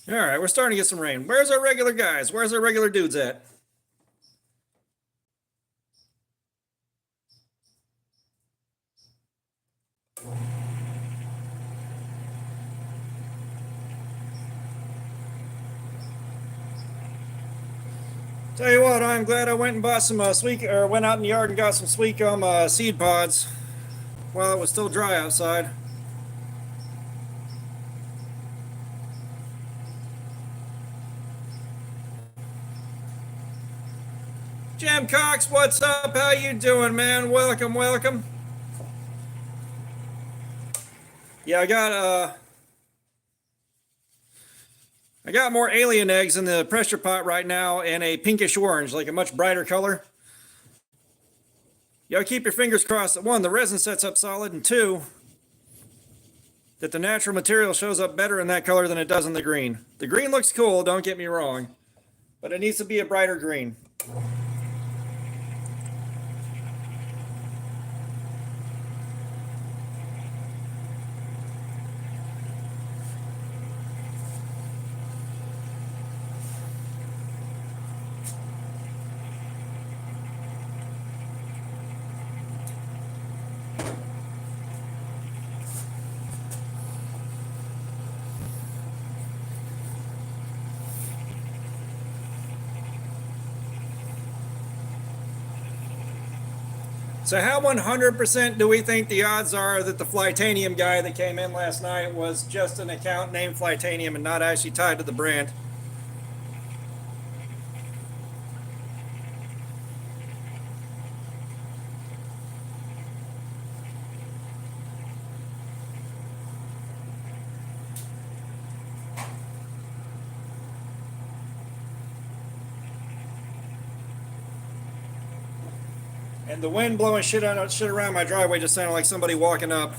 All right, we're starting to get some rain. Where's our regular guys? Where's our regular dudes at? Tell you what, I'm glad I went and bought some went out in the yard and got some sweet gum seed pods while it was still dry outside. Jim Cox, what's up? How you doing, man? Welcome, welcome. Yeah, I got more alien eggs in the pressure pot right now in a pinkish orange, like a much brighter color. You gotta keep your fingers crossed that one, the resin sets up solid, and two, that the natural material shows up better in that color than it does in the green. The green looks cool, don't get me wrong, but it needs to be a brighter green. So how 100% do we think the odds are that the Flytanium guy that came in last night was just an account named Flytanium and not actually tied to the brand? And the wind blowing shit around my driveway just sounded like somebody walking up.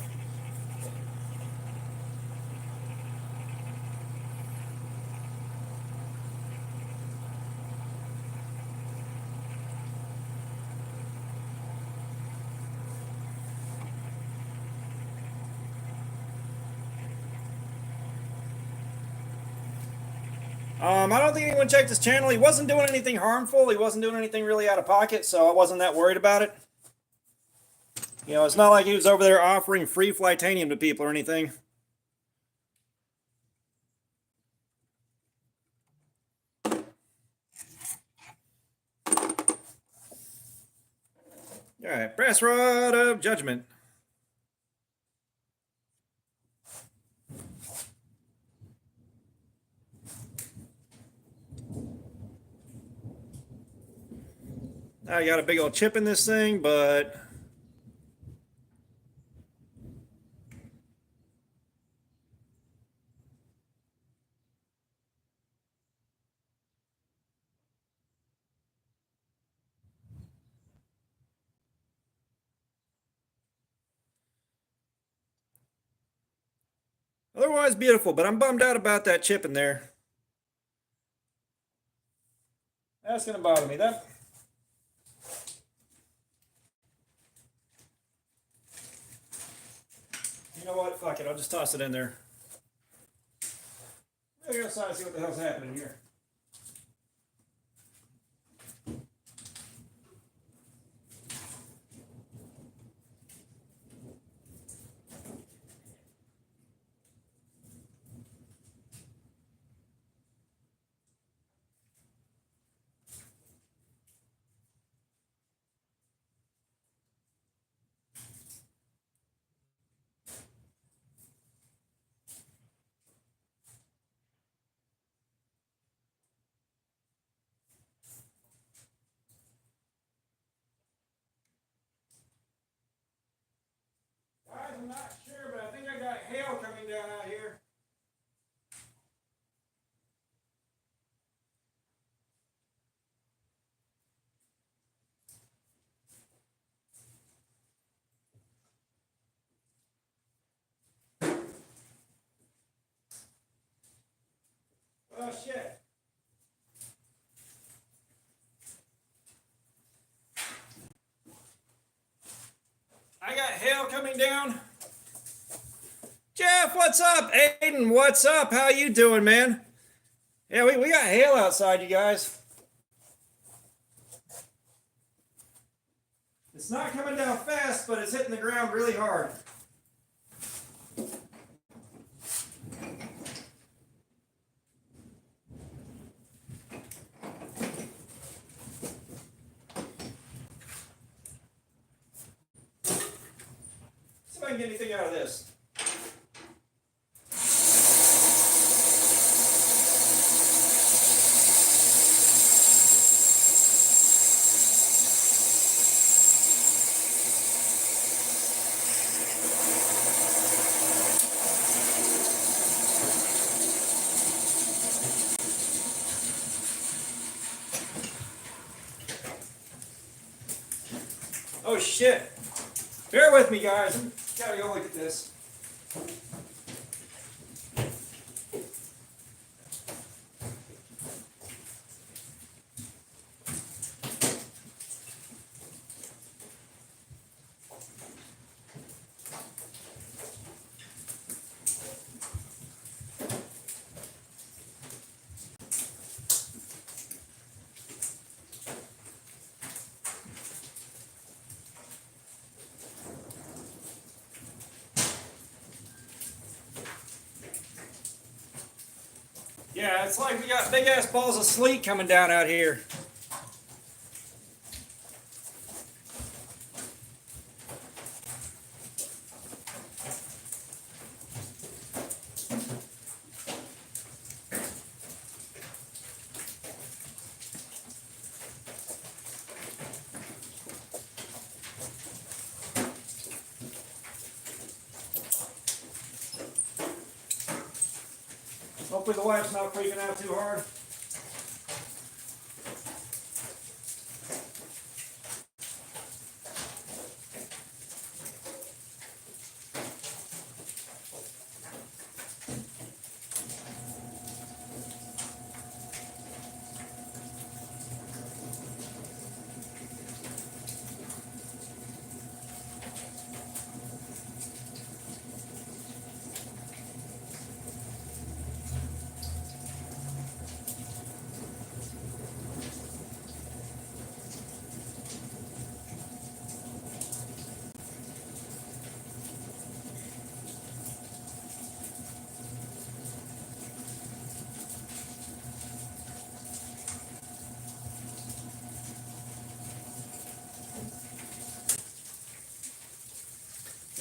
I don't think anyone checked his channel. He wasn't doing anything harmful. He wasn't doing anything really out of pocket, so I wasn't that worried about it. You know, it's not like he was over there offering free Flytanium to people or anything. All right, brass rod of judgment. Now I got a big old chip in this thing, but otherwise beautiful. But I'm bummed out about that chip in there. That's gonna bother me. That. You know what? Fuck it. I'll just toss it in there. We'll go outside and see what the hell's happening here. Guys, I'm not sure, but I think I got hail coming down out here. Oh shit. I got hail coming down. Jeff, what's up? Aiden, what's up? How you doing, man? Yeah, we got hail outside, you guys. It's not coming down fast, but it's hitting the ground really hard. See if I can get anything out of this. Oh shit. Bear with me, guys. Gotta go look at this. Yeah, it's like we got big ass balls of sleet coming down out here. Hopefully the wife's not freaking out too hard.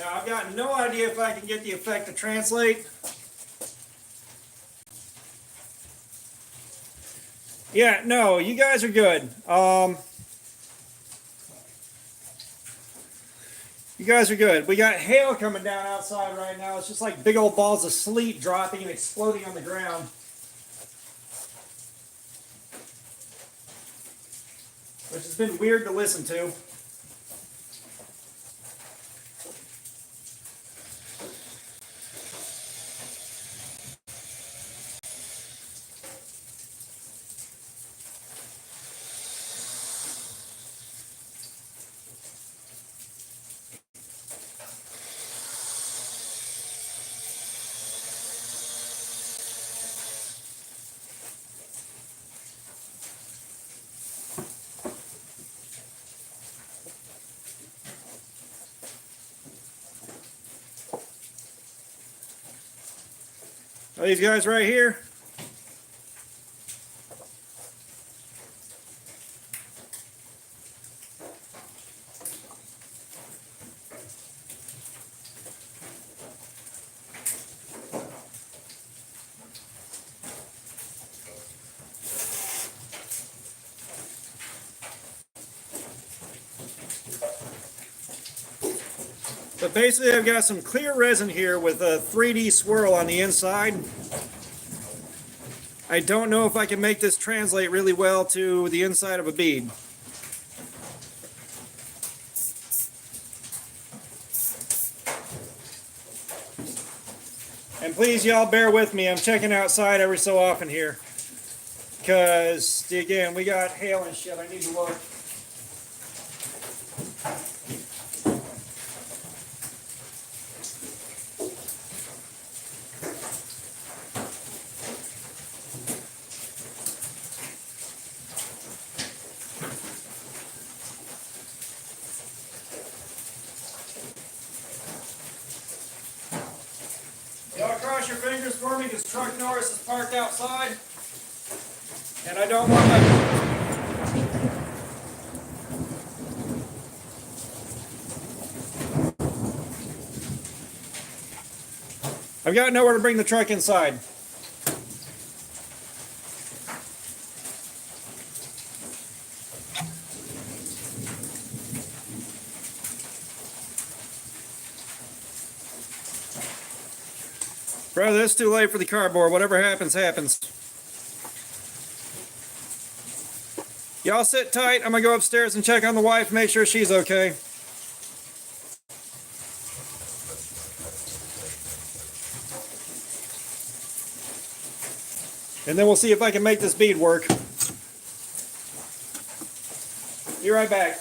Now, I've got no idea if I can get the effect to translate. Yeah, no, you guys are good. You guys are good. We got hail coming down outside right now. It's just like big old balls of sleet dropping and exploding on the ground. Which has been weird to listen to. These guys right here. But basically I've got some clear resin here with a 3D swirl on the inside. I don't know if I can make this translate really well to the inside of a bead. And please y'all bear with me, I'm checking outside every so often here. Because, again, we got hail and shit, I need to look. Y'all cross your fingers for me because Truck Norris is parked outside. And I don't want my... I've got nowhere to bring the truck inside. Brother, it's too late for the cardboard. Whatever happens, happens. Y'all sit tight. I'm going to go upstairs and check on the wife, make sure she's okay. And then we'll see if I can make this bead work. Be right back.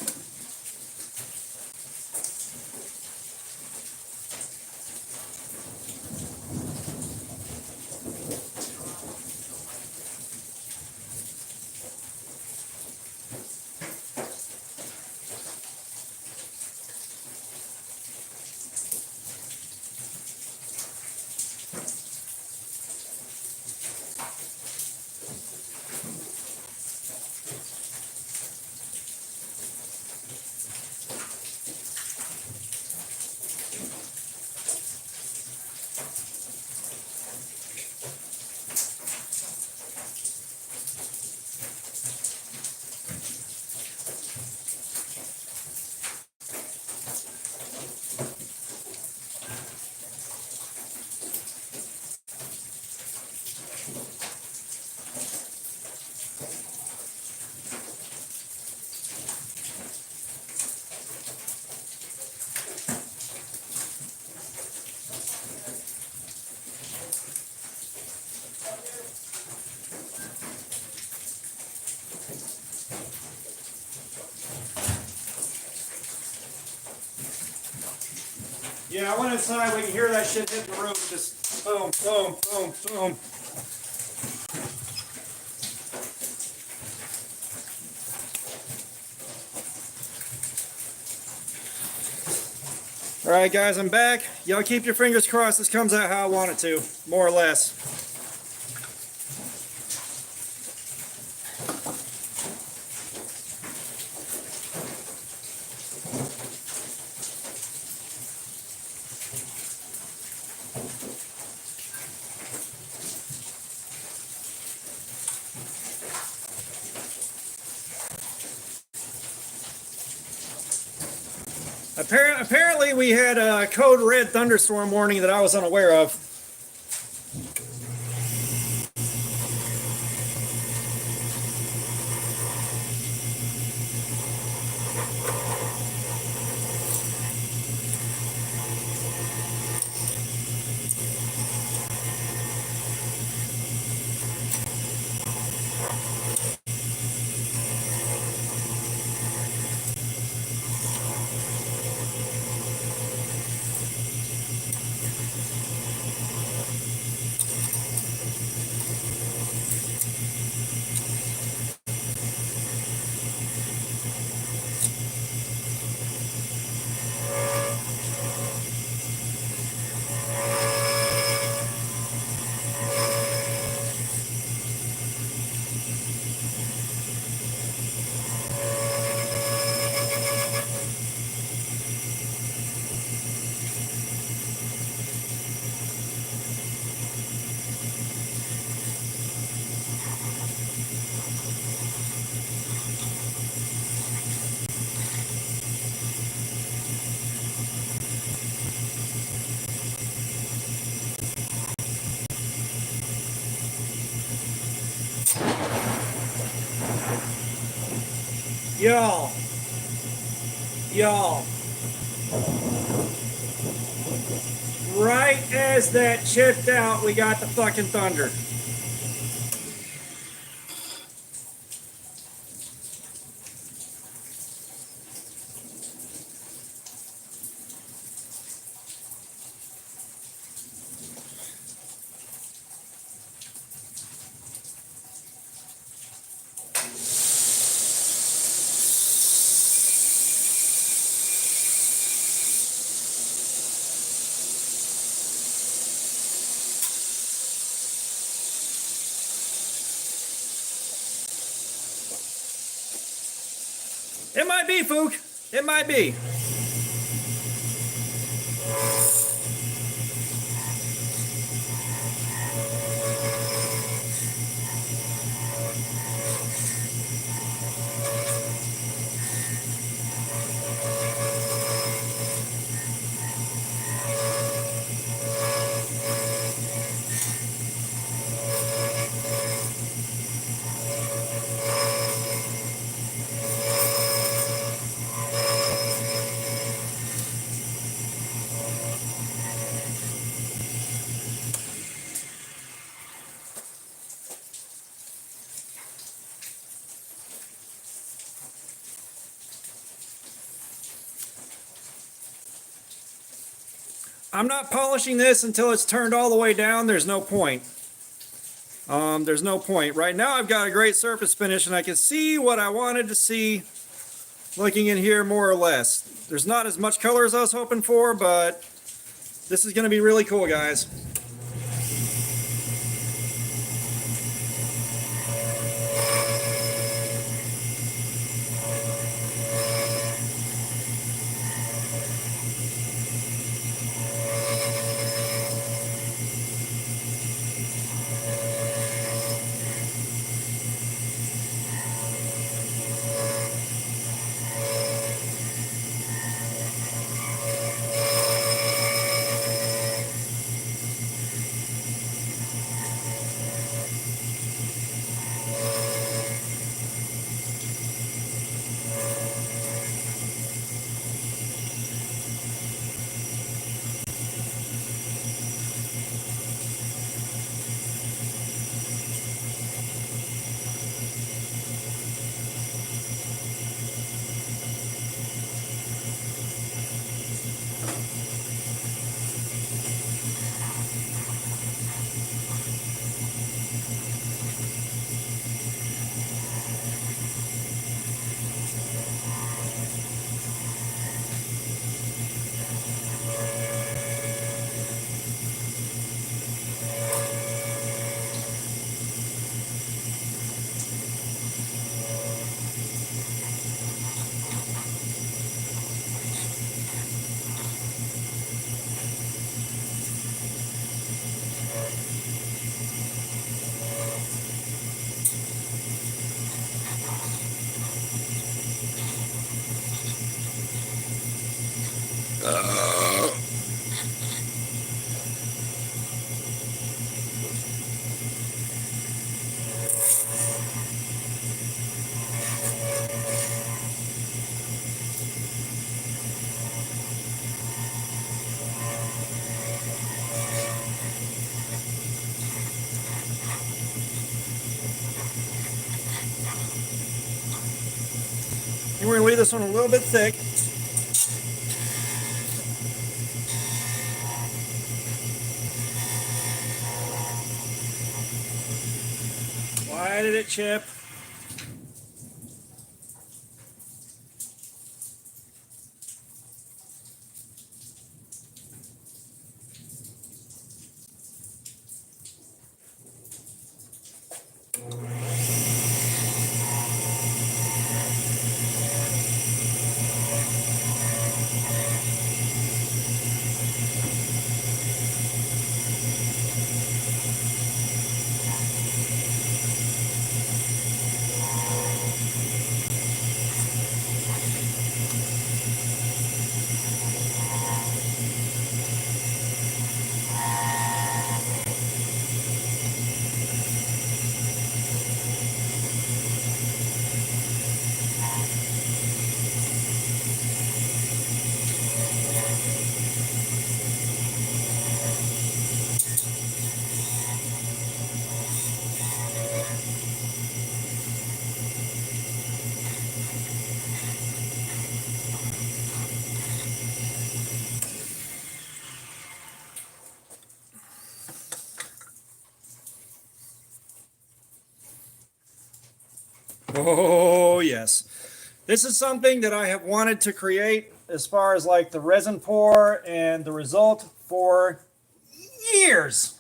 Yeah, I went inside. We can hear that shit hitting the roof. Just boom, boom, boom, boom. All right, guys, I'm back. Y'all keep your fingers crossed. This comes out how I want it to, more or less. Apparently we had a code red thunderstorm warning that I was unaware of. Y'all, right as that chipped out, we got the fucking thunder. It might be, Fook. It might be. I'm not polishing this until it's turned all the way down. There's no point. There's no point. Right now I've got a great surface finish and I can see what I wanted to see looking in here more or less. There's not as much color as I was hoping for, but this is going to be really cool, guys. this one a little bit thick. Why did it chip? Oh, yes. This is something that I have wanted to create as far as like the resin pour and the result for years.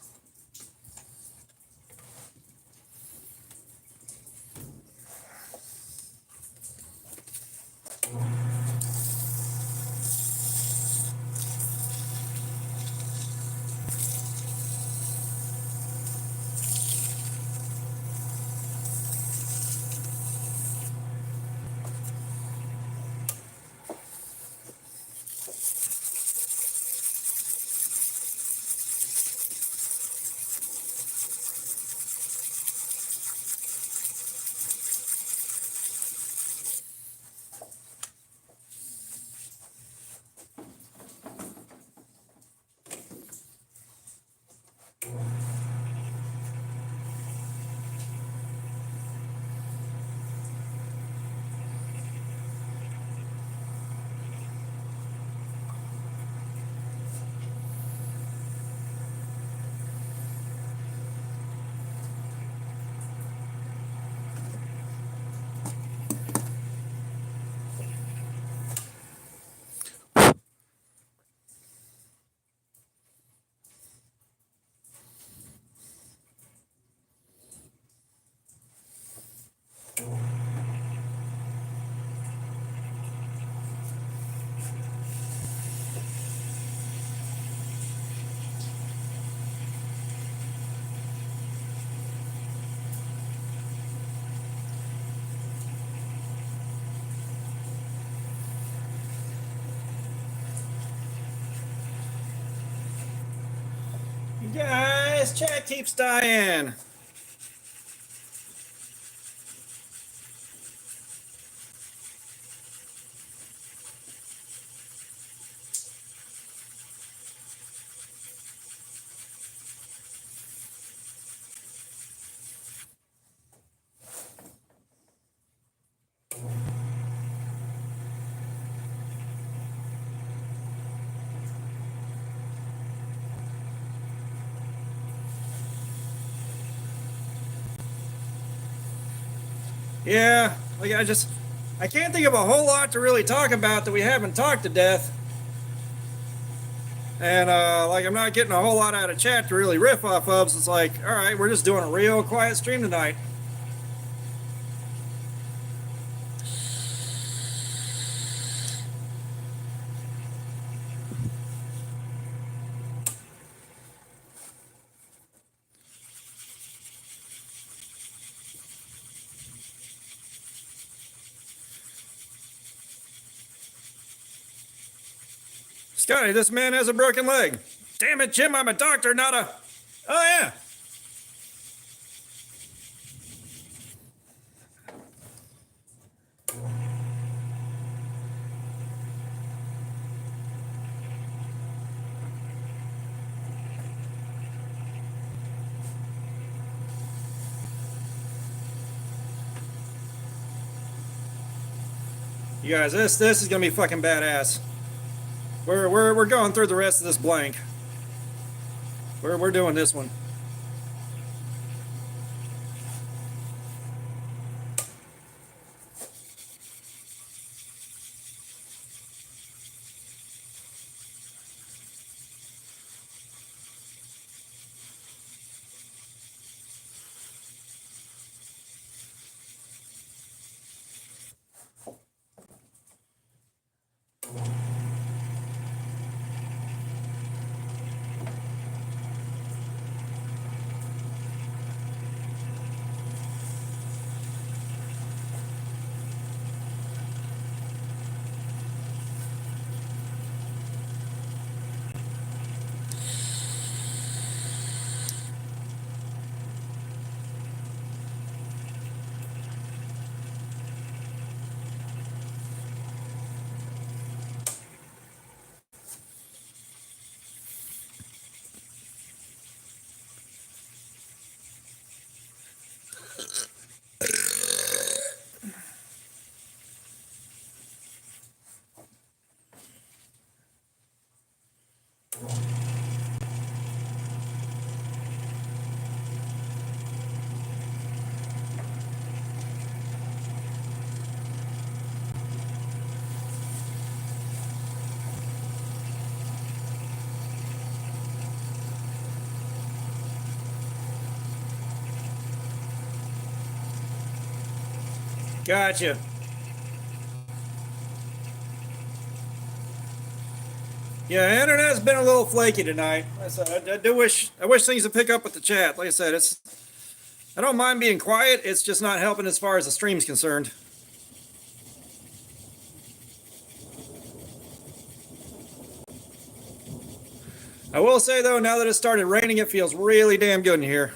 Guys, chat keeps dying. Yeah, like I can't think of a whole lot to really talk about that we haven't talked to death. And like I'm not getting a whole lot out of chat to really riff off of, so it's like, all right, we're just doing a real quiet stream tonight. Scotty, this man has a broken leg. Damn it, Jim, I'm a doctor, not a... Oh, yeah. You guys, this is gonna be fucking badass. We're going through the rest of this blank. We're doing this one. Gotcha. Yeah, internet's been a little flaky tonight. I wish things would pick up with the chat. Like I said, I don't mind being quiet. It's just not helping as far as the stream's concerned. I will say though, now that it started raining, it feels really damn good in here.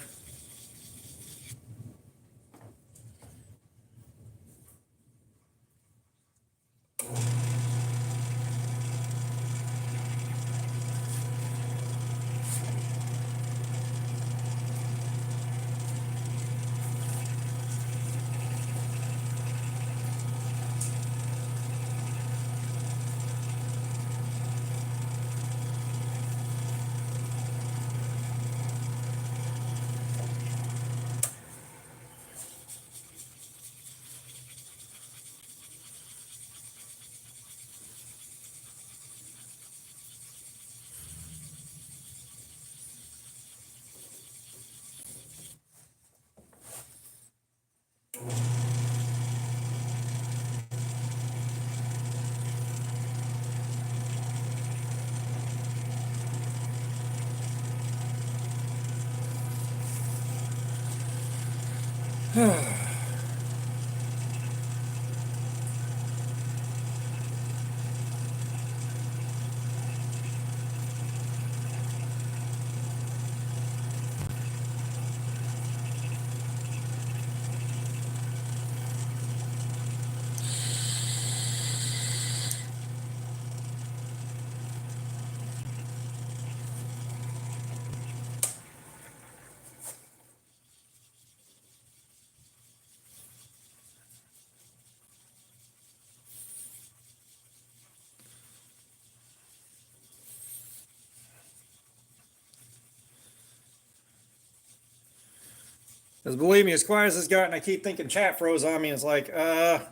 Because believe me, as quiet as it's gotten, I keep thinking chat froze on me. It's like,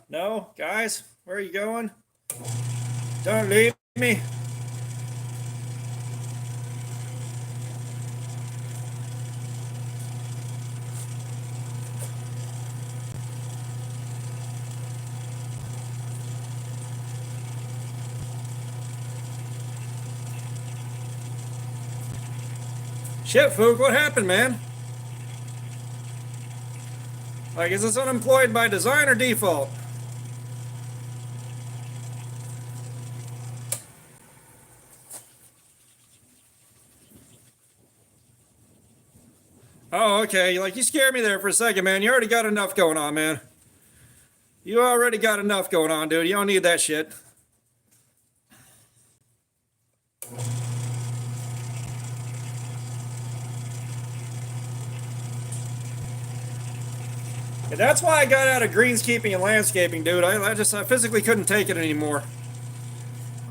no, guys, where are you going? Don't leave me. Shit, Fook, what happened, man? Like, is this unemployed by design or default? Oh, okay. Like, you scared me there for a second, man. You already got enough going on, man. You already got enough going on, dude. You don't need that shit. And that's why I got out of greenskeeping and landscaping, dude. I physically couldn't take it anymore.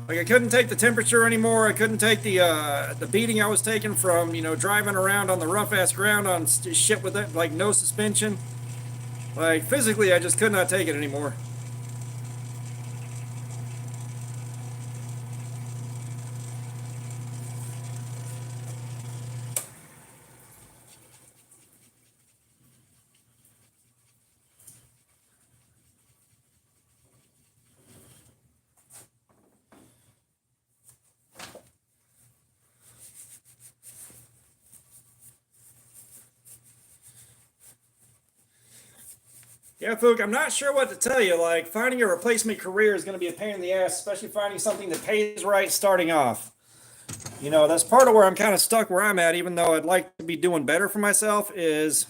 Like, I couldn't take the temperature anymore. I couldn't take the beating I was taking from, you know, driving around on the rough ass ground on shit with it, like no suspension. Like, physically, I just could not take it anymore. Yeah, Fook, I'm not sure what to tell you. Like, finding a replacement career is going to be a pain in the ass, especially finding something that pays right starting off. You know, that's part of where I'm kind of stuck where I'm at, even though I'd like to be doing better for myself, is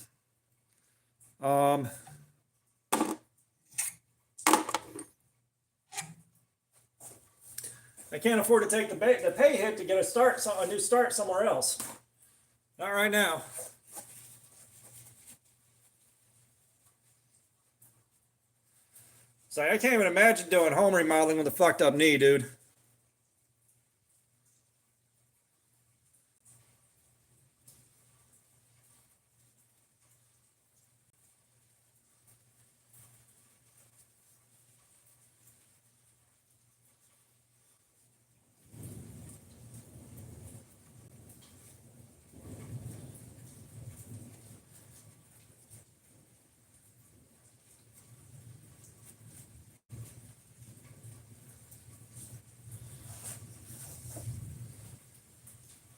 I can't afford to take the pay hit to get a new start somewhere else. Not right now. So I can't even imagine doing home remodeling with a fucked up knee, dude.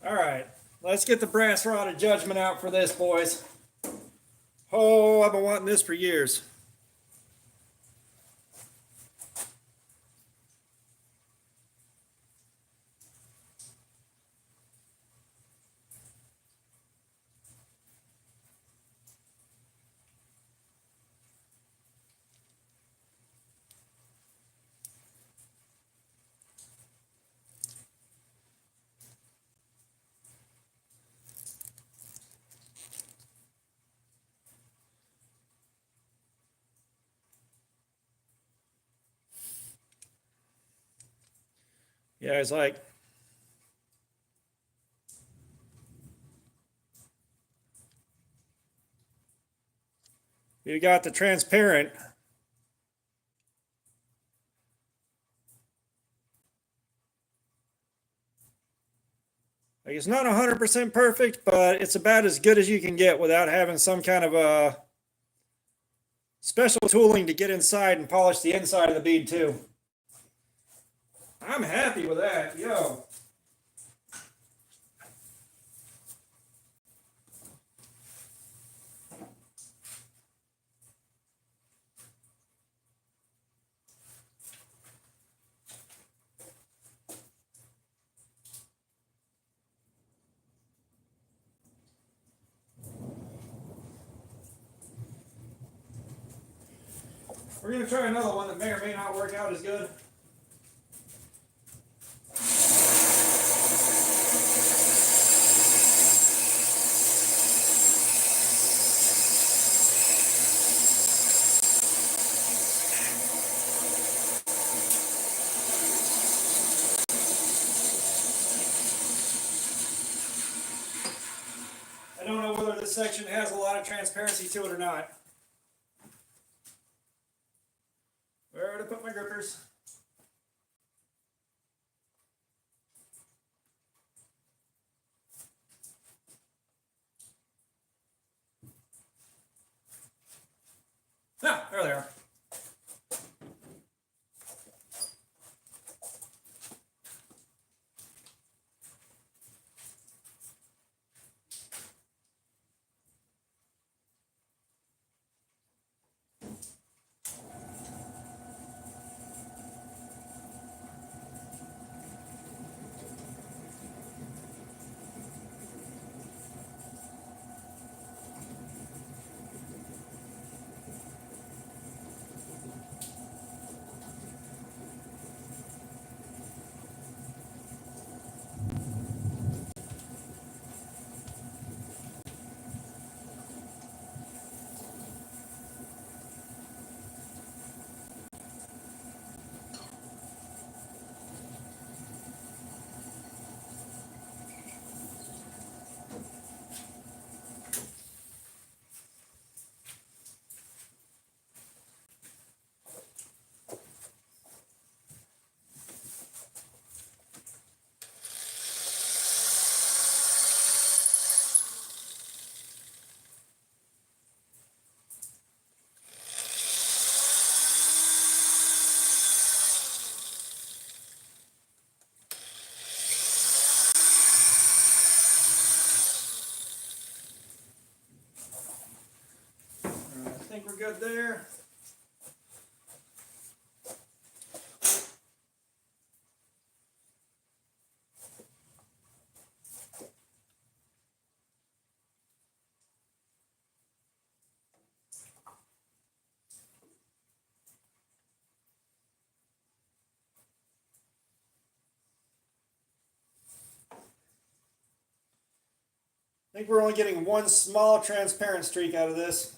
All right, let's get the brass rod of judgment out for this, boys. Oh, I've been wanting this for years. Yeah, it's like, you got the transparent. Like, it's not 100% perfect, but it's about as good as you can get without having some kind of a special tooling to get inside and polish the inside of the bead too. I'm happy with that, yo. We're gonna try another one that may or may not work out as good. I don't know whether this section has a lot of transparency to it or not. Where to put my grippers? Ah, there they are. good there. I think we're only getting one small transparent streak out of this.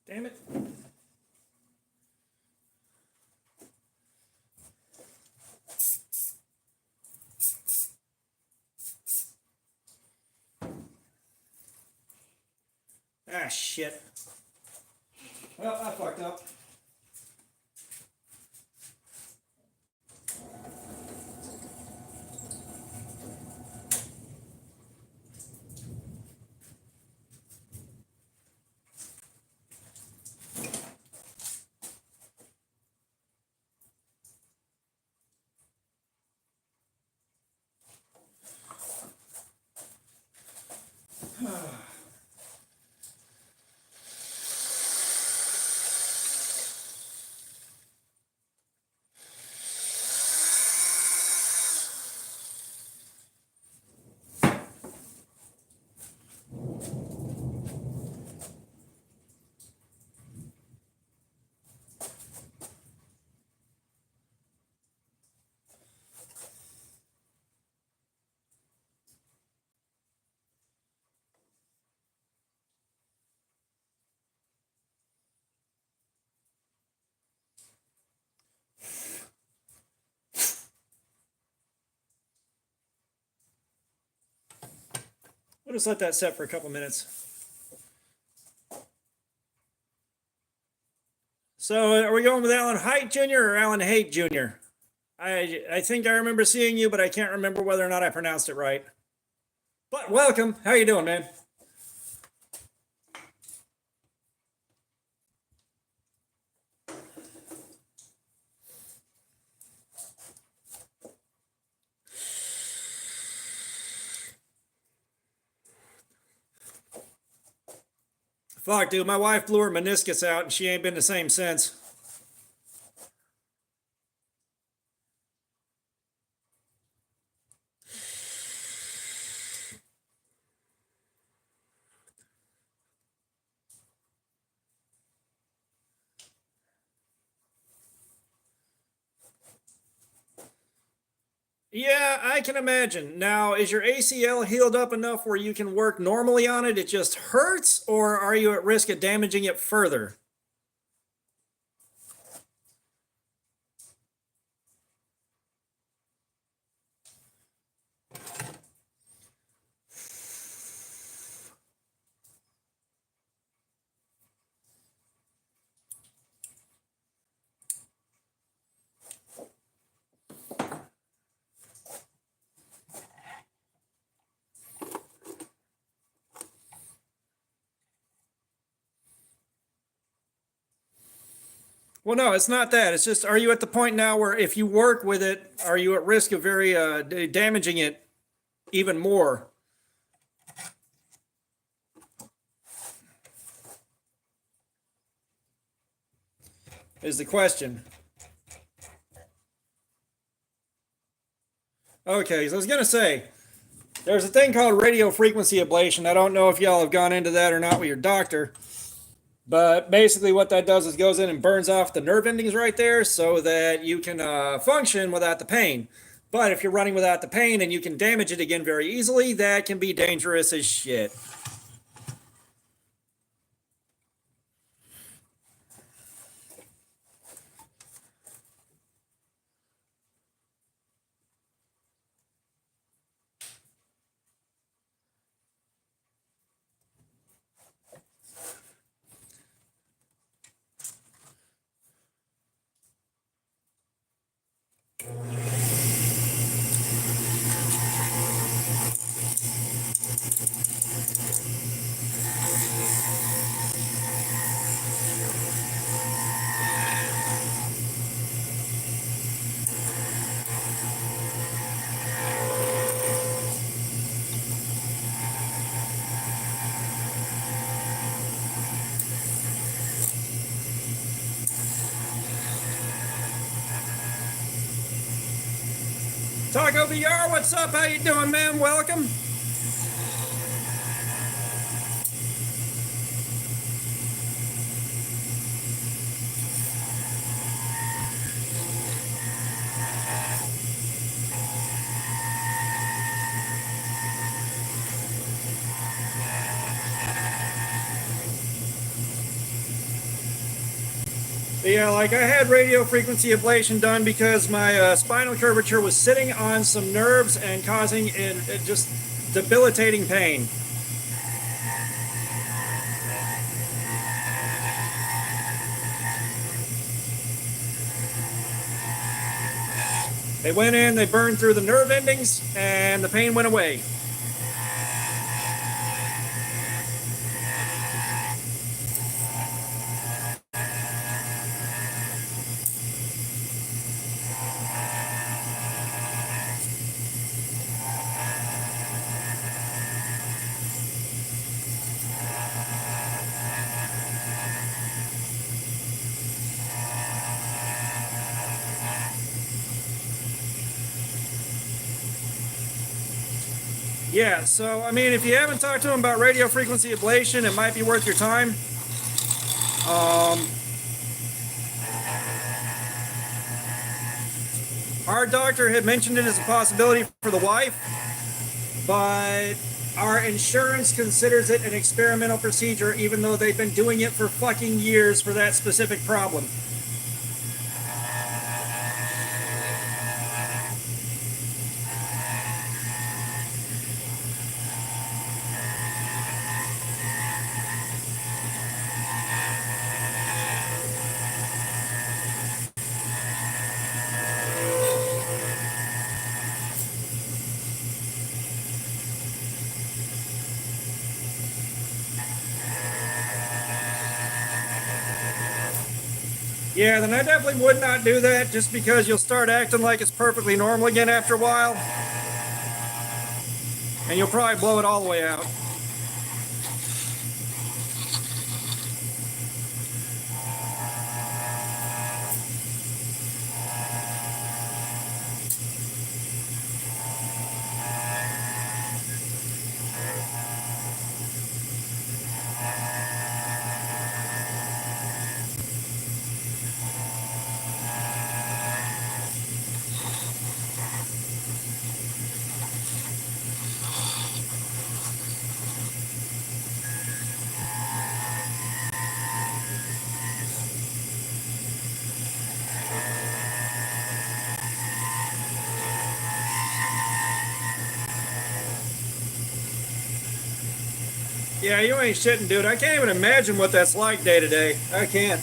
Damn it. Ah, shit. Well, I fucked up. We'll just let that set for a couple minutes. So are we going with Alan Height Jr. or Alan Haight Jr.? I think I remember seeing you, but I can't remember whether or not I pronounced it right. But welcome. How you doing, man? Fuck, dude, my wife blew her meniscus out and she ain't been the same since. Yeah, I can imagine. Now, is your ACL healed up enough where you can work normally on it? It just hurts, or are you at risk of damaging it further? Well, no, it's not that. It's just, are you at the point now where if you work with it, are you at risk of very damaging it even more? Is the question. Okay, so I was going to say, there's a thing called radio frequency ablation. I don't know if y'all have gone into that or not with your doctor. But basically what that does is goes in and burns off the nerve endings right there so that you can function without the pain. But if you're running without the pain and you can damage it again very easily, that can be dangerous as shit. Taco VR, what's up? How you doing, man? Welcome. Yeah, like I had radio frequency ablation done because my spinal curvature was sitting on some nerves and causing it just debilitating pain. They went in, they burned through the nerve endings, and the pain went away. Yeah, so I mean, if you haven't talked to them about radio frequency ablation, it might be worth your time. Our doctor had mentioned it as a possibility for the wife, but our insurance considers it an experimental procedure, even though they've been doing it for fucking years for that specific problem. Yeah, then I definitely would not do that just because you'll start acting like it's perfectly normal again after a while. And you'll probably blow it all the way out. Yeah, you ain't shitting, dude. I can't even imagine what that's like day to day. I can't.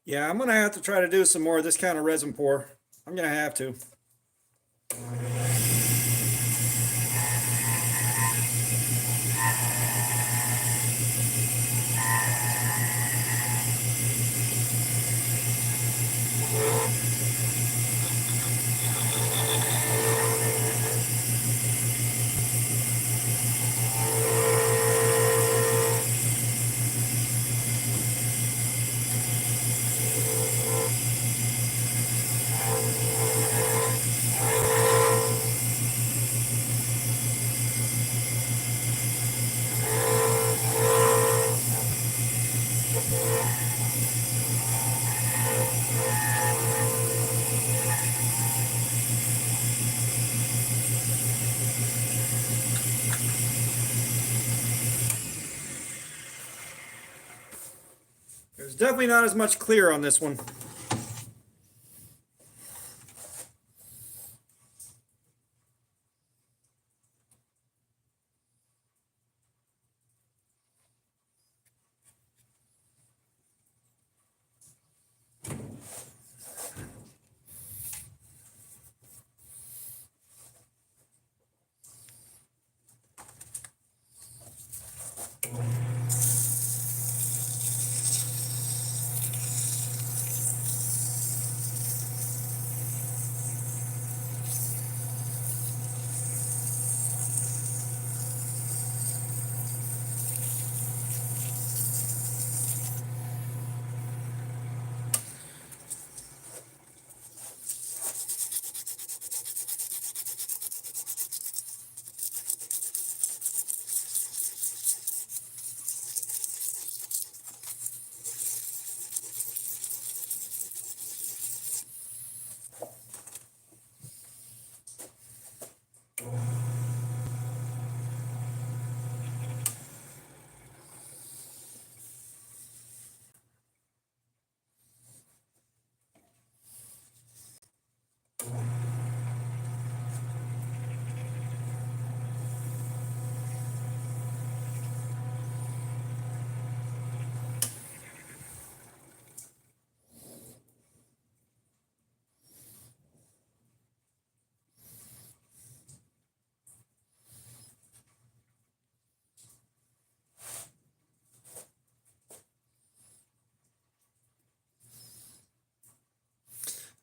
Yeah, I'm gonna have to try to do some more of this kind of resin pour. I'm gonna have to. There's definitely not as much clear on this one.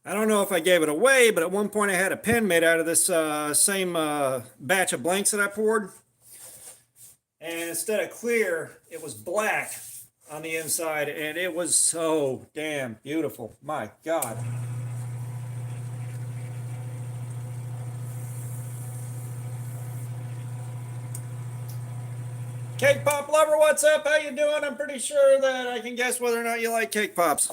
I don't know if I gave it away, but at one point I had a pen made out of this same batch of blanks that I poured. And instead of clear, it was black on the inside, and it was so damn beautiful. My God. Cake pop lover, what's up? How you doing? I'm pretty sure that I can guess whether or not you like cake pops.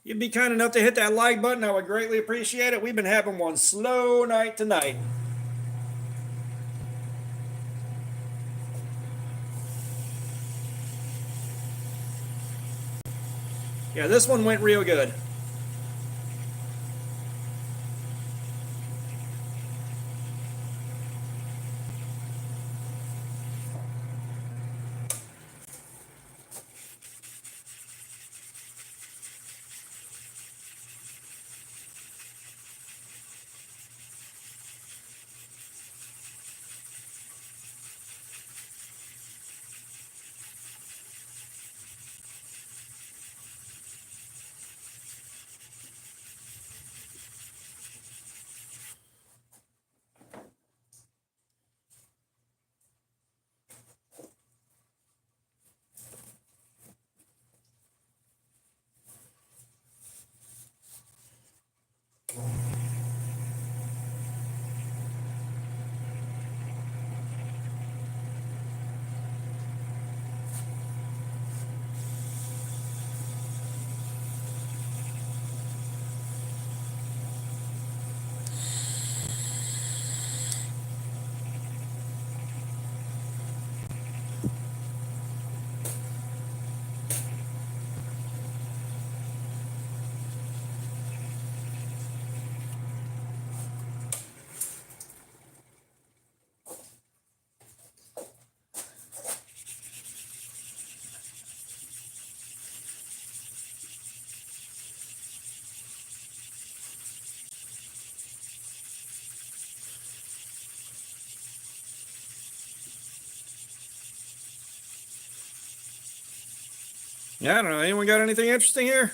You'd be kind enough to hit that like button, I would greatly appreciate it. We've been having one slow night tonight. Yeah, this one went real good. I don't know. Anyone got anything interesting here?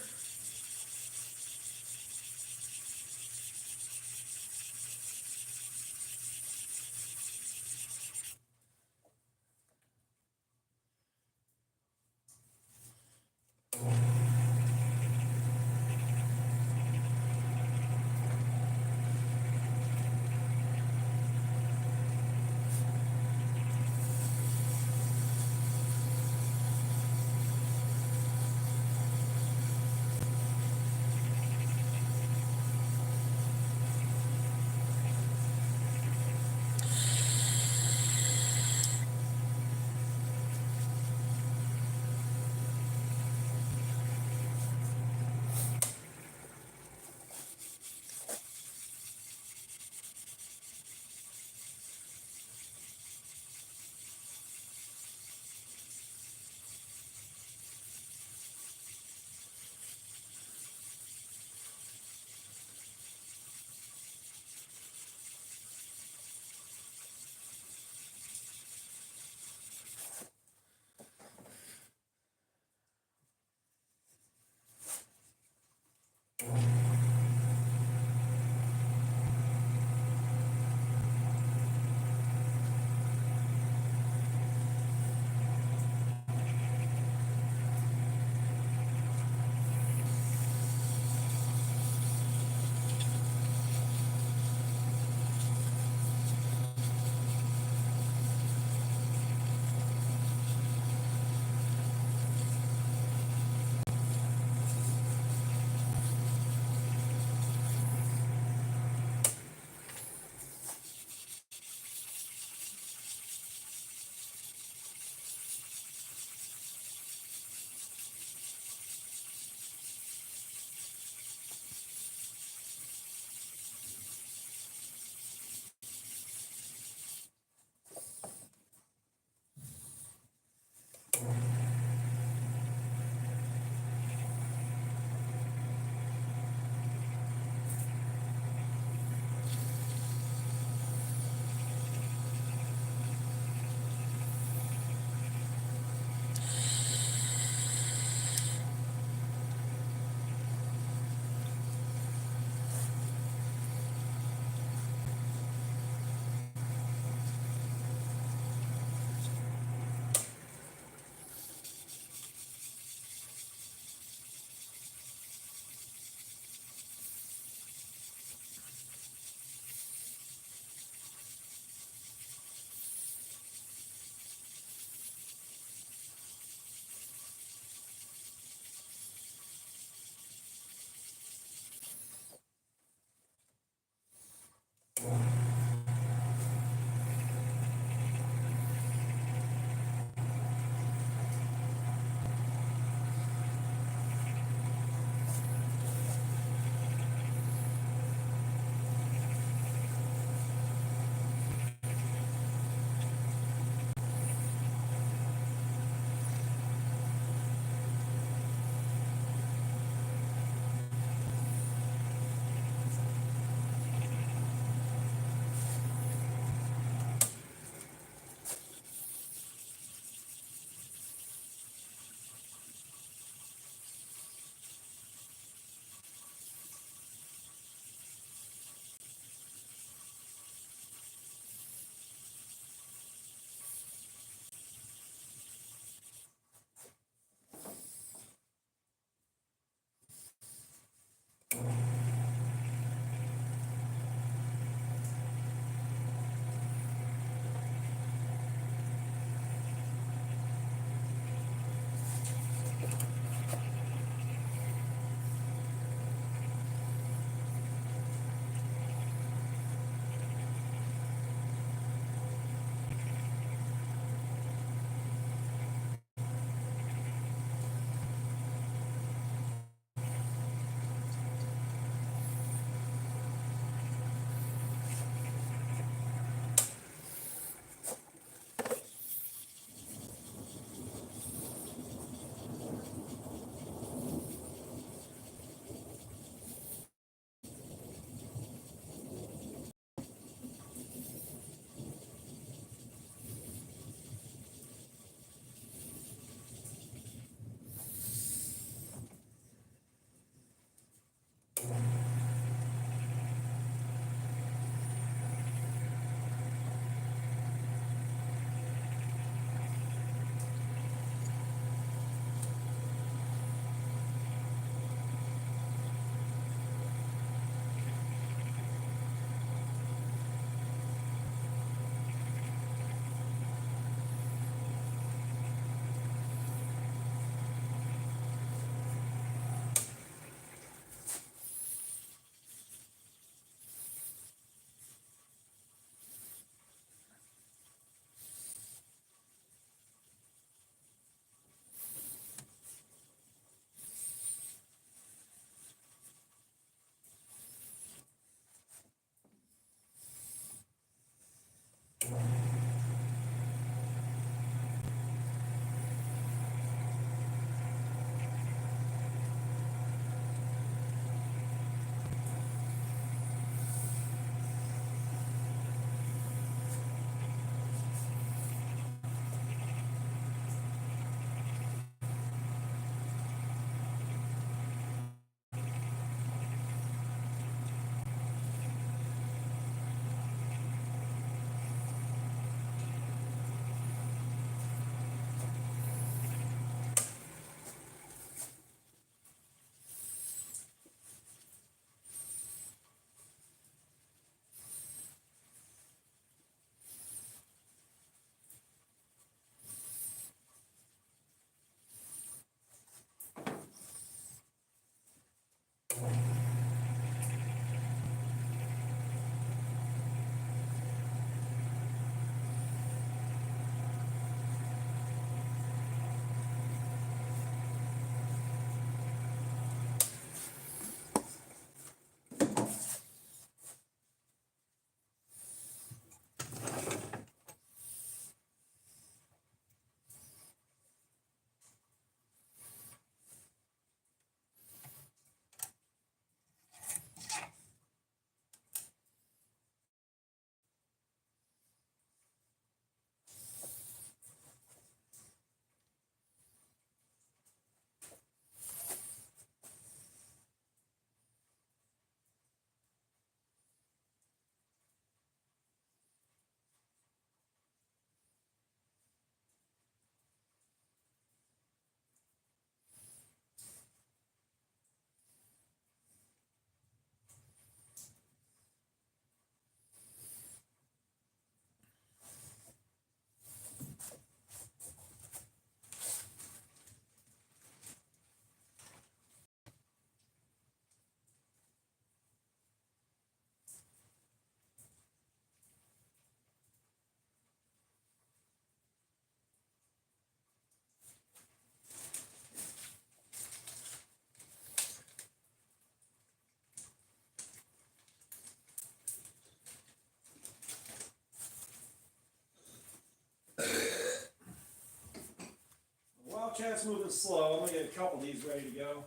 While Chad's moving slow, I'm gonna get a couple of these ready to go.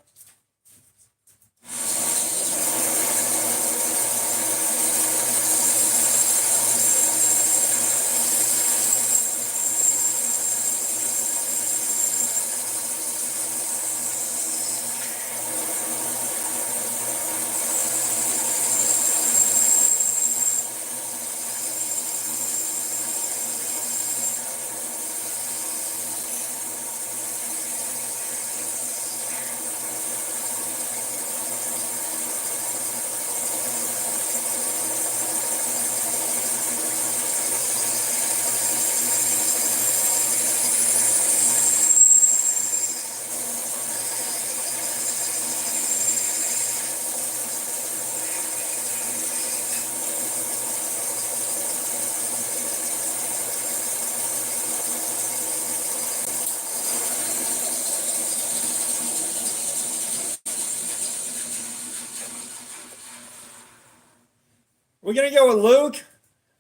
We're gonna go with Luke.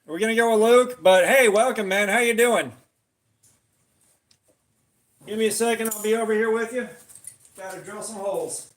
We're gonna go with Luke, but hey, welcome, man. How you doing? Give me a second. I'll be over here with you. Got to drill some holes.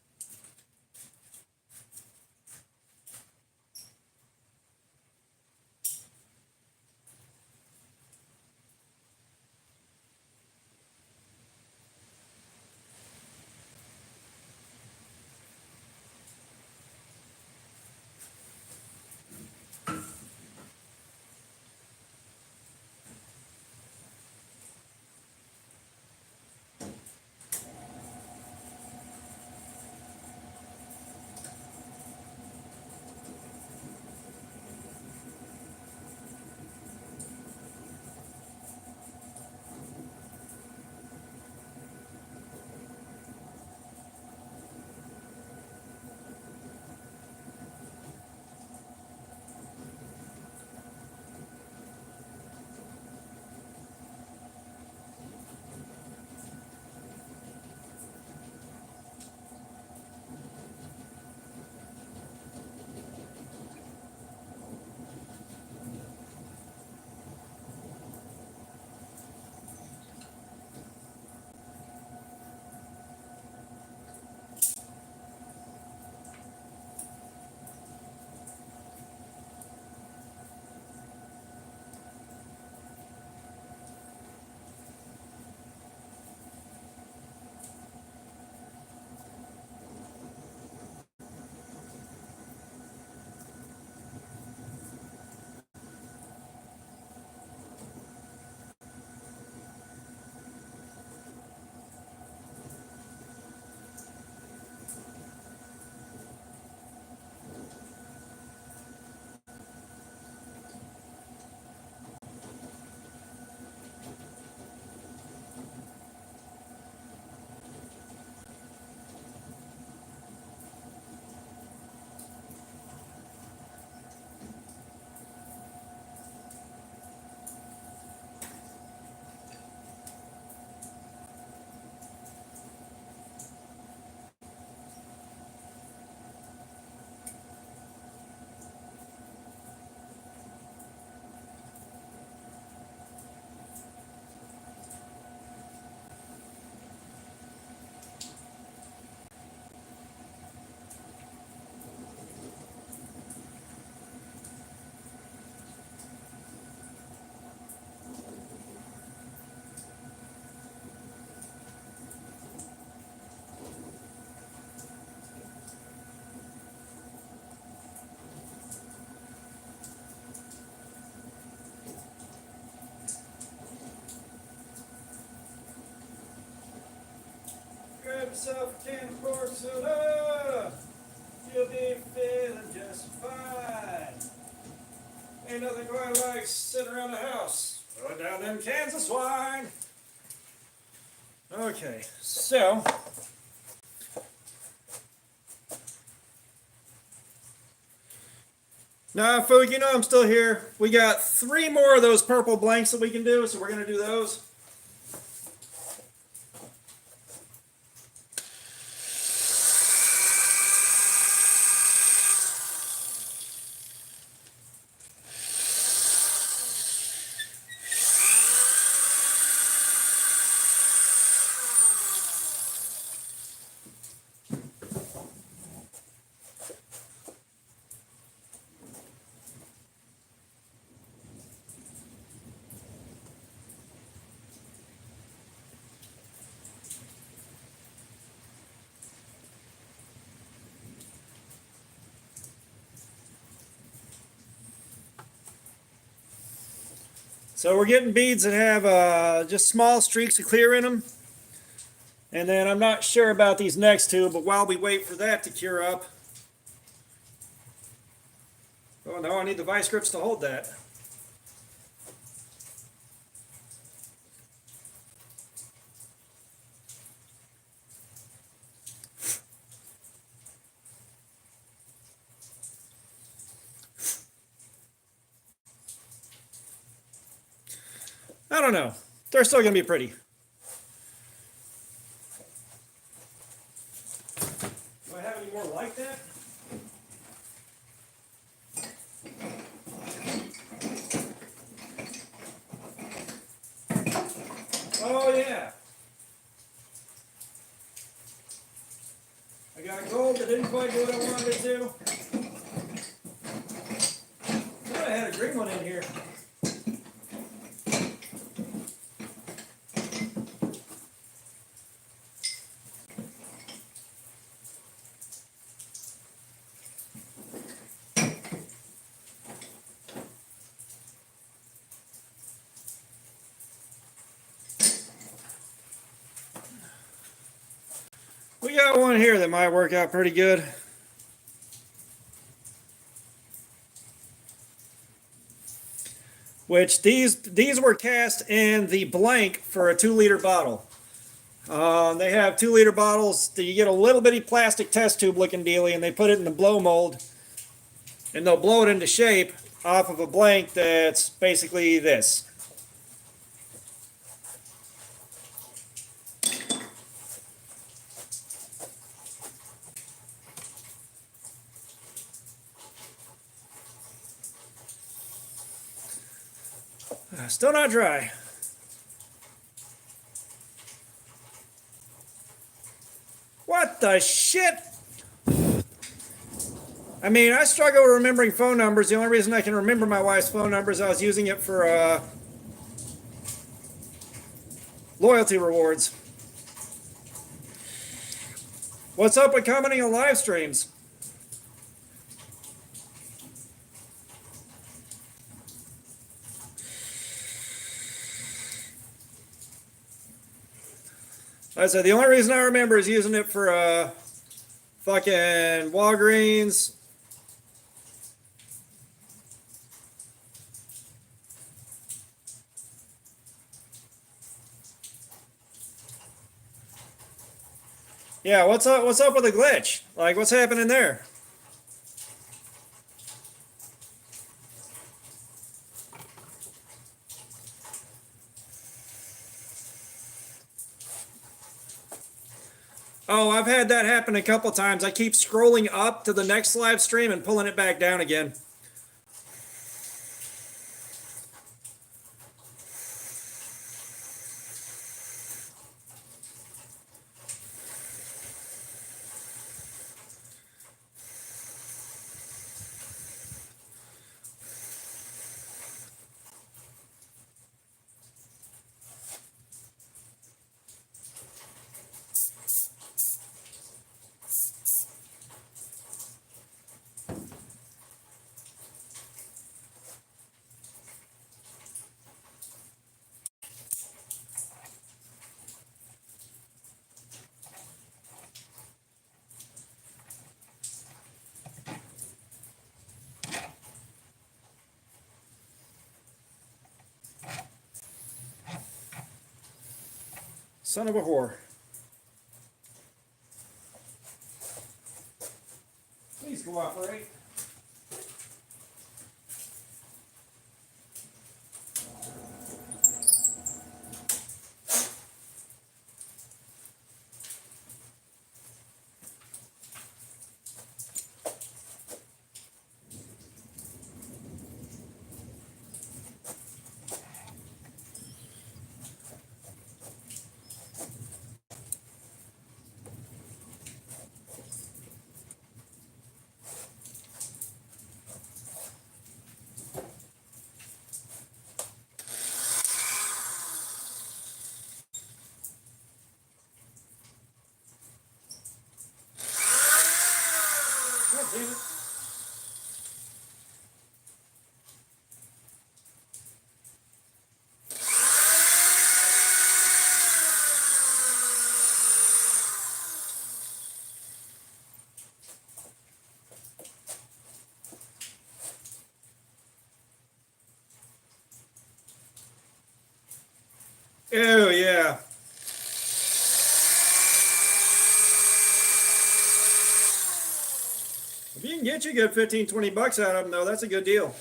Grab yourself a can of corn soda. You'll be feeling just fine. Ain't nothing quite like sitting around the house throwing down them cans of swine. Okay, so now, folks, you know I'm still here. We got 3 more of those purple blanks that we can do, so we're going to do those. So we're getting beads that have just small streaks of clear in them. And then I'm not sure about these next two, but while we wait for that to cure up. Oh no, I need the vice grips to hold that. I don't know. They're still going to be pretty. Do I have any more like that? Oh yeah. I got a gold that didn't quite do what I wanted it to. I had a green one in here. We got one here that might work out pretty good. Which these were cast in the blank for a 2-liter bottle. They have 2-liter bottles that you get a little bitty plastic test tube looking dealy, and they put it in the blow mold, and they'll blow it into shape off of a blank that's basically this. Still not dry. What the shit? I mean, I struggle with remembering phone numbers. The only reason I can remember my wife's phone number is I was using it for loyalty rewards. What's up with commenting on live streams? Like I said, the only reason I remember is using it for fucking Walgreens. Yeah, what's up with the glitch? Like, what's happening there? Oh, I've had that happen a couple times. I keep scrolling up to the next live stream and pulling it back down again. Son of a whore. Please cooperate. Oh, yeah. If you can get you a good 15, 20 bucks out of them, though, that's a good deal.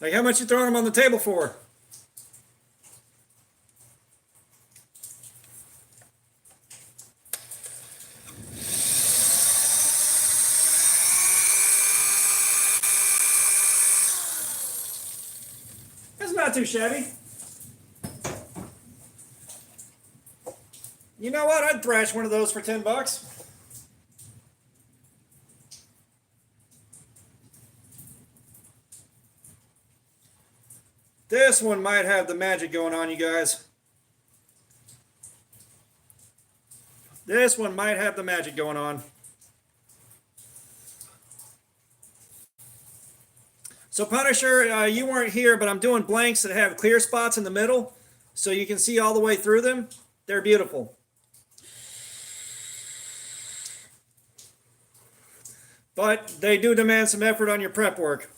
Like, how much you throwing them on the table for? That's not too shabby. You know what? I'd thrash one of those for 10 bucks. This one might have the magic going on, you guys. This one might have the magic going on. So Punisher, you weren't here, but I'm doing blanks that have clear spots in the middle, so you can see all the way through them. They're beautiful. But they do demand some effort on your prep work.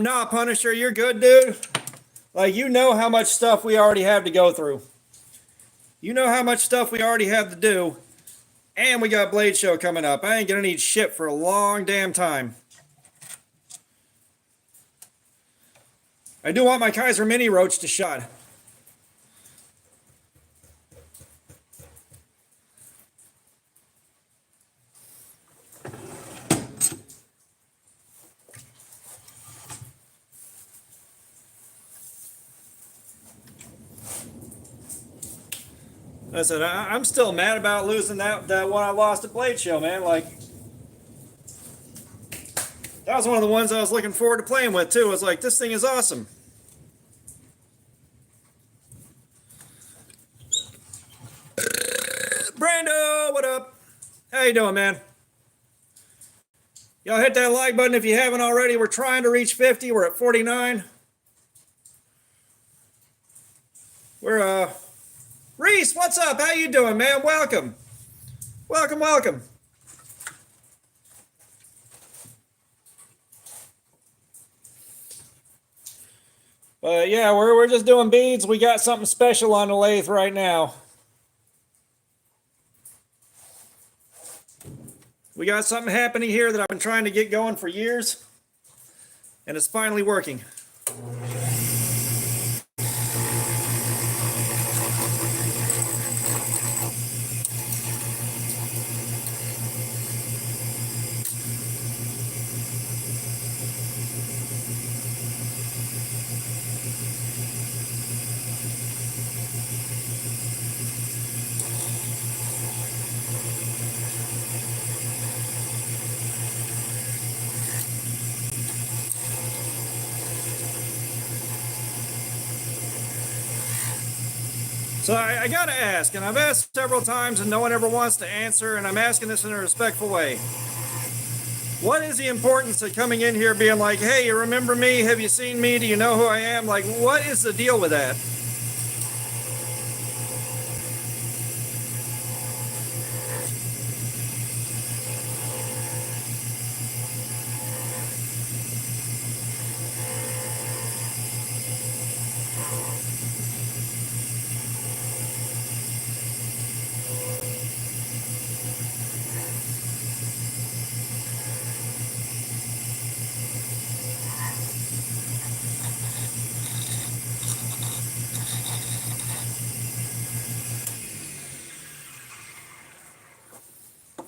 Nah, Punisher, you're good, dude. Like, you know how much stuff we already have to go through. You know how much stuff we already have to do. And we got Blade Show coming up. I ain't gonna need shit for a long damn time. I do want my Kaiser Mini Roach to shut. I said, I'm still mad about losing that one I lost at Blade Show, man. Like, that was one of the ones I was looking forward to playing with, too. I was like, this thing is awesome. Brando, what up? How you doing, man? Y'all hit that like button if you haven't already. We're trying to reach 50. We're at 49. We're, Reese, what's up? How you doing, man? Welcome. Welcome, welcome. But yeah, we're just doing beads. We got something special on the lathe right now. We got something happening here that I've been trying to get going for years, and it's finally working. So I gotta ask, and I've asked several times and no one ever wants to answer, and I'm asking this in a respectful way. What is the importance of coming in here being like, hey, you remember me? Have you seen me? Do you know who I am? Like, what is the deal with that?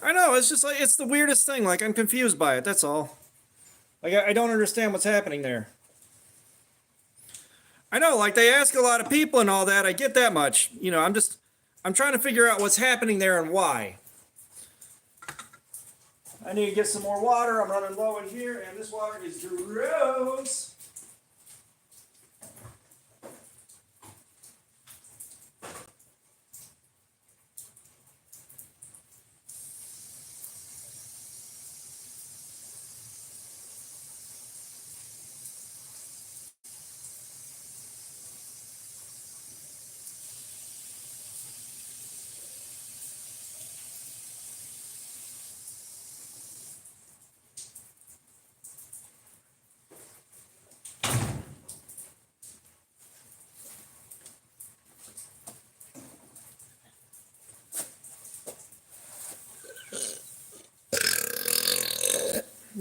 I know, it's just like, it's the weirdest thing. Like, I'm confused by it, that's all. Like, I don't understand what's happening there. I know, like, they ask a lot of people and all that. I get that much. You know, I'm trying to figure out what's happening there and why. I need to get some more water. I'm running low in here, and this water is gross.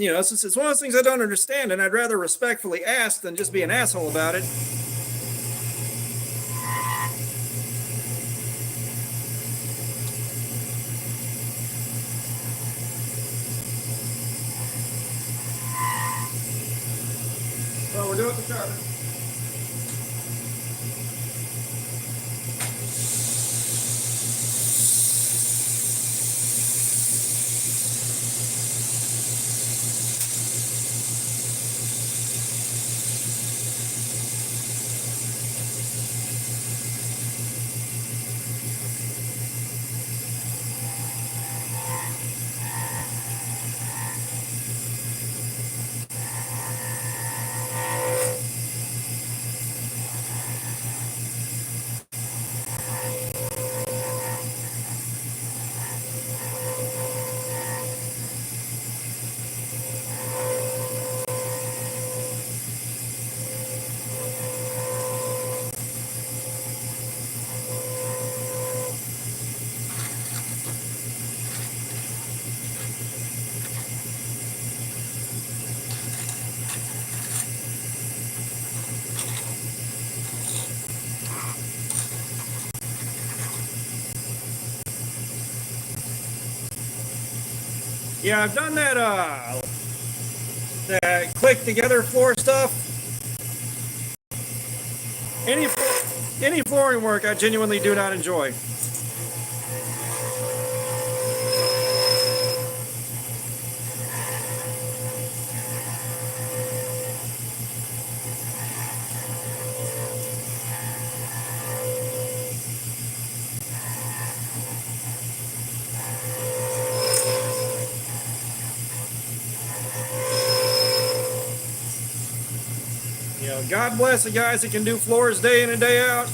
you know, it's one of those things I don't understand, and I'd rather respectfully ask than just be an asshole about it. So we're doing the sharpening. Yeah, I've done that click together floor stuff. Any flooring work I genuinely do not enjoy. You know, God bless the guys that can do floors day in and day out.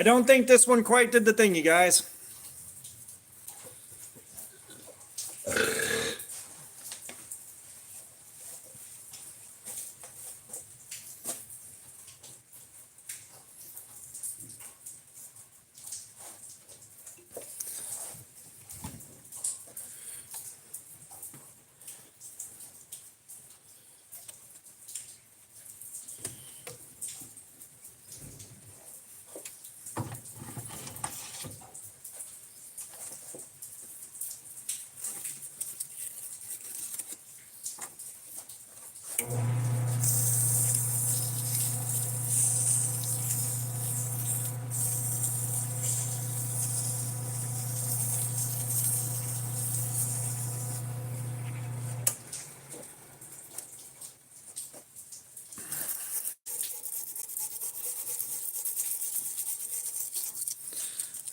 I don't think this one quite did the thing, you guys.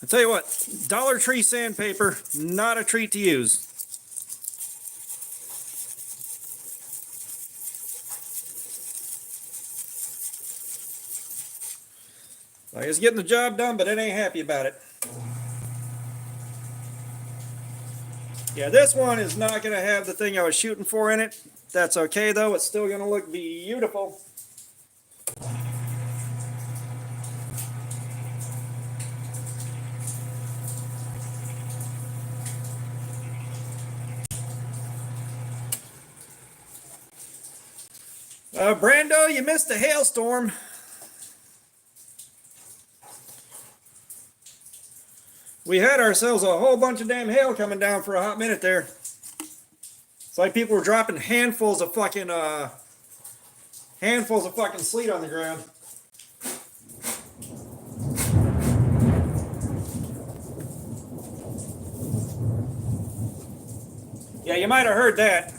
I tell you what, Dollar Tree sandpaper, not a treat to use. Like it's getting the job done, but it ain't happy about it. Yeah, this one is not going to have the thing I was shooting for in it. That's okay though, it's still going to look beautiful. Brando, you missed the hailstorm. We had ourselves a whole bunch of damn hail coming down for a hot minute there. It's like people were dropping handfuls of fucking sleet on the ground. Yeah, you might have heard that.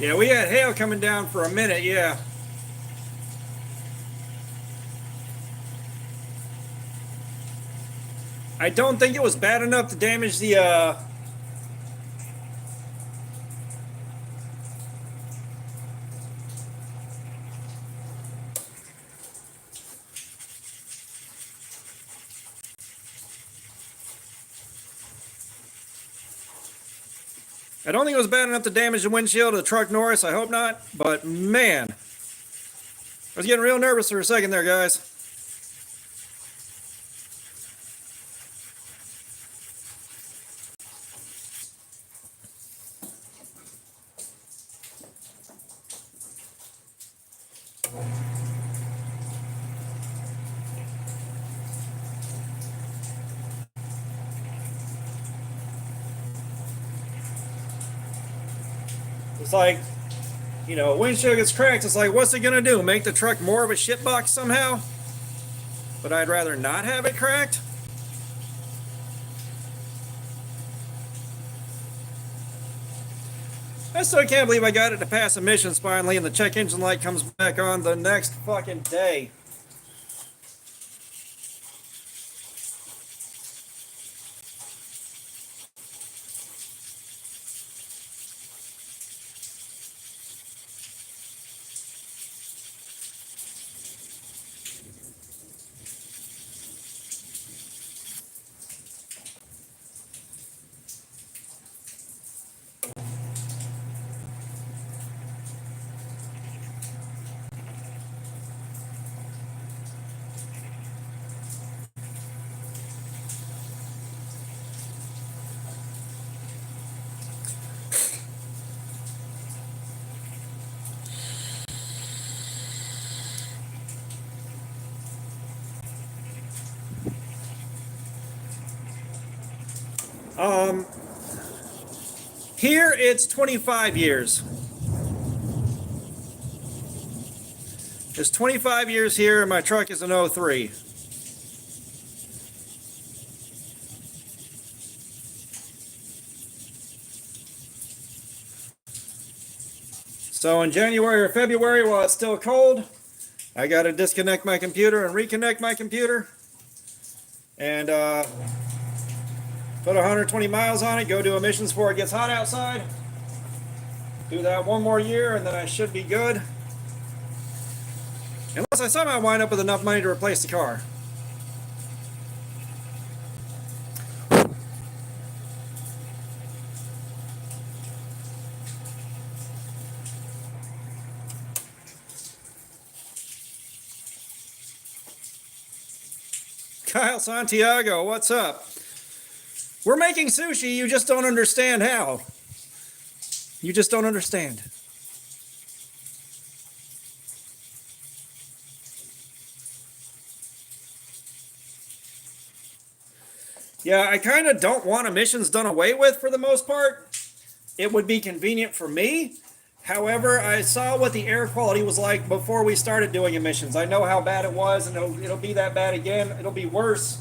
Yeah, we had hail coming down for a minute, yeah. I don't think it was bad enough to damage the, I don't think it was bad enough to damage the windshield of the truck Norris. I hope not. But man, I was getting real nervous for a second there, guys. It's like, you know, windshield gets cracked. It's like, what's it gonna do? Make the truck more of a shitbox somehow? But I'd rather not have it cracked. I still can't believe I got it to pass emissions finally, and the check engine light comes back on the next fucking day. Here it's 25 years. It's 25 years here, and my truck is an 03. So in January or February, while it's still cold, I got to disconnect my computer and reconnect my computer. And put 120 miles on it, go do emissions before it gets hot outside. Do that one more year and then I should be good. Unless I somehow wind up with enough money to replace the car. Kyle Santiago, what's up? We're making sushi, you just don't understand how. You just don't understand. Yeah, I kind of don't want emissions done away with for the most part. It would be convenient for me. However, I saw what the air quality was like before we started doing emissions. I know how bad it was, and it'll be that bad again. It'll be worse.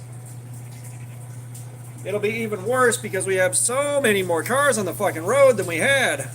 It'll be even worse because we have so many more cars on the fucking road than we had.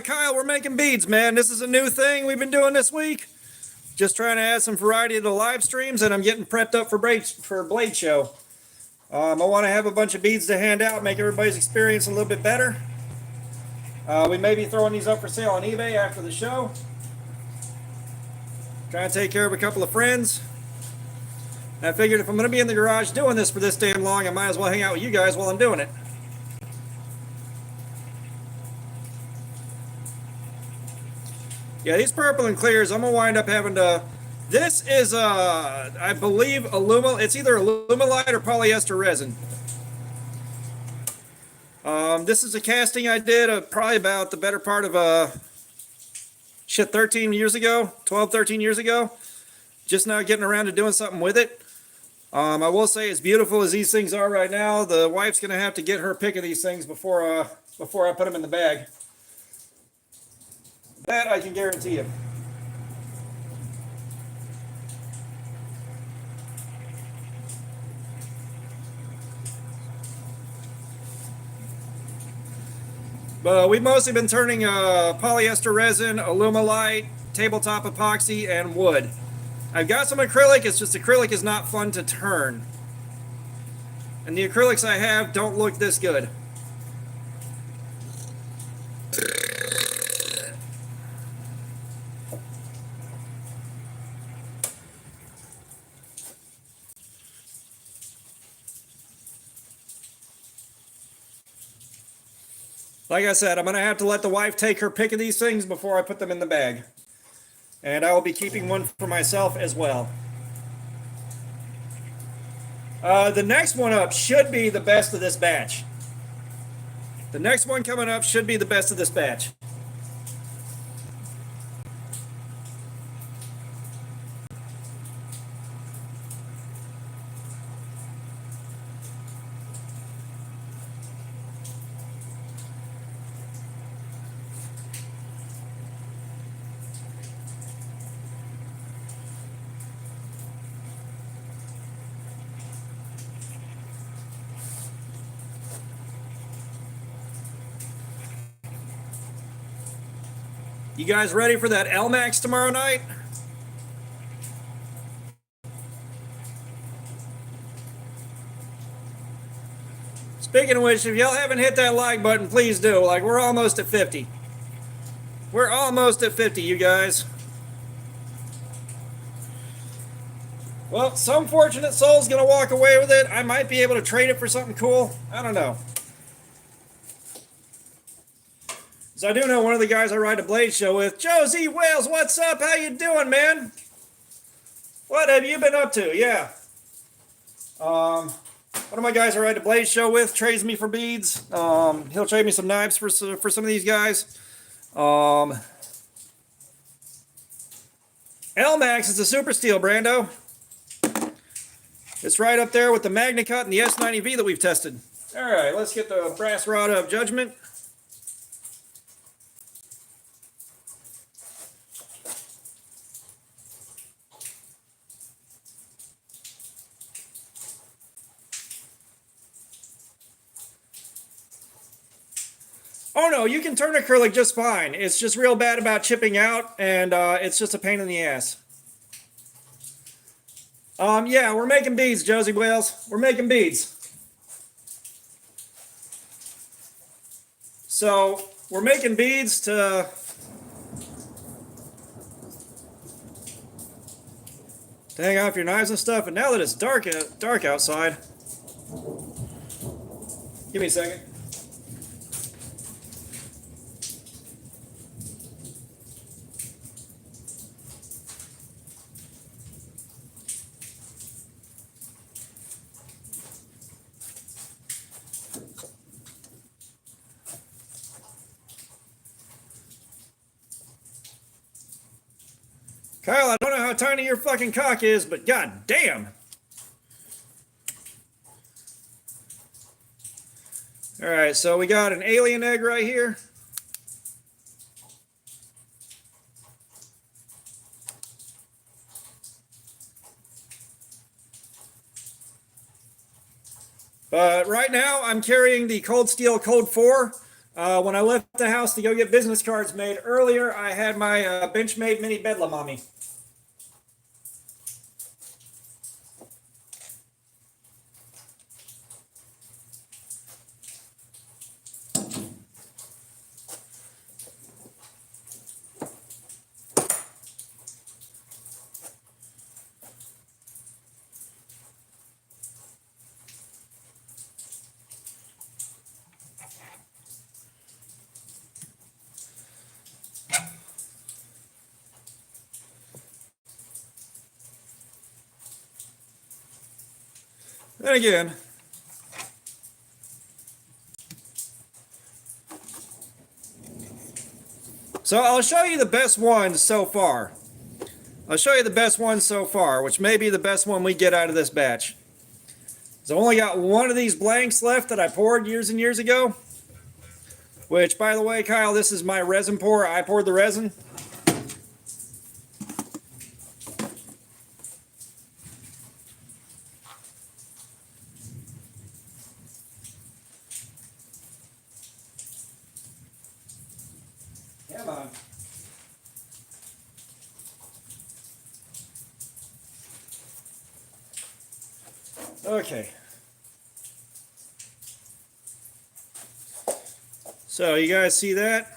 Kyle, we're making beads, man. This is a new thing we've been doing this week. Just trying to add some variety to the live streams, and I'm getting prepped up for Blade Show. I want to have a bunch of beads to hand out, make everybody's experience a little bit better. We may be throwing these up for sale on eBay after the show. Trying to take care of a couple of friends. I figured if I'm going to be in the garage doing this for this damn long, I might as well hang out with you guys while I'm doing it. Yeah, these purple and clears, I'm going to wind up having to... This is, I believe, it's either Alumilite or polyester resin. This is a casting I did probably about the better part of, 13 years ago, 12, 13 years ago. Just now getting around to doing something with it. I will say, as beautiful as these things are right now, the wife's going to have to get her pick of these things before I put them in the bag. That I can guarantee you. But we've mostly been turning polyester resin, Alumilite, tabletop epoxy, and wood. I've got some acrylic, it's just acrylic is not fun to turn. And the acrylics I have don't look this good. Like I said, I'm going to have to let the wife take her pick of these things before I put them in the bag. And I will be keeping one for myself as well. The next one up should be the best of this batch. The next one coming up should be the best of this batch. You guys ready for that LMAX tomorrow night? Speaking of which, if y'all haven't hit that like button, please do. Like, we're almost at 50. We're almost at 50, you guys. Well, some fortunate soul's gonna walk away with it. I might be able to trade it for something cool. I don't know. So I do know one of the guys I ride a Blade Show with, Josie Wales, what's up? How you doing, man? What have you been up to? Yeah. One of my guys I ride a Blade Show with trades me for beads. He'll trade me some knives for some of these guys. L-Max is a super steel, Brando. It's right up there with the MagnaCut and the S90V that we've tested. All right, let's get the brass rod of judgment. Oh no, you can turn acrylic just fine. It's just real bad about chipping out, and it's just a pain in the ass. Yeah, we're making beads, Josie Wales. We're making beads. So we're making beads to hang off your knives and stuff. And now that it's dark outside, give me a second. Kyle, I don't know how tiny your fucking cock is, but god damn. All right, so we got an alien egg right here. But right now, I'm carrying the Cold Steel Code 4. When I left the house to go get business cards made earlier, I had my Benchmade Mini Bedlam on me. Then again, so I'll show you the best ones so far. I'll show you the best one so far, which may be the best one we get out of this batch. So I've only got one of these blanks left that I poured years and years ago. Which, by the way, Kyle, this is my resin pour. I poured the resin. Come on. Okay. So you guys see that?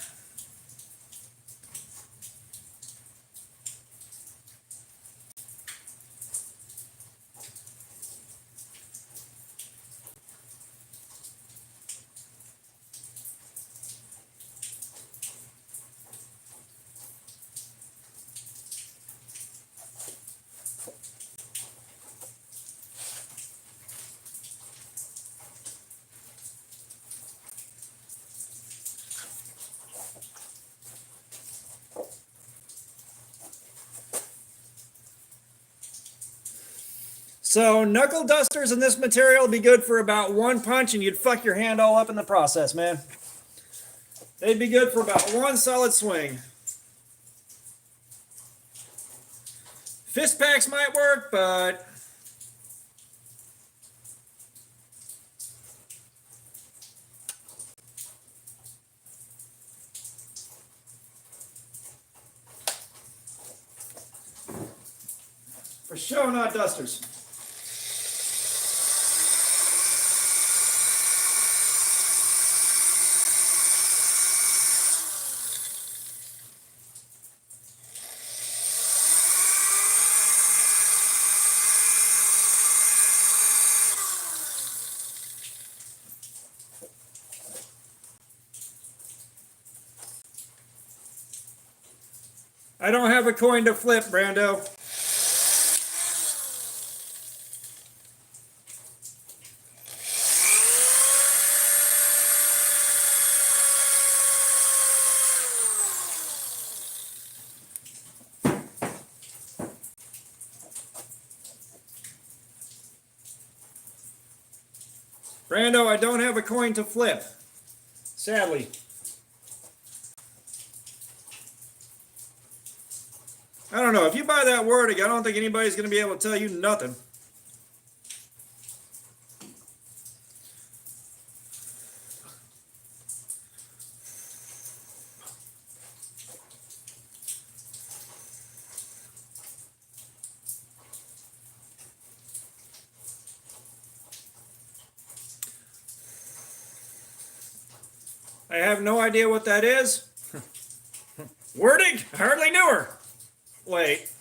So knuckle dusters in this material would be good for about one punch and you'd fuck your hand all up in the process, man. They'd be good for about one solid swing. Fist packs might work, but for sure not dusters. I don't have a coin to flip, Brando. Brando, I don't have a coin to flip. Sadly. I don't know. If you buy that wording, I don't think anybody's going to be able to tell you nothing. I have no idea what that is. Wording? I hardly knew her. Wait.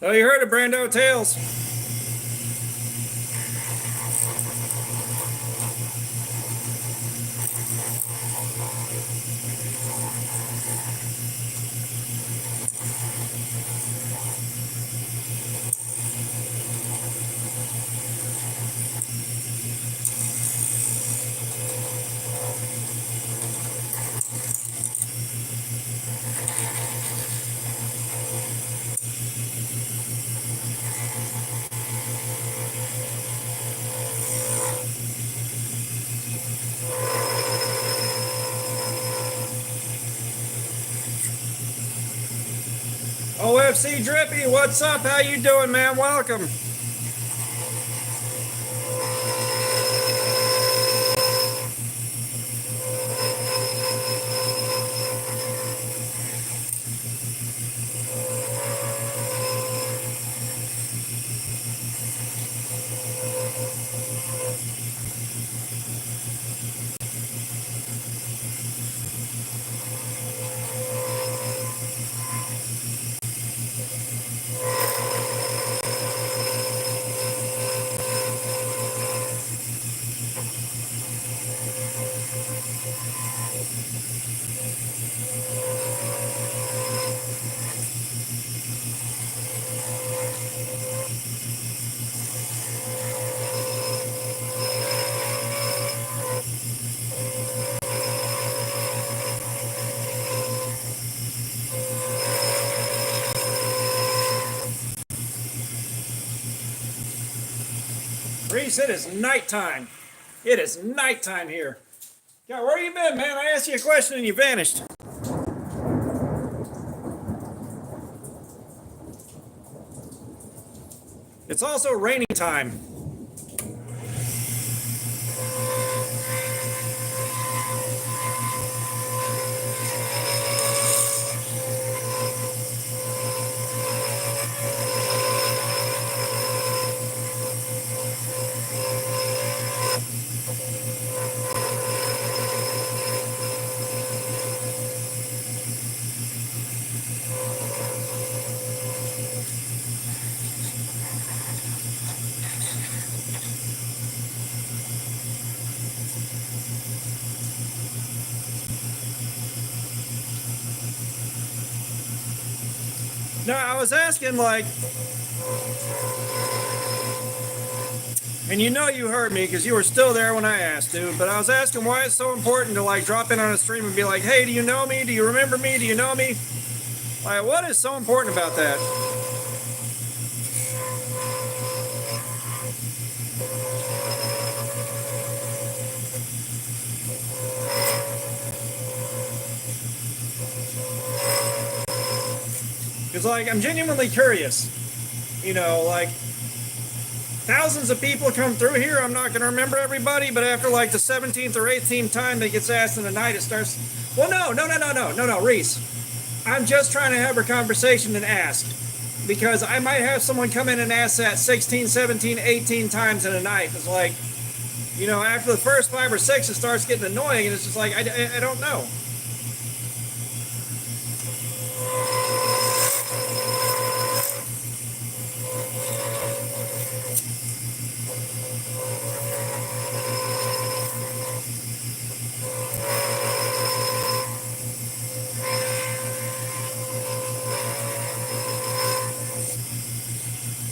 Oh, you heard of Brando Tales. OFC Drippy, what's up? How you doing, man? Welcome. Reese, it is nighttime. It is nighttime here. God, where you been, man? I asked you a question and you vanished. It's also raining time. No, I was asking, like, and you know you heard me because you were still there when I asked, dude, but I was asking why it's so important to, like, drop in on a stream and be like, hey, do you know me? Do you remember me? Do you know me? Like, what is so important about that? Because, like, I'm genuinely curious. You know, like, thousands of people come through here. I'm not going to remember everybody, but after, like, the 17th or 18th time that gets asked in the night, it starts... Well, no, Reese. I'm just trying to have a conversation and ask. because I might have someone come in and ask that 16, 17, 18 times in a night. It's like, you know, after the first 5 or 6, it starts getting annoying, and it's just like, I don't know.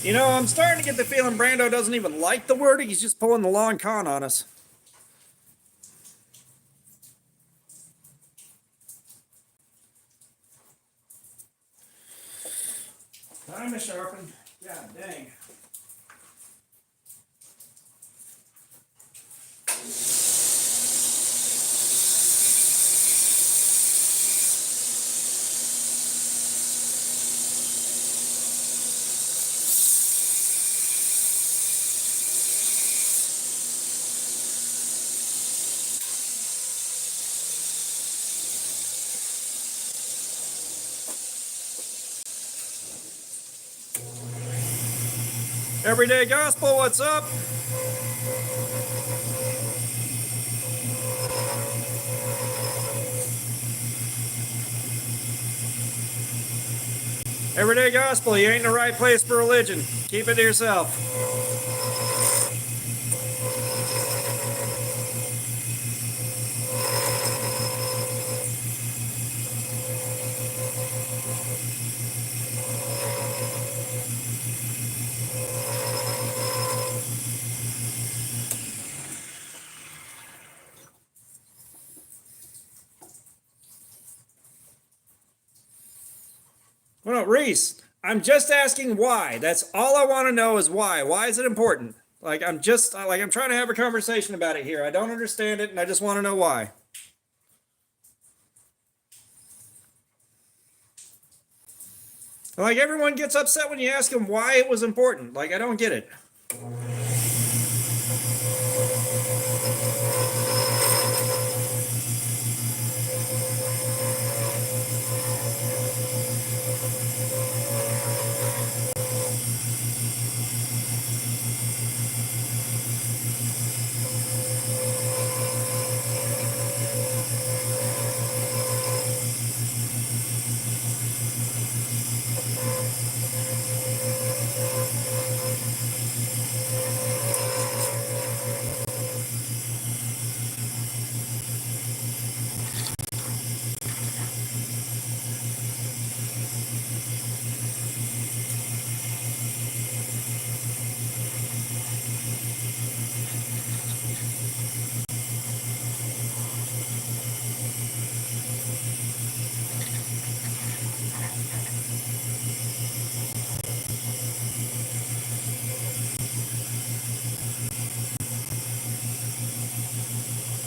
You know, I'm starting to get the feeling Brando doesn't even like the word. He's just pulling the long con on us. Time to sharpen. God dang. Everyday Gospel, what's up? Everyday Gospel, you ain't in the right place for religion. Keep it to yourself. Well, Reese, I'm just asking why. That's all I want to know is why. Why is it important? Like I'm trying to have a conversation about it here. I don't understand it, and I just want to know why. Like everyone gets upset when you ask them why it was important. Like I don't get it.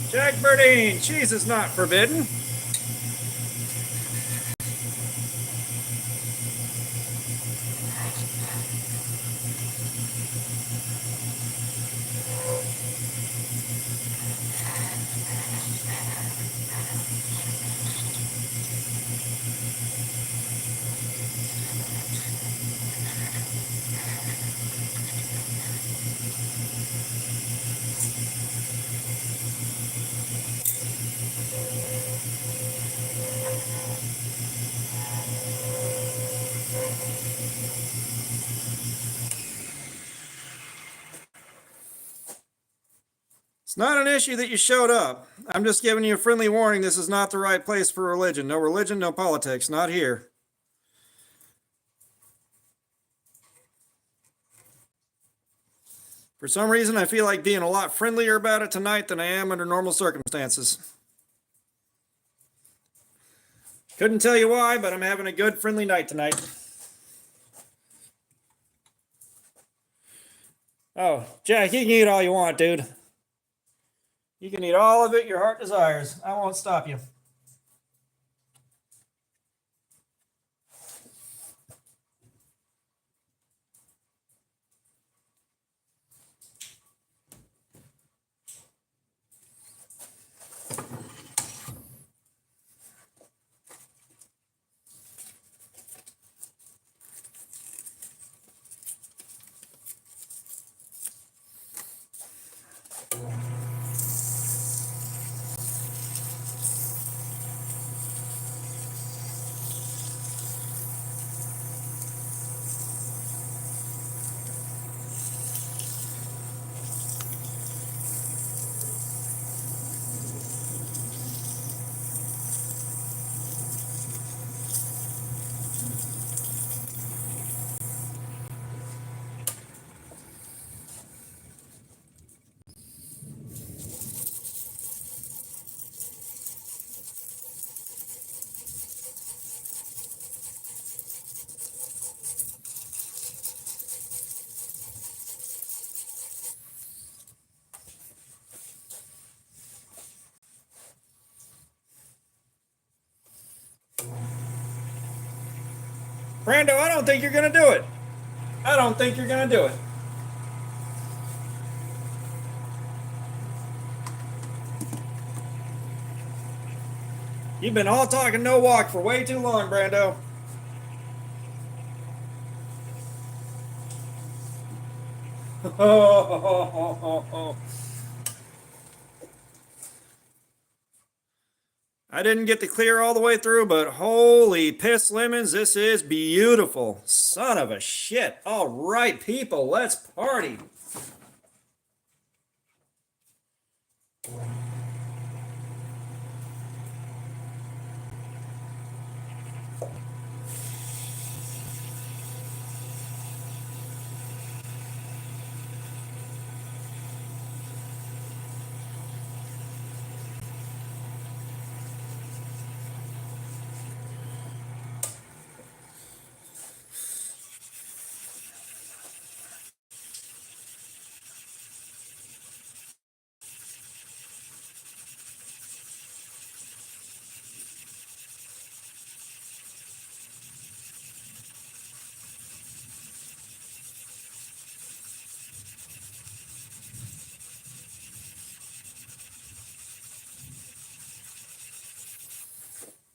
Jack Burdine, cheese is not forbidden. It's not an issue that you showed up. I'm just giving you a friendly warning. This is not the right place for religion. No religion, no politics. Not here. For some reason, I feel like being a lot friendlier about it tonight than I am under normal circumstances. Couldn't tell you why, but I'm having a good, friendly night tonight. Oh, Jack, you can eat all you want, dude. You can eat all of it your heart desires. I won't stop you. Brando, I don't think you're gonna do it. I don't think you're gonna do it. You've been all talking, no walk for way too long, Brando. I didn't get to clear all the way through, but holy piss lemons, this is beautiful. Son of a shit. All right, people, let's party.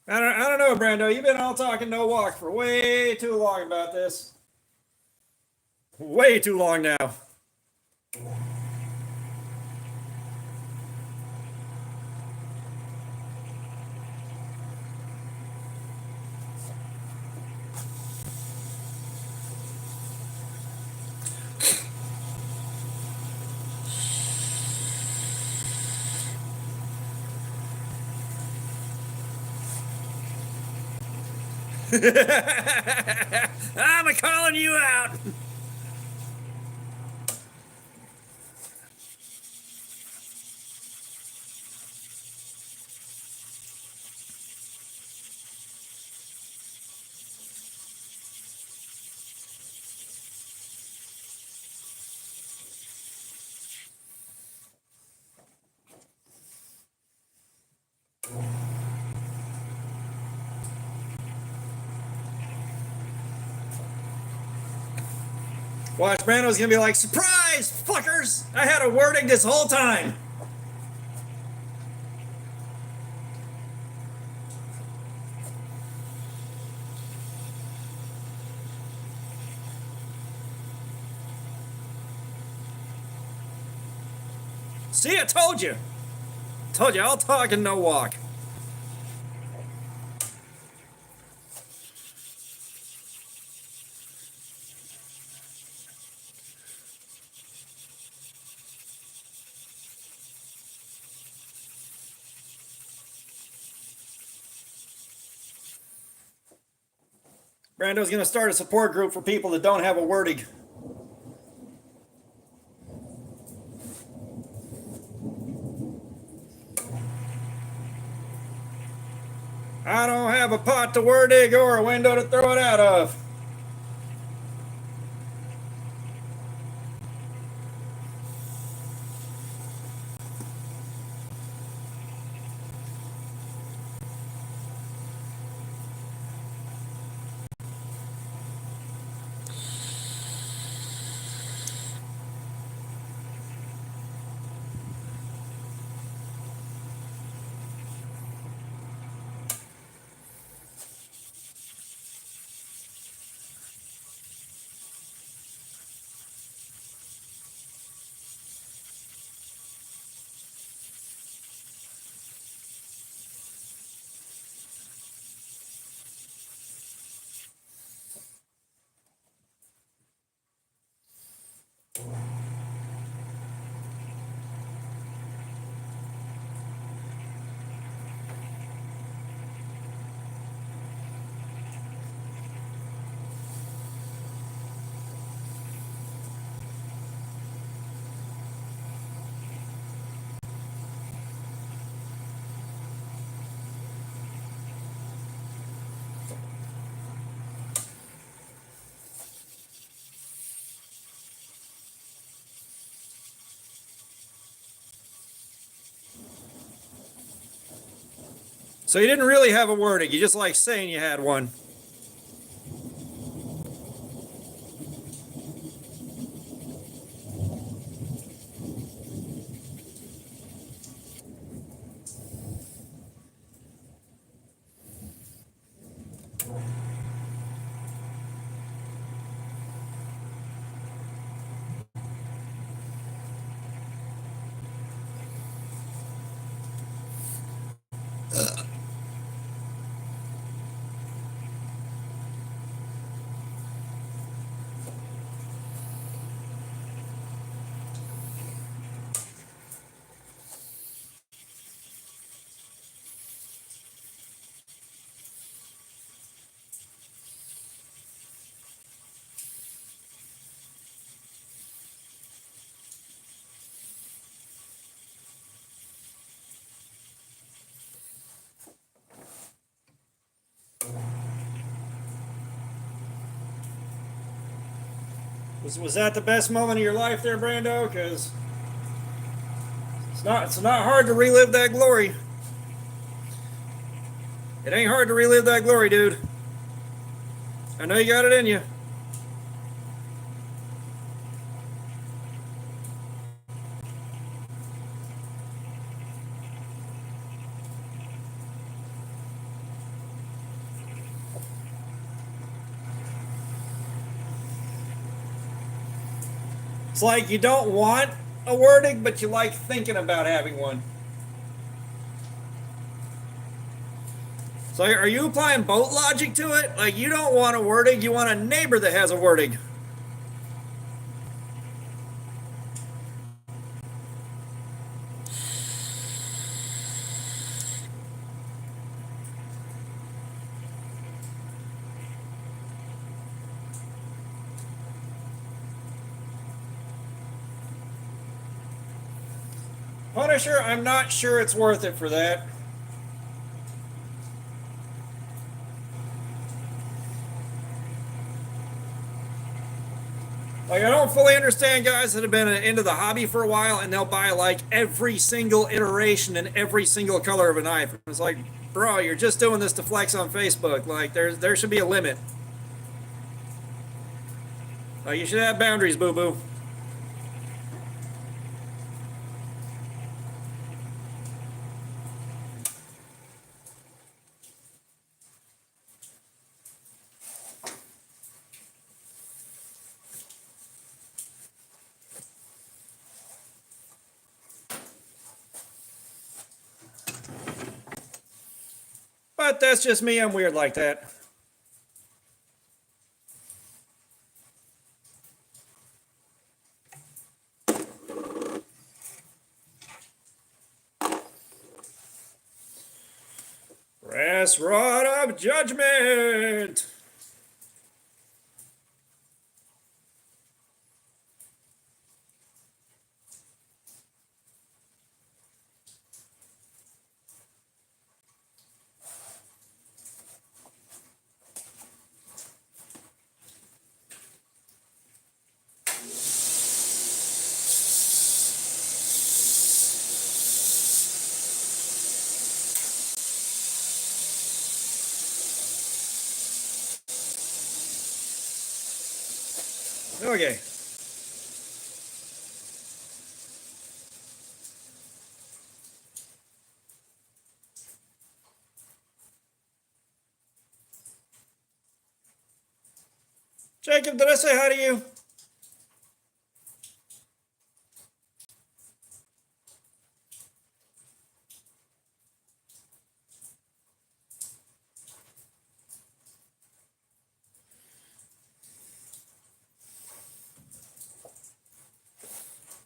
I don't know, Brando. You've been all talking, no walk for way too long about this. Way too long now. I'm calling you out. Watch, Brando's gonna be like, surprise, fuckers! I had a wording this whole time. See, I told you. Told you, I'll talk and no walk. Brando's gonna start a support group for people that don't have a wording. I don't have a pot to wording or a window to throw it out of. So you didn't really have a wording. You just like saying you had one. Was that the best moment of your life there, Brando? Because it's not hard to relive that glory. It ain't hard to relive that glory, dude. I know you got it in you. It's like you don't want a wording, but you like thinking about having one. So are you applying boat logic to it? Like you don't want a wording, you want a neighbor that has a wording. Punisher, I'm not sure it's worth it for that. Like, I don't fully understand guys that have been into the hobby for a while and they'll buy like every single iteration and every single color of a knife. It's like, bro, you're just doing this to flex on Facebook. Like, there should be a limit. Like, you should have boundaries, boo-boo. But that's just me. I'm weird like that. Brass rod of judgment. Okay. Jacob, did I say hi to you?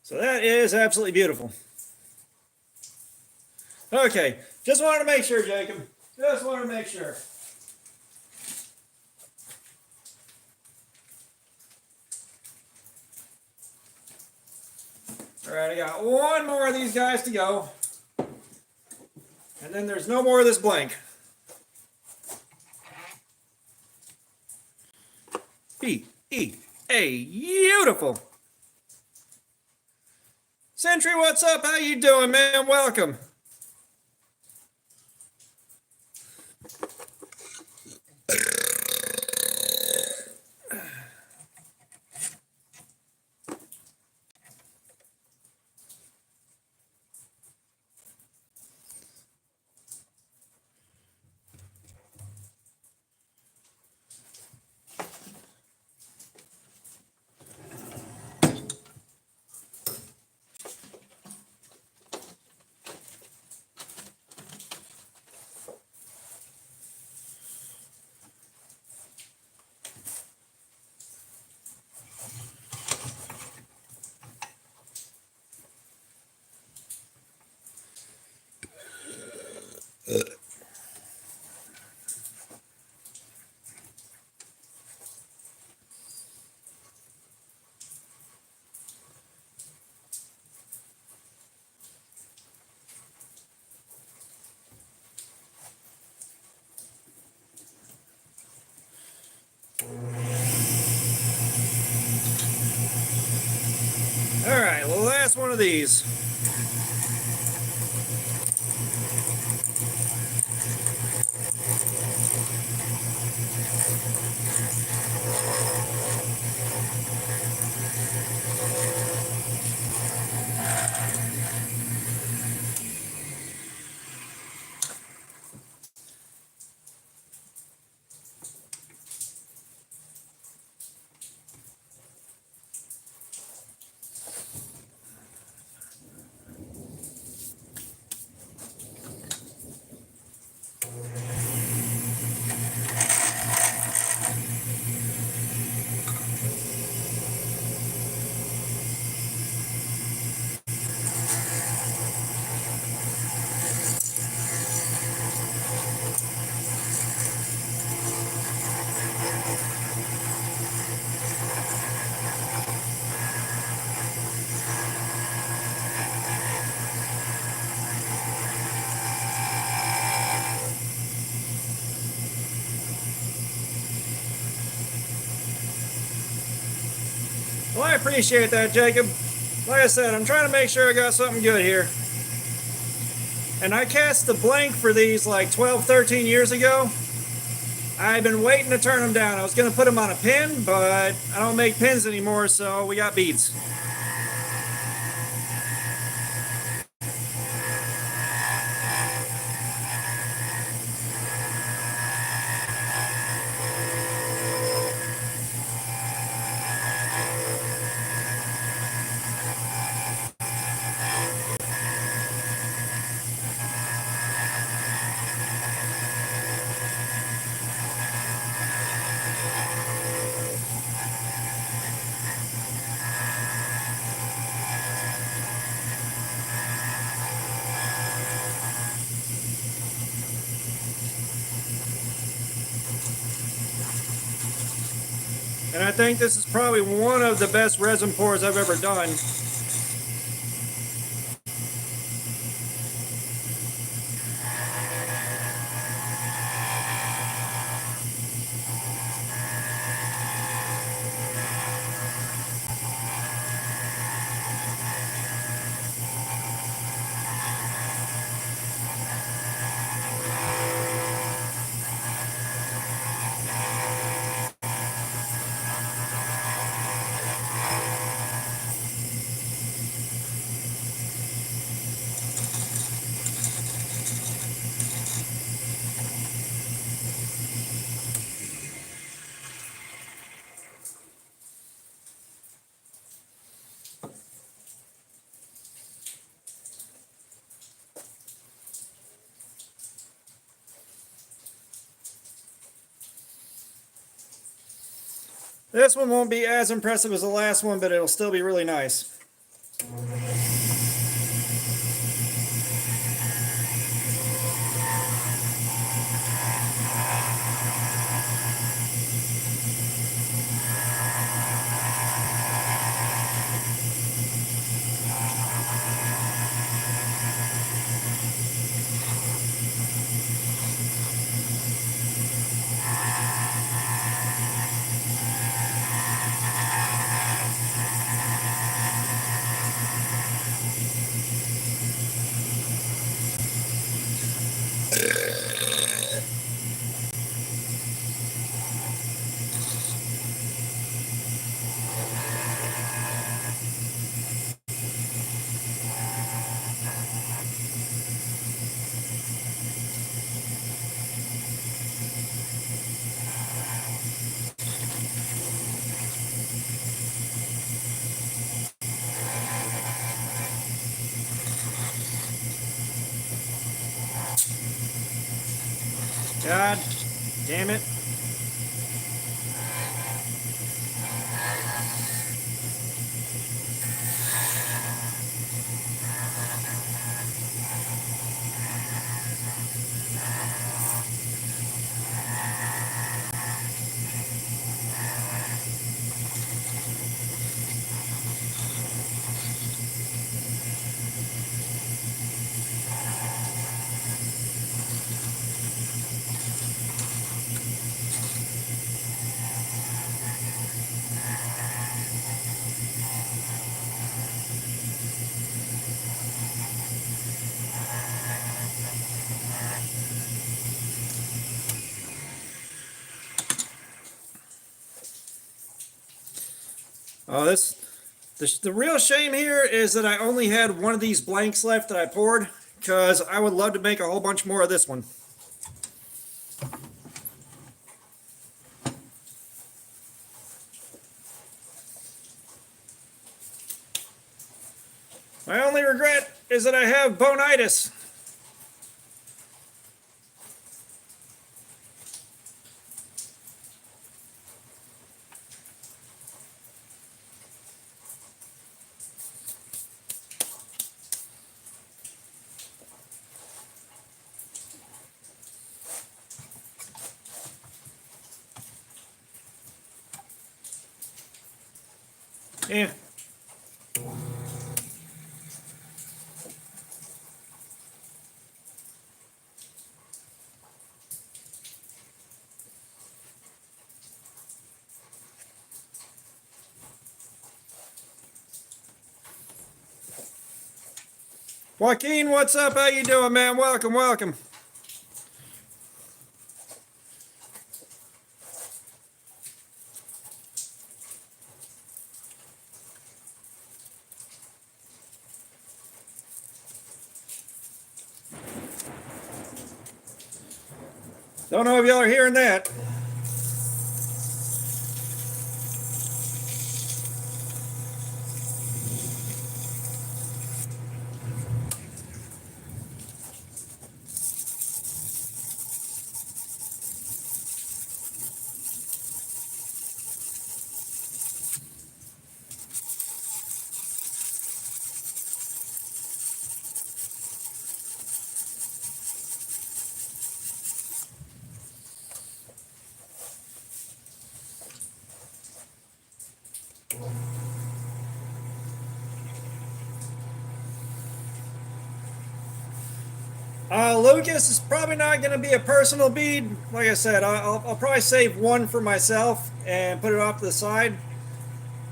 So that is absolutely beautiful. Okay, just wanted to make sure, Jacob. Just wanted to make sure. All right, I got one more of these guys to go. And then there's no more of this blank. B-E-A, beautiful. Sentry, what's up? How you doing, man? Welcome. last one of these. Well, I appreciate that, Jacob. Like I said, I'm trying to make sure I got something good here. And I cast the blank for these like 12, 13 years ago. I've been waiting to turn them down. I was going to put them on a pin, but I don't make pins anymore, so we got beads. And I think this is probably one of the best resin pours I've ever done. This one won't be as impressive as the last one, but it'll still be really nice. God damn it. The real shame here is that I only had one of these blanks left that I poured, because I would love to make a whole bunch more of this one. My only regret is that I have bonitis. Yeah. Joaquin, what's up? How you doing, man? Welcome, welcome. Don't know if y'all are hearing that. Lucas is probably not going to be a personal bead. Like I said, I'll probably save one for myself and put it off to the side.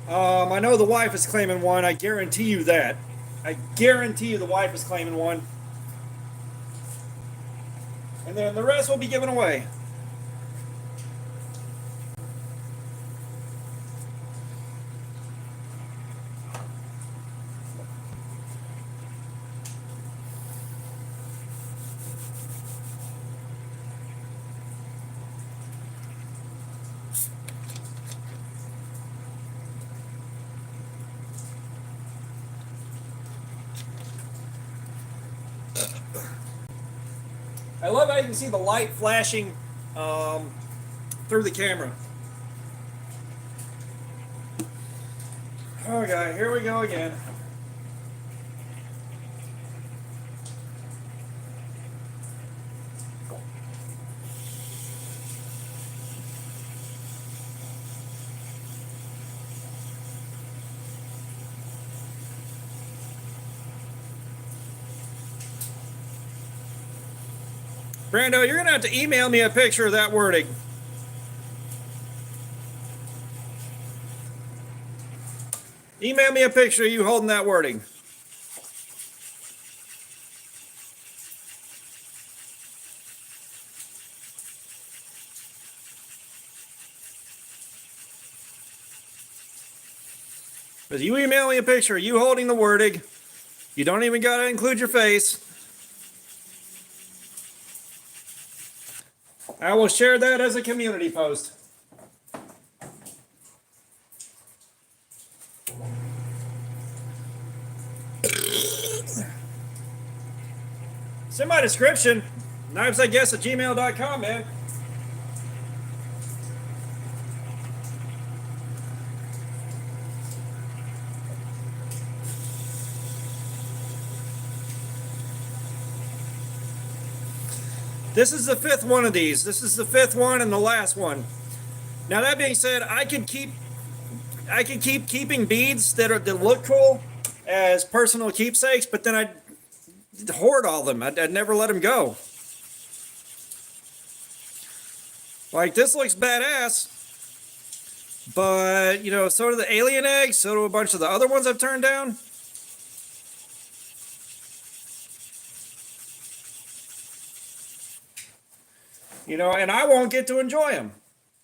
I know the wife is claiming one. I guarantee you that. I guarantee you the wife is claiming one. And then the rest will be given away. I love how you can see the light flashing through the camera. Okay, here we go again. Brando, you're going to have to email me a picture of that wording. Email me a picture of you holding that wording. But you email me a picture of you holding the wording. You don't even got to include your face. I will share that as a community post. Send my description. knivesiguess@gmail.com, man. This is the fifth one of these. This is the fifth one and the last one. Now that being said, I could keep keeping beads that look cool as personal keepsakes, but then I'd hoard all of them. I'd never let them go. Like, this looks badass, but, you know, so do the alien eggs, so do a bunch of the other ones I've turned down. You know, and I won't get to enjoy them.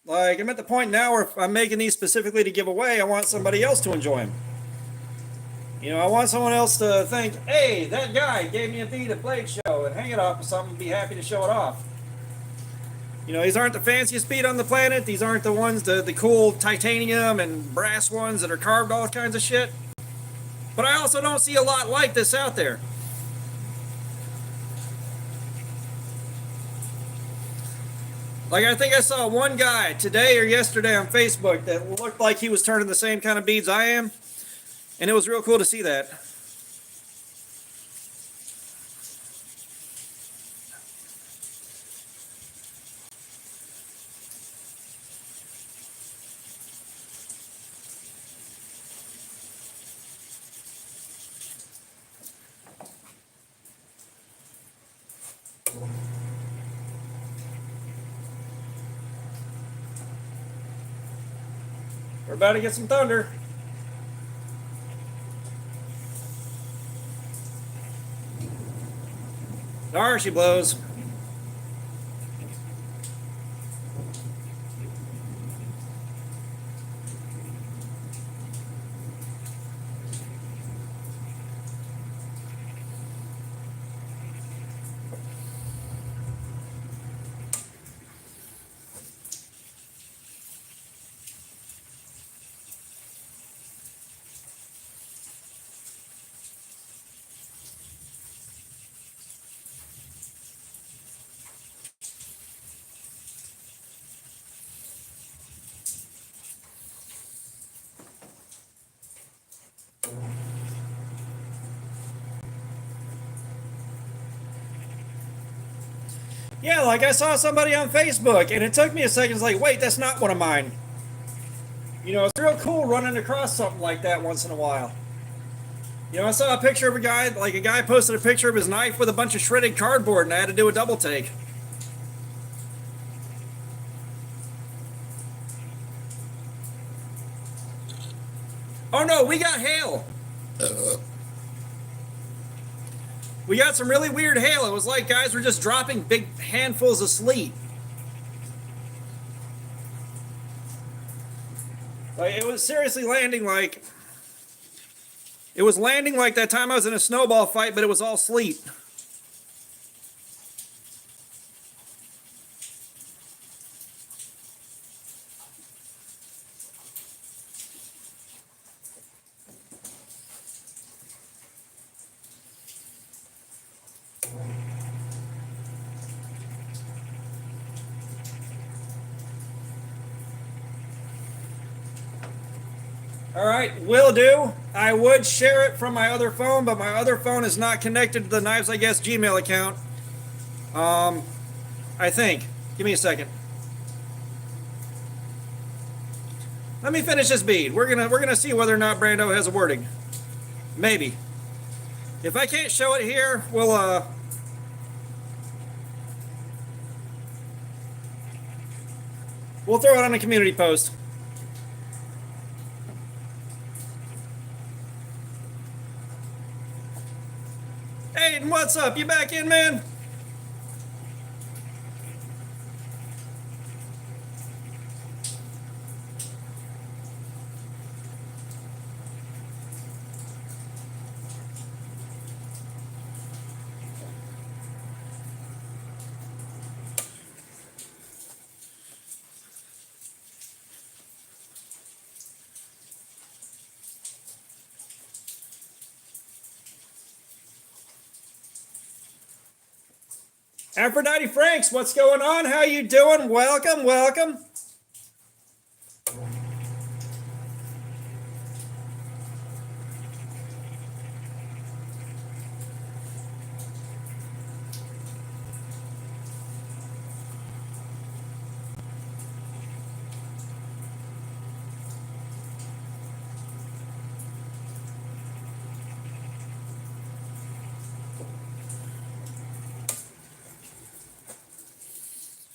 Like, I'm at the point now where if I'm making these specifically to give away, I want somebody else to enjoy them. You know, I want someone else to think, hey, that guy gave me a bead at Blade Show, and hang it up with something and be happy to show it off. You know, these aren't the fanciest bead on the planet. These aren't the ones, the cool titanium and brass ones that are carved all kinds of shit. But I also don't see a lot like this out there. Like, I think I saw one guy today or yesterday on Facebook that looked like he was turning the same kind of beads I am. And it was real cool to see that. We're about to get some thunder. There she blows. Yeah, like I saw somebody on Facebook, and it took me a second. It's like, wait, that's not one of mine. You know, it's real cool running across something like that once in a while. You know, I saw a picture of a guy, like a guy posted a picture of his knife with a bunch of shredded cardboard, and I had to do a double take. Oh no, we got hail. We got some really weird hail. It was like guys were just dropping big handfuls of sleet. Like, it was seriously landing like... It was landing like that time I was in a snowball fight, but it was all sleet. All right, will do. I would share it from my other phone, but my other phone is not connected to the Knives I Guess Gmail account. I think. Give me a second. Let me finish this bead. We're gonna see whether or not Brando has a wording. Maybe. If I can't show it here, we'll throw it on a community post. Aiden, what's up? You back in, man? Aphrodite Franks, what's going on? How you doing? Welcome, welcome.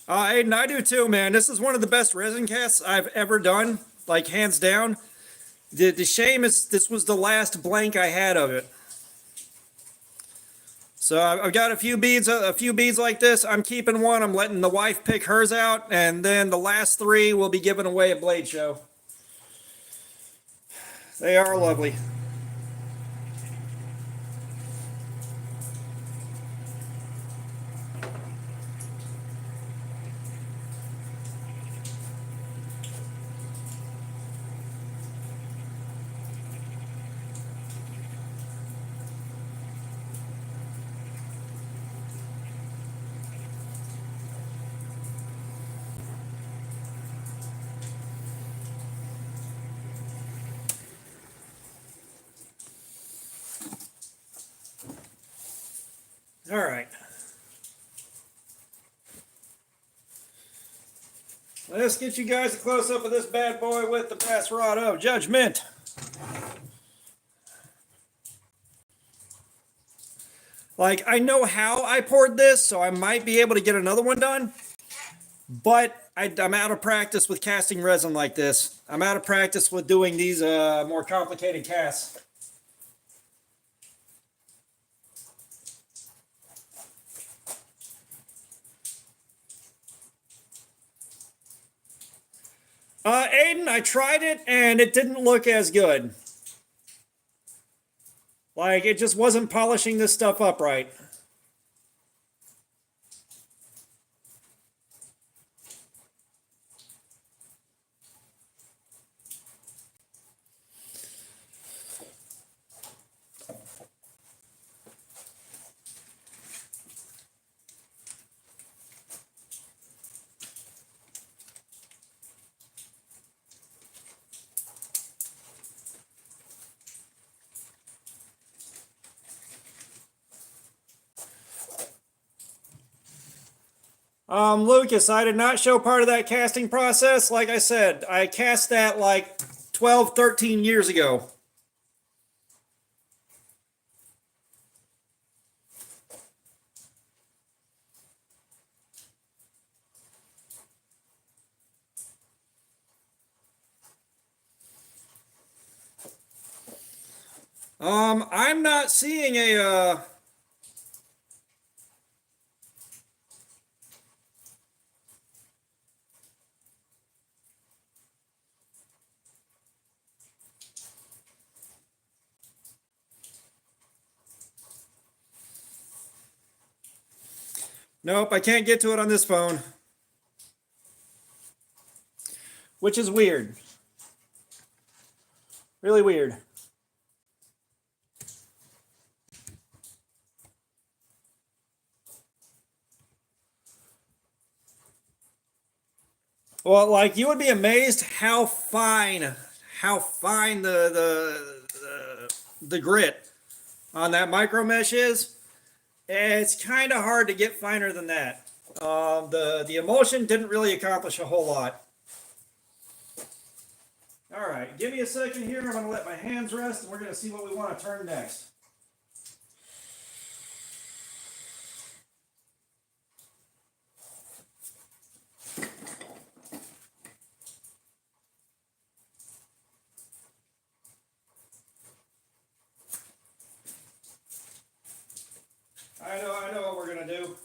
Aiden, I do too, man. This is one of the best resin casts I've ever done, like hands down. The shame is this was the last blank I had of it. So I've got a few beads like this. I'm keeping one. I'm letting the wife pick hers out, and then the last 3 will be given away at Blade Show. They are lovely. All right. Let's get you guys a close-up of this bad boy with the brass rod of judgment. Like, I know how I poured this, so I might be able to get another one done. But I'm out of practice with casting resin like this. I'm out of practice with doing these more complicated casts. Aiden, I tried it and it didn't look as good. Like, it just wasn't polishing this stuff up right. Lucas, I did not show part of that casting process. Like I said, I cast that like 12, 13 years ago. I'm not seeing a, Nope, I can't get to it on this phone. Which is weird. Really weird. Well, like, you would be amazed how fine the grit on that micro mesh is. It's kind of hard to get finer than that. The emulsion didn't really accomplish a whole lot. All right, give me a second here. I'm going to let my hands rest, and we're going to see what we want to turn next. I know what we're going to do.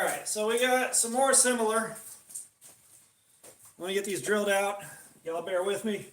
Alright, so we got some more similar. I'm going to get these drilled out. Y'all bear with me.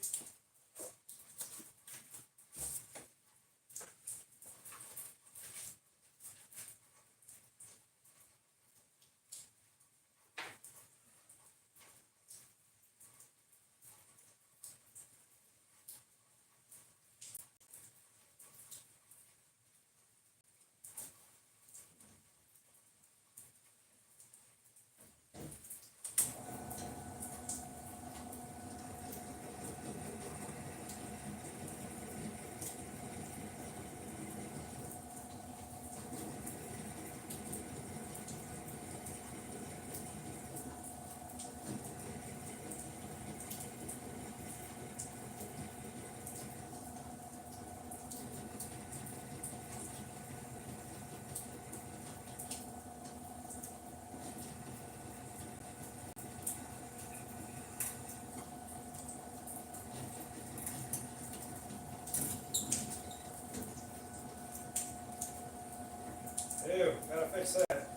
Ew, gotta fix that.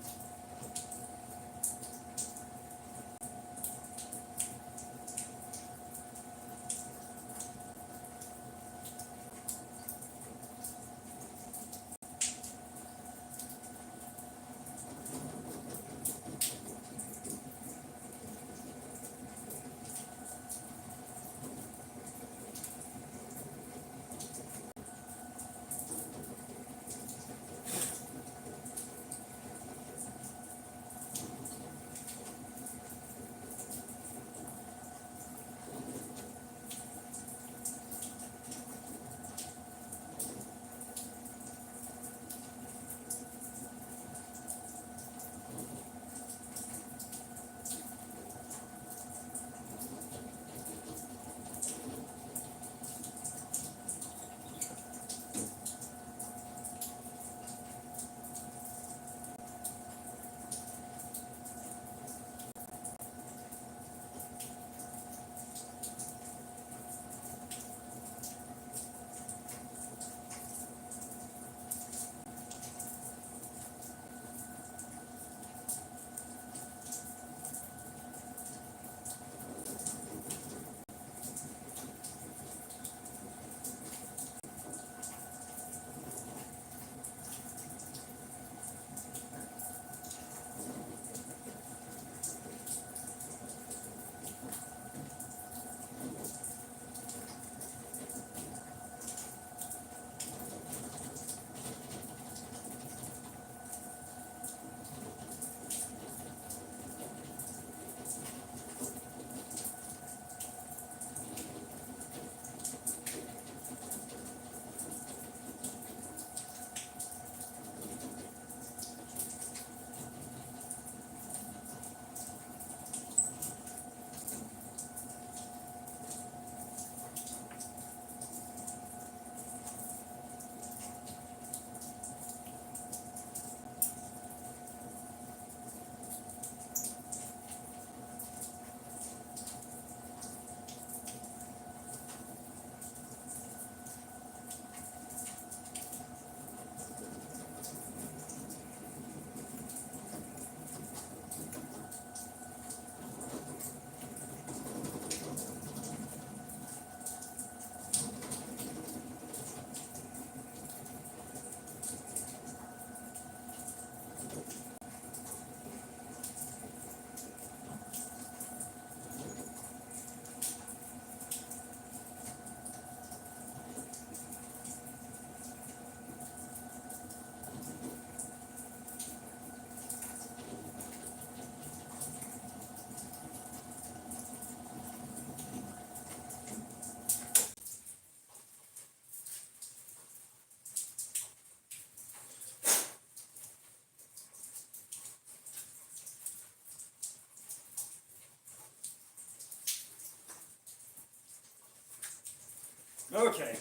Okay,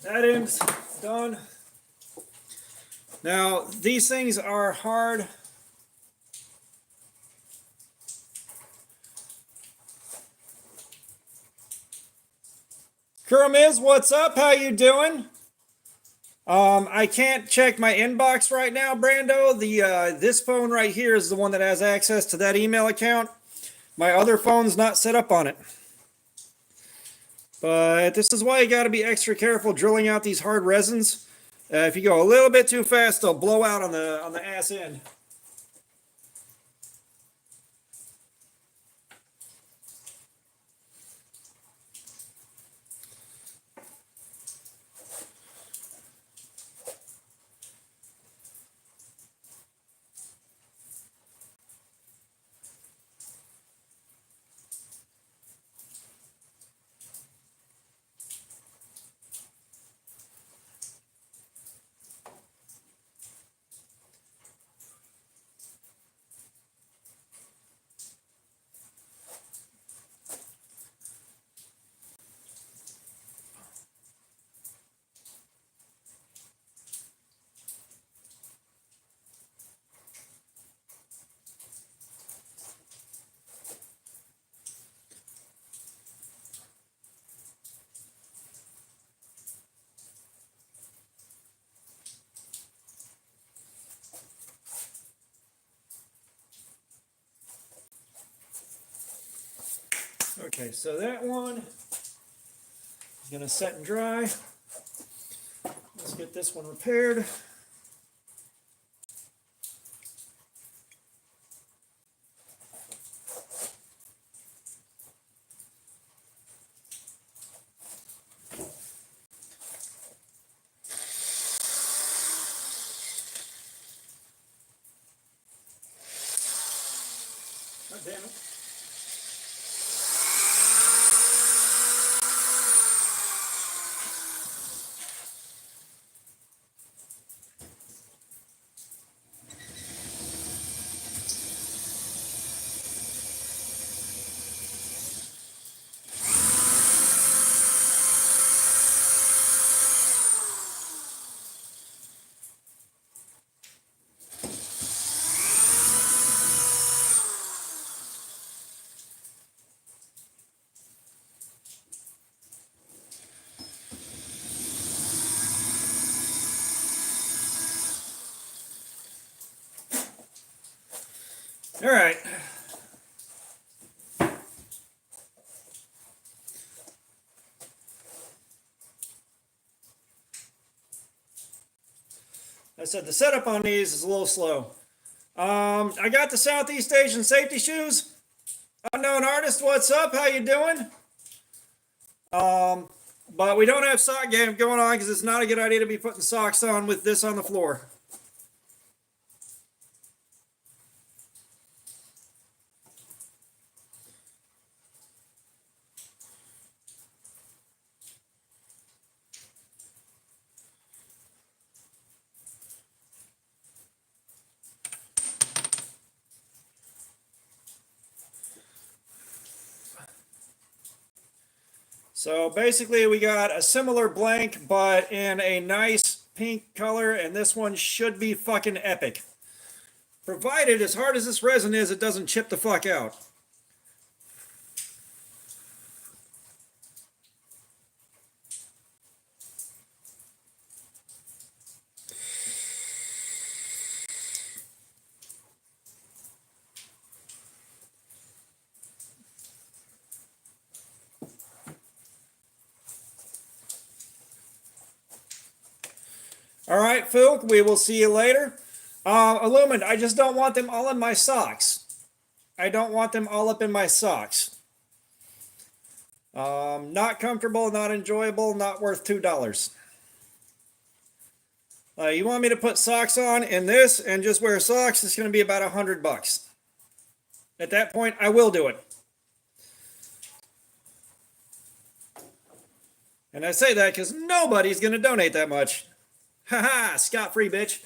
that end's done. Now, these things are hard. Kermiz, what's up? How you doing? I can't check my inbox right now, Brando. This phone right here is the one that has access to that email account. My other phone's not set up on it. But this is why you got to be extra careful drilling out these hard resins. If you go a little bit too fast, they'll blow out on the ass end. Okay, so that one is going to set and dry. Let's get this one repaired. God damn it. All right. I said the setup on these is a little slow. I got the Southeast Asian safety shoes. Unknown artist, what's up? How you doing? But we don't have sock game going on because it's not a good idea to be putting socks on with this on the floor. So basically we got a similar blank, but in a nice pink color, and this one should be fucking epic. Provided, as hard as this resin is, it doesn't chip the fuck out. All right, Phil, we will see you later. Illumined, I just don't want them all in my socks. I don't want them all up in my socks. Not comfortable, not enjoyable, not worth $2. You want me to put socks on in this and just wear socks, it's going to be about $100. At that point, I will do it. And I say that because nobody's going to donate that much. Haha, scot-free, bitch.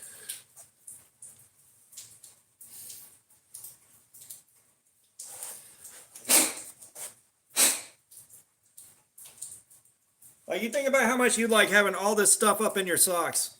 Like, you think about how much you like having all this stuff up in your socks.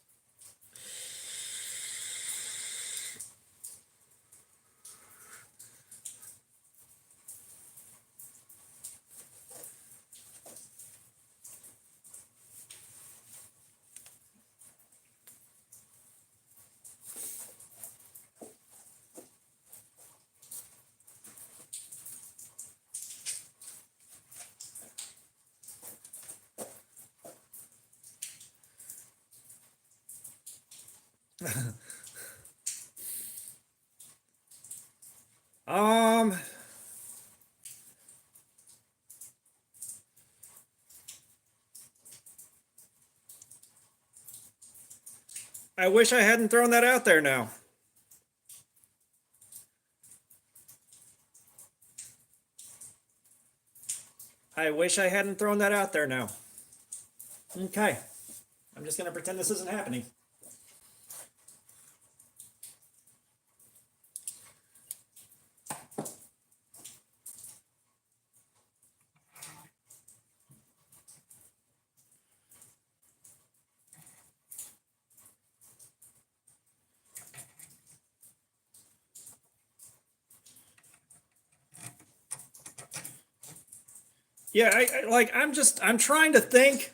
Um, I wish I hadn't thrown that out there now. I wish I hadn't thrown that out there now. Okay. I'm just going to pretend this isn't happening. Yeah, I'm trying to think.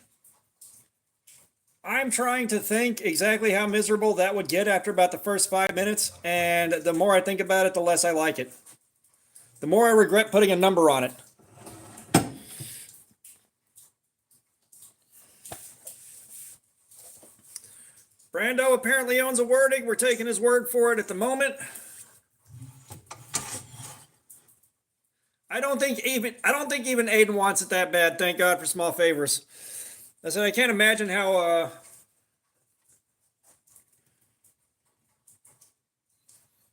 I'm trying to think exactly how miserable that would get after about the first 5 minutes. And the more I think about it, the less I like it. The more I regret putting a number on it. Brando apparently owns a wording. We're taking his word for it at the moment. I don't think even Aiden wants it that bad. Thank God for small favors. I said I can't imagine how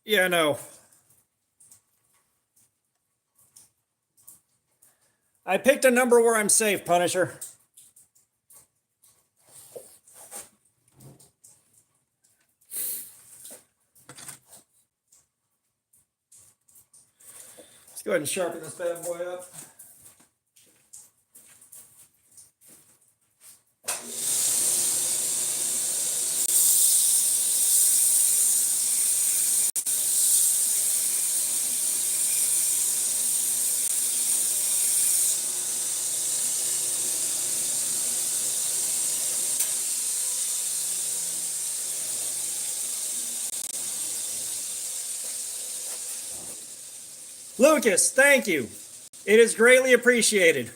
yeah, no. I picked a number where I'm safe, Punisher. Let's go ahead and sharpen this bad boy up. Lucas, thank you. It is greatly appreciated.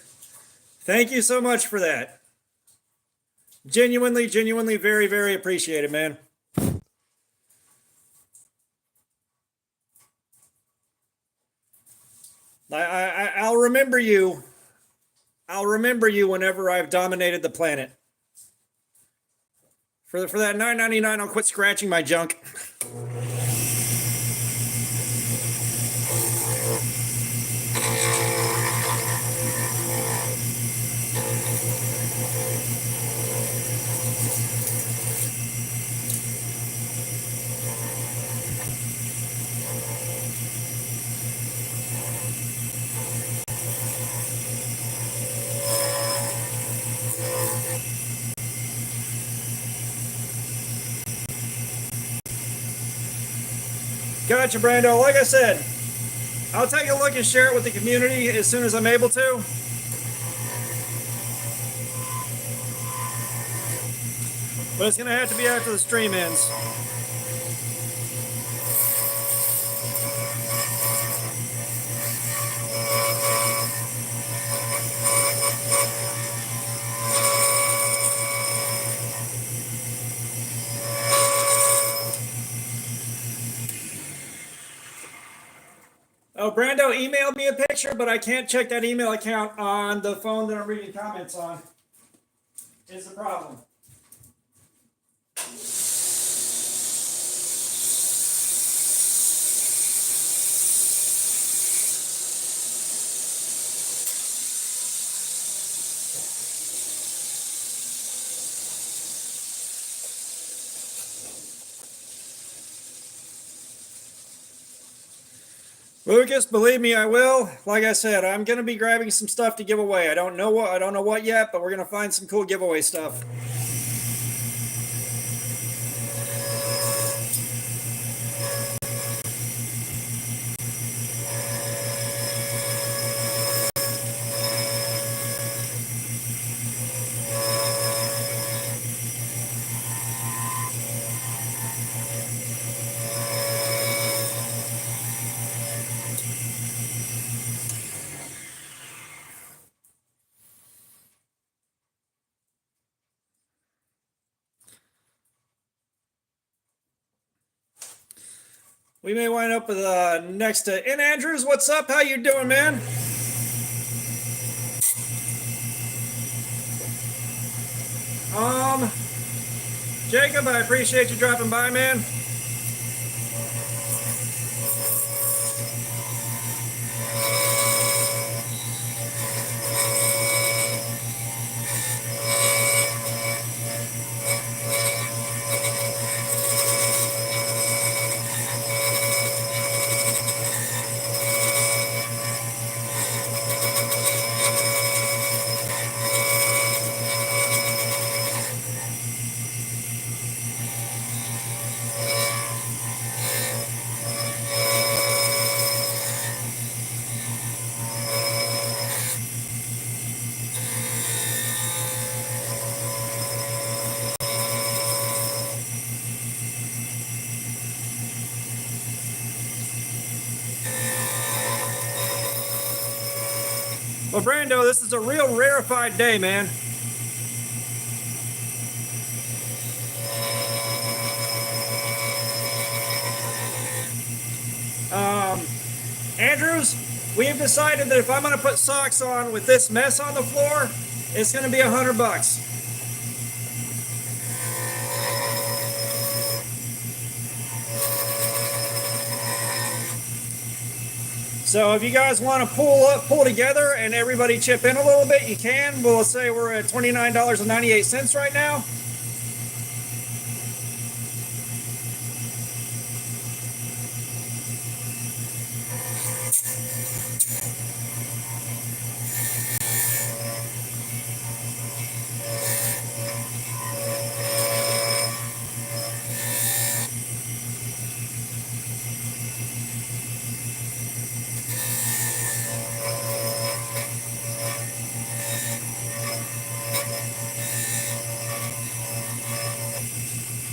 Thank you so much for that. Genuinely, very, very appreciated, man. I'll remember you. I'll remember you whenever I've dominated the planet. For that $9.99, I'll quit scratching my junk. Gotcha, Brando. Like I said, I'll take a look and share it with the community as soon as I'm able to. But it's going to have to be after the stream ends. Oh, Brando emailed me a picture, but I can't check that email account on the phone that I'm reading comments on. Is the problem. Lucas, believe me, I will. Like I said, I'm gonna be grabbing some stuff to give away. I don't know what yet, but we're gonna find some cool giveaway stuff. We may wind up with next to In Andrews. What's up? How you doing, man? Jacob, I appreciate you dropping by, man. Well, Brando, this is a real rarefied day, man. Andrews, we have decided that if I'm going to put socks on with this mess on the floor, it's going to be $100. So if you guys want to pull together and everybody chip in a little bit, you can. We'll say we're at $29.98 right now.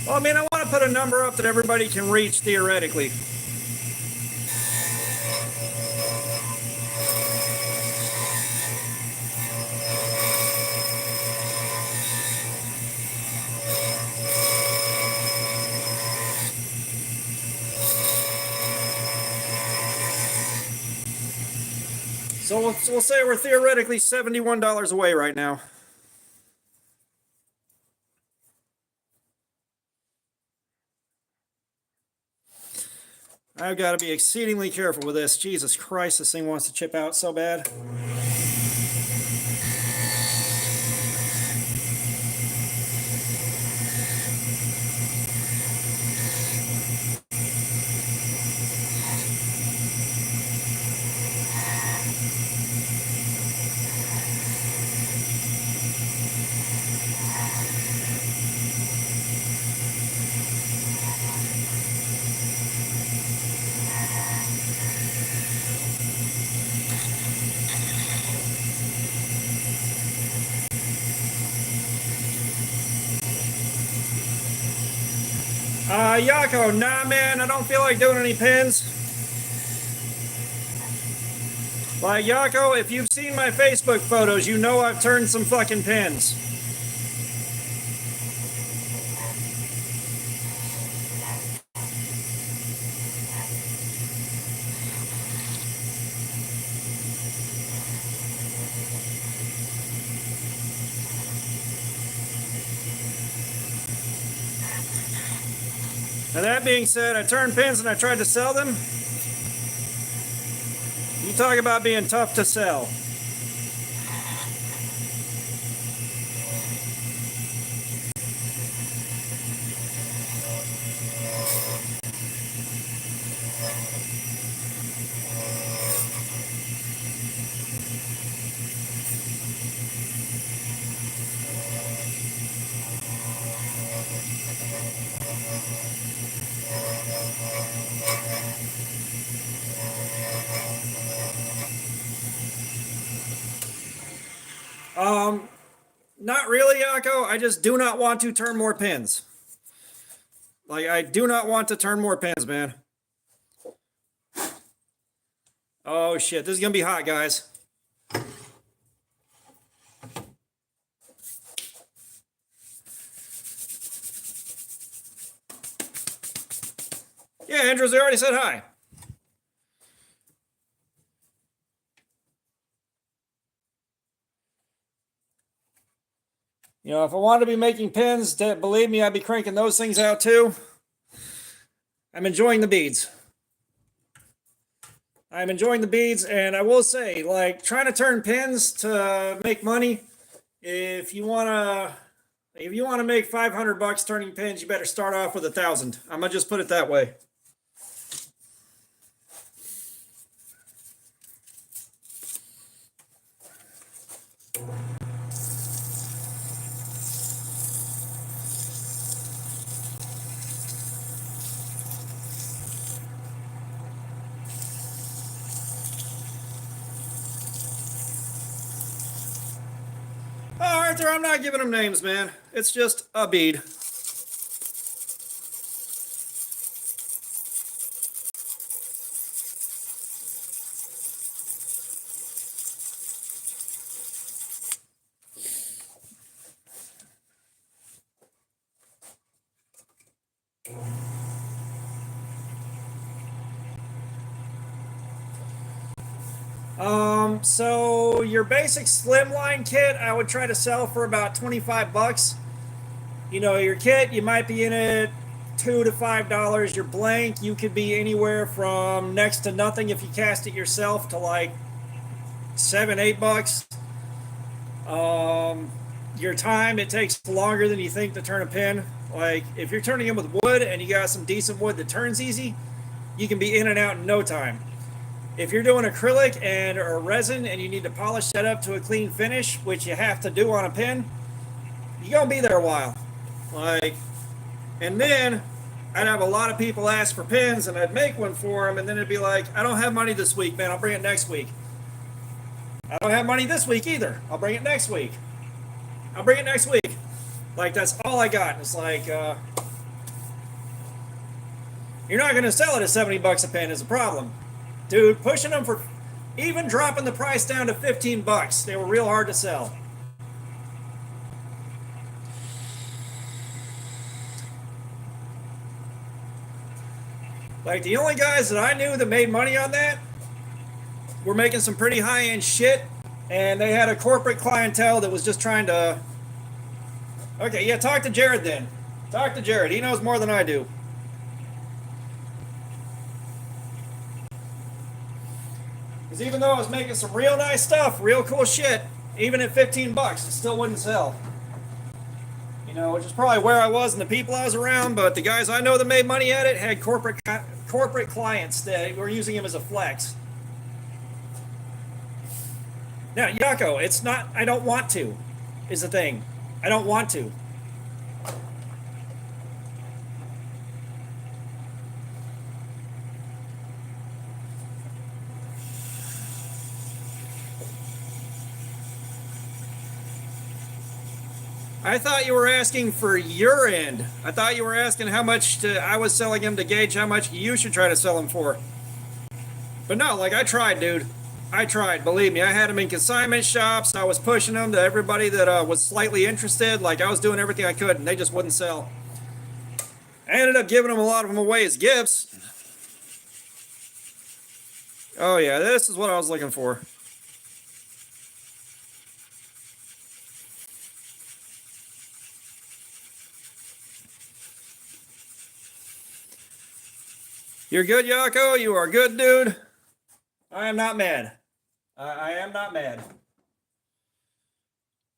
Well, I mean, I want to put a number up that everybody can reach theoretically. So we'll say we're theoretically $71 away right now. I've got to be exceedingly careful with this. Jesus Christ, this thing wants to chip out so bad. Yako, nah, man, I don't feel like doing any pins. Like, Yako, if you've seen my Facebook photos, you know I've turned some fucking pins. Now that being said, I turned pins and I tried to sell them. You talk about being tough to sell. Not really, Yako. I just do not want to turn more pins. Like, I do not want to turn more pins, man. Oh, shit. This is going to be hot, guys. Yeah, Andrew, because they already said hi. You know, if I wanted to be making pins, believe me, I'd be cranking those things out too. I'm enjoying the beads. I'm enjoying the beads, and I will say, like, trying to turn pins to make money, if you want to make $500 turning pins, you better start off with 1,000. I'm gonna just put it that way. Oh, Arthur, I'm not giving them names, man. It's just a bead. So your basic slimline kit, I would try to sell for about 25 bucks. You know, your kit, you might be in it $2 to $5. Your blank, you could be anywhere from next to nothing if you cast it yourself to like $7, $8. Your time, it takes longer than you think to turn a pin. Like if you're turning in with wood and you got some decent wood that turns easy, you can be in and out in no time. If you're doing acrylic and or resin and you need to polish that up to a clean finish, which you have to do on a pin, you're gonna be there a while. Like, and then I'd have a lot of people ask for pins and I'd make one for them, and then it'd be like, I don't have money this week, man, I'll bring it next week. I don't have money this week either, I'll bring it next week. I'll bring it next week. Like, that's all I got. It's like, you're not gonna sell it at 70 bucks a pin is a problem. Dude, pushing them for, even dropping the price down to 15 bucks, they were real hard to sell. Like, the only guys that I knew that made money on that were making some pretty high-end shit, and they had a corporate clientele that was just trying to... Okay, yeah, talk to Jared then. Talk to Jared. He knows more than I do. Because even though I was making some real nice stuff, real cool shit, even at 15 bucks, it still wouldn't sell. You know, which is probably where I was and the people I was around, but the guys I know that made money at it had corporate clients that were using him as a flex. Now, Yako, it's not, I don't want to, is the thing. I don't want to. I thought you were asking for your end. I thought you were asking how much I was selling him to gauge how much you should try to sell him for. But no, like I tried, dude. I tried, believe me. I had them in consignment shops. I was pushing them to everybody that was slightly interested. Like I was doing everything I could, and they just wouldn't sell. I ended up giving them a lot of them away as gifts. Oh yeah, this is what I was looking for. You're good, Yako. You are good, dude. I am not mad. I am not mad.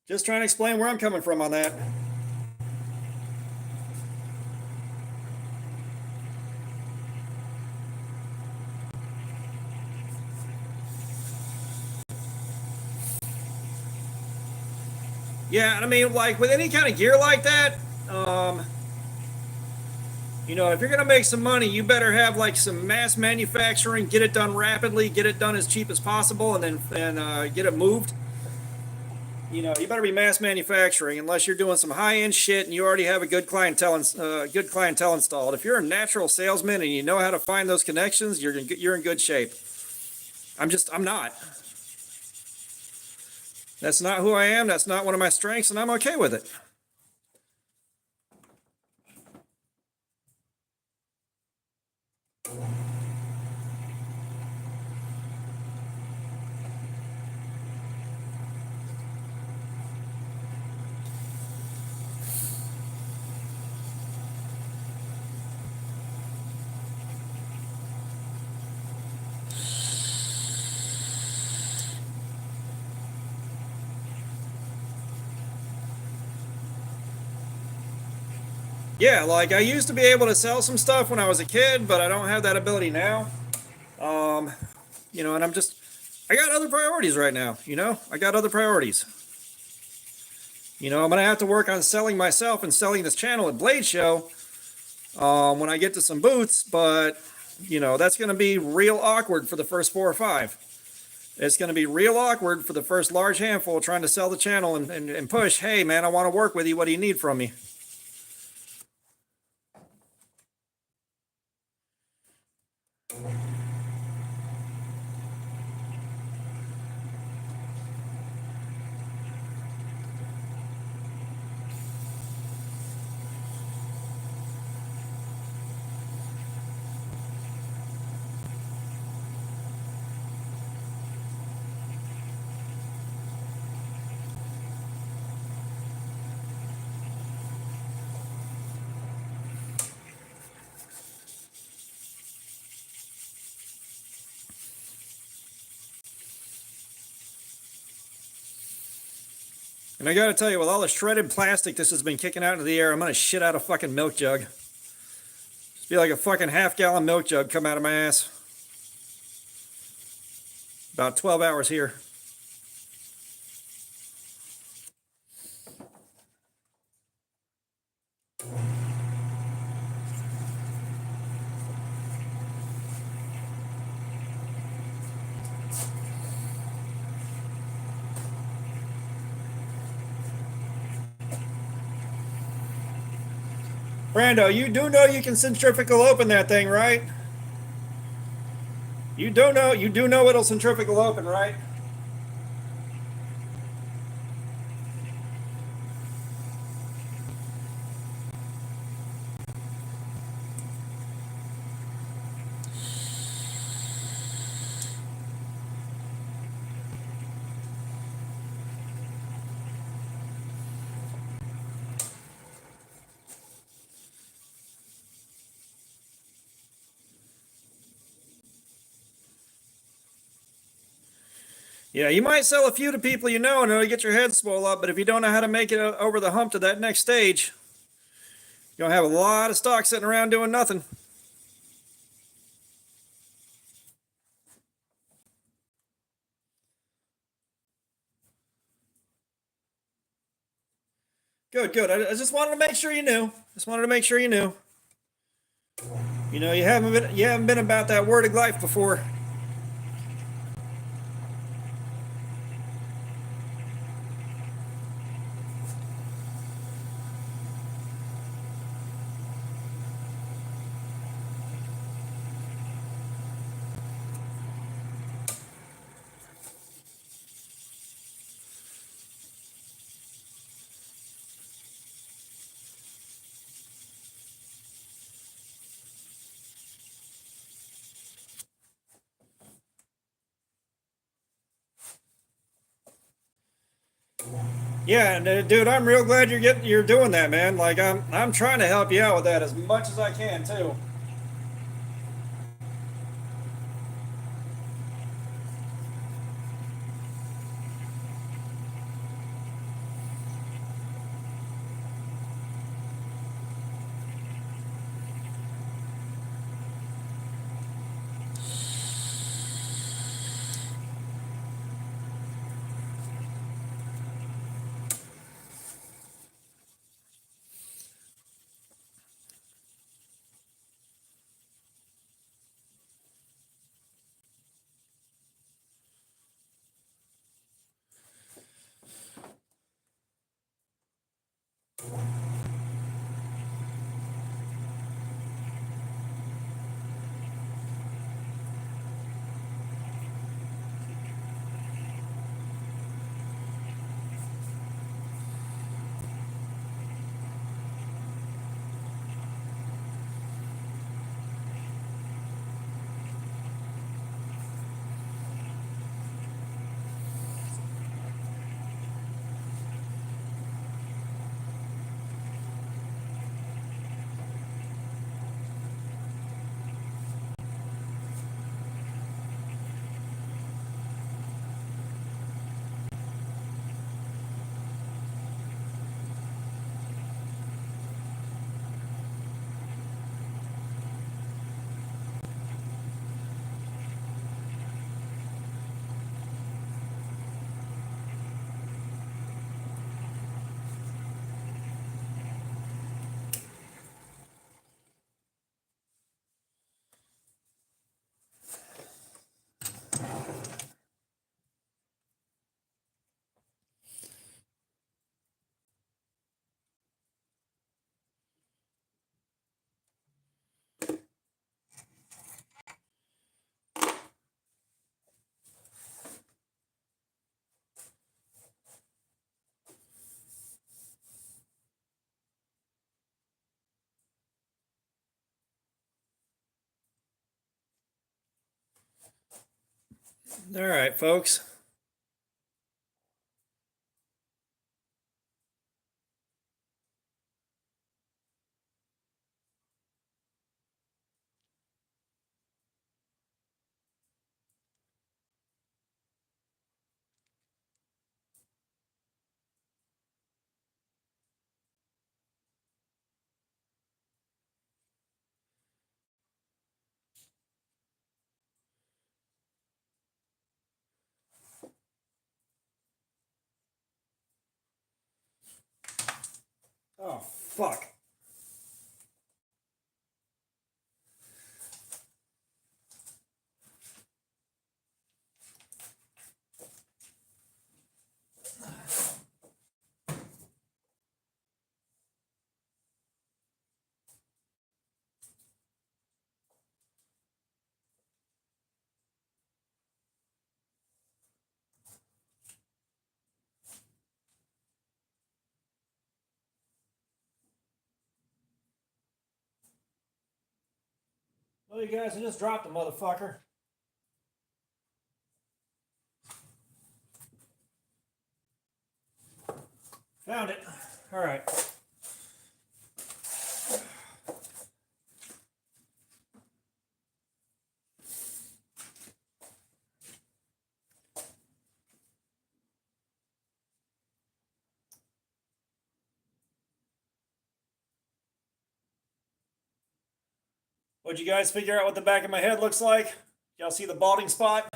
Just trying to explain where I'm coming from on that. Yeah, I mean, like with any kind of gear like that, you know, if you're going to make some money, you better have like some mass manufacturing, get it done rapidly, get it done as cheap as possible, and then get it moved. You know, you better be mass manufacturing unless you're doing some high-end shit and you already have a good clientele installed. If you're a natural salesman and you know how to find those connections, you're in good shape. I'm not. That's not who I am. That's not one of my strengths, and I'm okay with it. Yeah, like I used to be able to sell some stuff when I was a kid, but I don't have that ability now. Um, and I got other priorities right now. I got other priorities. I'm gonna have to work on selling myself and selling this channel at Blade Show when I get to some booths, but that's gonna be real awkward for the first 4 or 5. It's gonna be real awkward for the first large handful trying to sell the channel and push. Hey man, I want to work with you. What do you need from me? And I gotta tell you, with all the shredded plastic this has been kicking out into the air, I'm gonna shit out a fucking milk jug. Just be like a fucking half-gallon milk jug come out of my ass. About 12 hours here. Brando, you do know you can centrifugal open that thing, right? You do know it'll centrifugal open, right? Yeah, you might sell a few to people and it'll get your head swole up, but if you don't know how to make it over the hump to that next stage, you'll have a lot of stock sitting around doing nothing. Good, good. I just wanted to make sure you knew. Just wanted to make sure you knew. You haven't been about that word of life before. Yeah, and dude, I'm real glad you're doing that, man. Like I'm trying to help you out with that as much as I can too. All right, folks. Oh, fuck. Well, you guys, I just dropped a motherfucker. Found it. All right. What'd you guys figure out what the back of my head looks like? Y'all see the balding spot?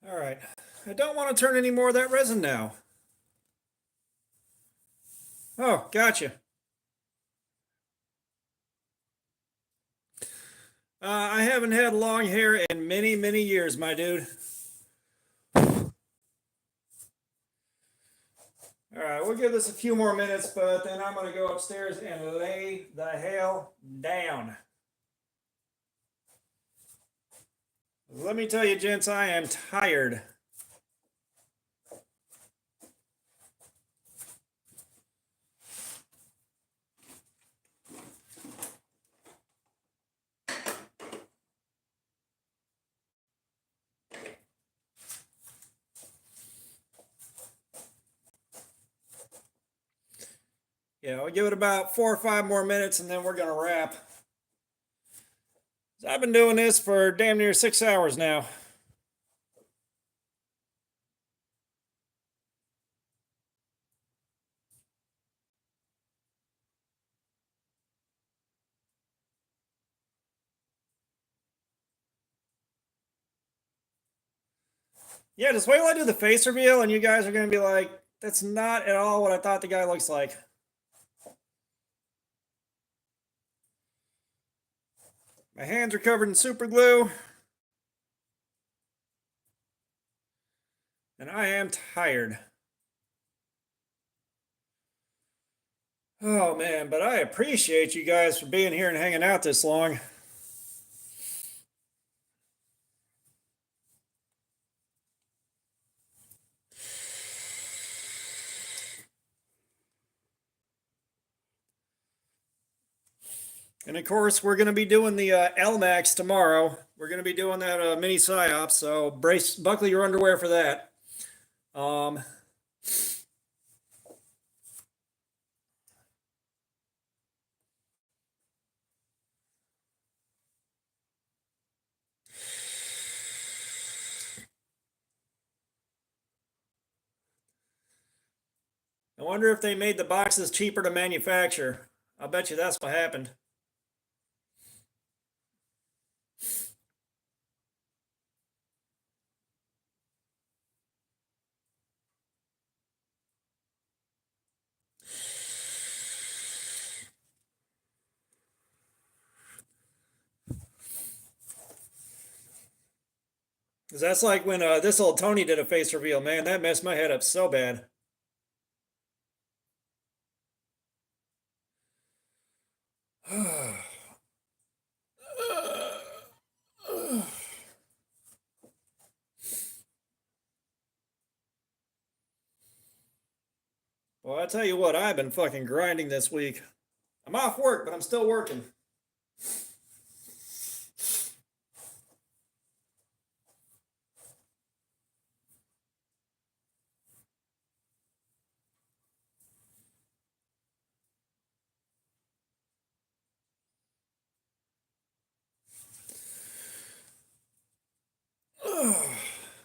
All right. I don't want to turn any more of that resin now. Oh, gotcha. I haven't had long hair in many, many years, my dude. All right, we'll give this a few more minutes, but then I'm going to go upstairs and lay the hell down. Let me tell you, gents, I am tired. Yeah, we'll give it about 4 or 5 more minutes and then we're going to wrap. I've been doing this for damn near 6 hours now. Yeah, just wait till I do the face reveal and you guys are going to be like, that's not at all what I thought the guy looks like. My hands are covered in super glue. And I am tired. Oh man, but I appreciate you guys for being here and hanging out this long. And of course, we're going to be doing the LMAX tomorrow. We're going to be doing that mini psyop, so buckle your underwear for that. I wonder if they made the boxes cheaper to manufacture. I'll bet you that's what happened. Because that's like when this old Tony did a face reveal. Man, that messed my head up so bad. Well, I tell you what, I've been fucking grinding this week. I'm off work, but I'm still working.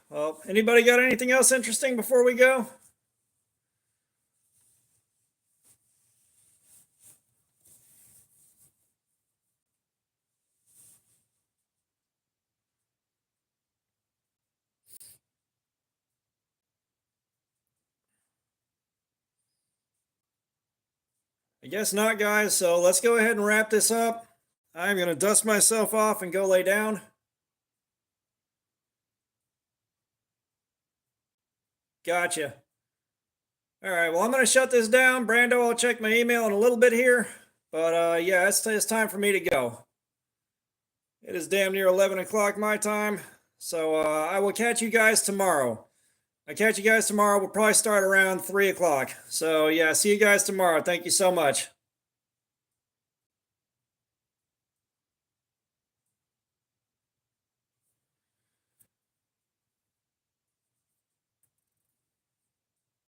Well, anybody got anything else interesting before we go? I guess not, guys. So let's go ahead and wrap this up. I'm going to dust myself off and go lay down. Gotcha. All right, well, I'm going to shut this down. Brando, I'll check my email in a little bit here. But yeah, it's time for me to go. It is damn near 11 o'clock my time. So I will catch you guys tomorrow. We'll probably start around 3 o'clock. So yeah, see you guys tomorrow. Thank you so much.